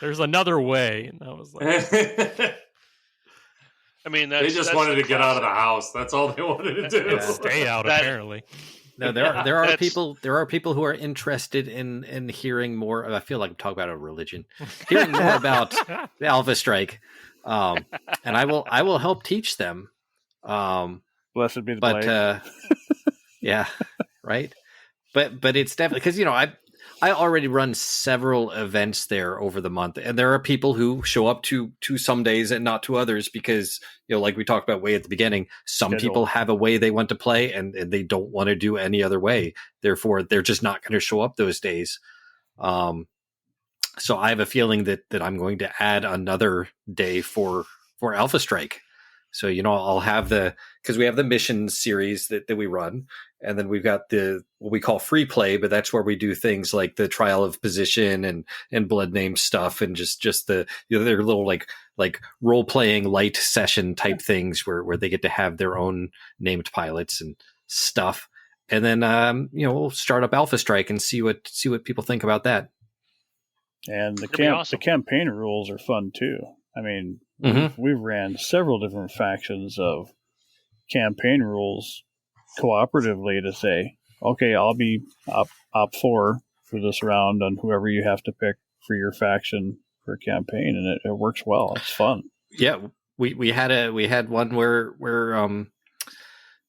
there's another way. And I was like, I mean, they just wanted to get out of the house. That's all they wanted to do. Yeah, stay out, apparently. No, there are people who are interested in hearing more. I feel like I'm talking about a religion. Hearing more about the Alpha Strike, and I will help teach them. Blessed be the blade. Yeah, right. But it's definitely because I already run several events there over the month, and there are people who show up to some days and not to others because, like we talked about way at the beginning, some people have a way they want to play and they don't want to do any other way. Therefore, they're just not going to show up those days. So I have a feeling that I'm going to add another day for Alpha Strike. So, I'll have because we have the mission series that we run, and then we've got what we call free play, but that's where we do things like the trial of position and blood name stuff and just the, they're little like role playing light session type things where they get to have their own named pilots and stuff. And then, we'll start up Alpha Strike and see what people think about that. And the campaign rules are fun too. I mean, we've ran several different factions of campaign rules cooperatively to say, okay, I'll be op 4 for this round on whoever you have to pick for your faction for a campaign, and it works well. It's fun. Yeah, we had one where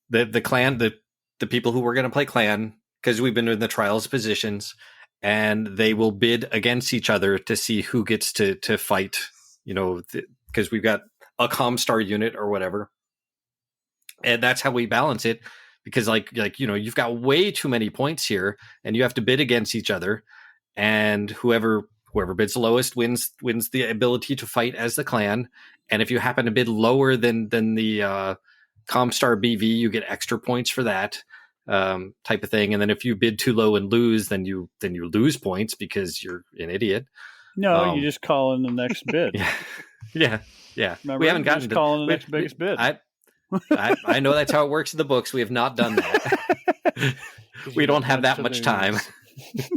the clan, the people who were going to play clan, because we've been in the trials positions, and they will bid against each other to see who gets to fight. Because we've got a Comstar unit or whatever, and that's how we balance it. Because you've got way too many points here, and you have to bid against each other, and whoever bids the lowest wins the ability to fight as the clan. And if you happen to bid lower than the Comstar BV, you get extra points for that type of thing. And then if you bid too low and lose, then you lose points because you're an idiot. No, you just call in the next bid. Yeah. Remember, we haven't gotten to call in the next biggest bid. I know that's how it works in the books. We have not done that. We don't have that much time.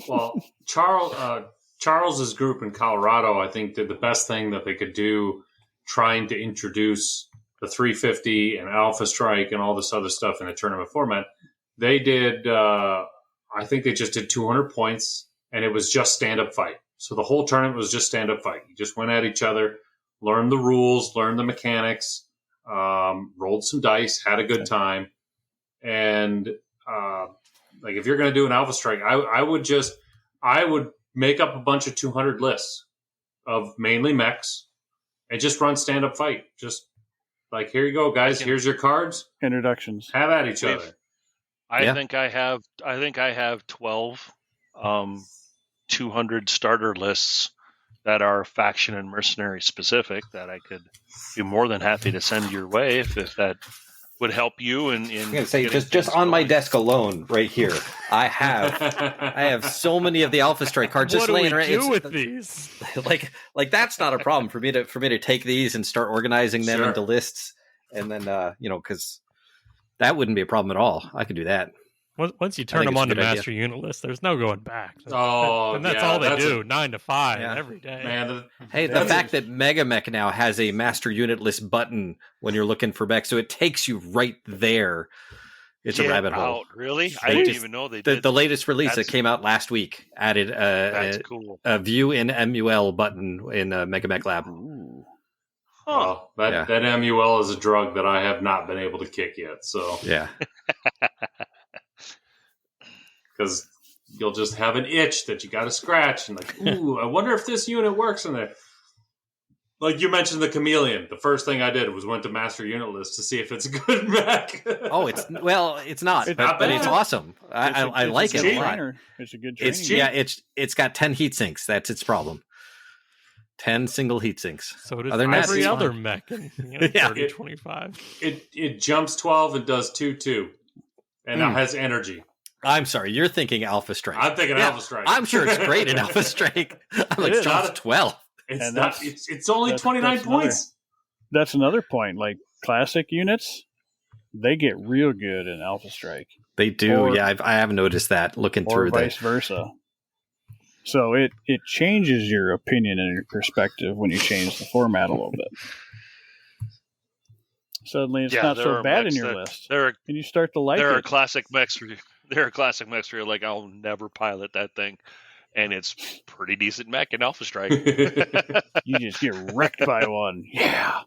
Well, Charles's group in Colorado, I think, did the best thing that they could do, trying to introduce the 350 and Alpha Strike and all this other stuff in a tournament format. They did, I think they just did 200 points, and it was just stand-up fight. So the whole tournament was just stand-up fight. You just went at each other, learned the rules, learned the mechanics, rolled some dice, had a good time. And if you're going to do an Alpha Strike, I would make up a bunch of 200 lists of mainly mechs and just run stand-up fight. Just here you go, guys. Here's your cards. Introductions. Have at each other. I think I have 12 200 starter lists that are faction and mercenary specific that I could be more than happy to send your way if that would help you. In I'm gonna say just on my desk alone, right here, I have so many of the Alpha Strike cards just laying around. What do we do with these? Like that's not a problem for me to take these and start organizing them into lists, and then because that wouldn't be a problem at all. I could do that. Once you turn them on to master unit list, there's no going back. And that's all they do, 9 to 5 every day. Man, the fact that Mega Mech now has a master unit list button when you're looking for mech, so it takes you right there. It's a rabbit hole. Really? I didn't even know they did. The latest release that came out last week added a view in MUL button in Mega Mech Lab. Ooh. Well, that MUL is a drug that I have not been able to kick yet. So yeah. Because you'll just have an itch that you got to scratch and ooh, I wonder if this unit works in there. Like you mentioned the Chameleon. The first thing I did was went to master unit list to see if it's a good mech. Oh, it's not, but it's awesome. I like it a lot. It's a good training. It's got 10 heat sinks. That's its problem. 10 single heat sinks. So does every other mech in 3025. It jumps 12 and does 2/2, and it has energy. I'm sorry, you're thinking Alpha Strike. I'm thinking Alpha Strike. I'm sure it's great in Alpha Strike. I'm like, jumps 12. It's only 29 points. That's another point. Like classic units, they get real good in Alpha Strike. They do. I have noticed that looking through that. Or vice versa. So it changes your opinion and your perspective when you change the format a little bit. Suddenly it's not so bad in your list. And you start to like it. There are classic mechs where you're like, I'll never pilot that thing. And it's pretty decent mech in Alpha Strike. You just get wrecked by one. Yeah.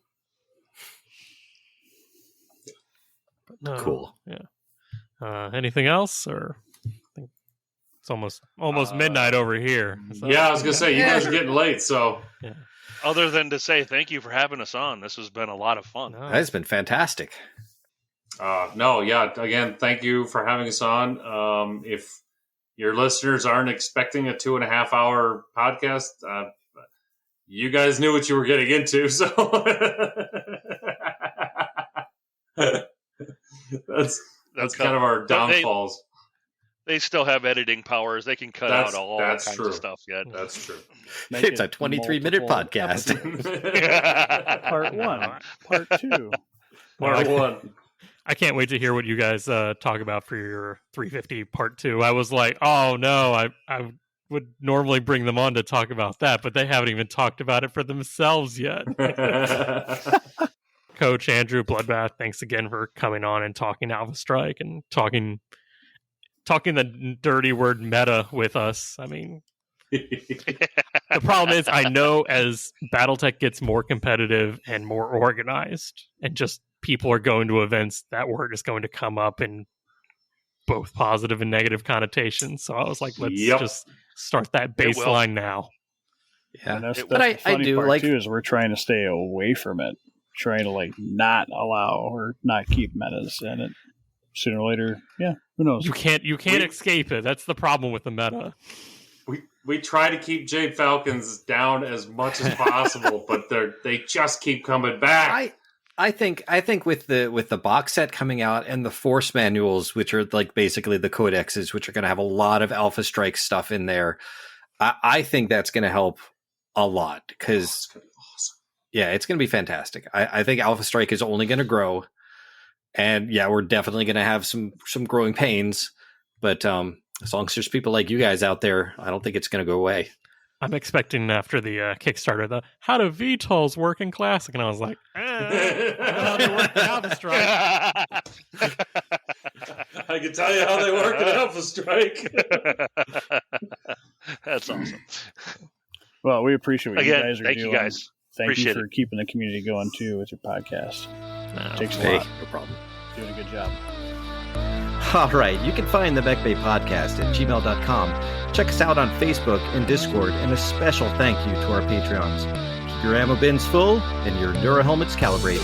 No, cool. Yeah. Anything else? Or It's almost midnight over here. So. Yeah, I was gonna say you guys are getting late. So, Other than to say thank you for having us on, this has been a lot of fun. That's been fantastic. Again, thank you for having us on. If your listeners aren't expecting a 2.5 hour podcast, you guys knew what you were getting into. So that's kind of our downfalls. They still have editing powers. They can cut out all kinds of stuff yet. That's true. It's a 23-minute podcast. Part 1, Part 2. Part 1. I can't wait to hear what you guys talk about for your 350 Part 2. I was like, oh no, I would normally bring them on to talk about that, but they haven't even talked about it for themselves yet. Coach Andrew Bloodbath, thanks again for coming on and talking Alpha Strike and talking the dirty word meta with us. I mean, the problem is I know as BattleTech gets more competitive and more organized and just people are going to events, that word is going to come up in both positive and negative connotations. So I was like, let's just start that baseline now. Yeah, and that's the funny part too, is we're trying to stay away from it, trying to not allow or not keep metas in it. Sooner or later, who knows? You can't escape it. That's the problem with the meta. We try to keep Jade Falcons down as much as possible, but they just keep coming back. I think with the box set coming out and the force manuals, which are basically the codexes, which are going to have a lot of Alpha Strike stuff in there, I think that's going to help a lot because it's going to be awesome. Yeah, it's going to be fantastic. I think Alpha Strike is only going to grow, and we're definitely going to have some growing pains, but as long as there's people like you guys out there, I don't think it's going to go away. I'm expecting after the Kickstarter, how do VTOLs work in Classic? And I was like, I know how they work in Alpha Strike. I can tell you how they work in Alpha Strike. That's awesome. Well, we appreciate what you guys are doing. You guys. Thank you for keeping the community going, too, with your podcast. It takes a lot. No problem. Doing a good job. All right, you can find the Mechbay podcast at gmail.com. Check us out on Facebook and Discord, and a special thank you to our Patreons. Keep your ammo bins full and your Neuro helmets calibrated.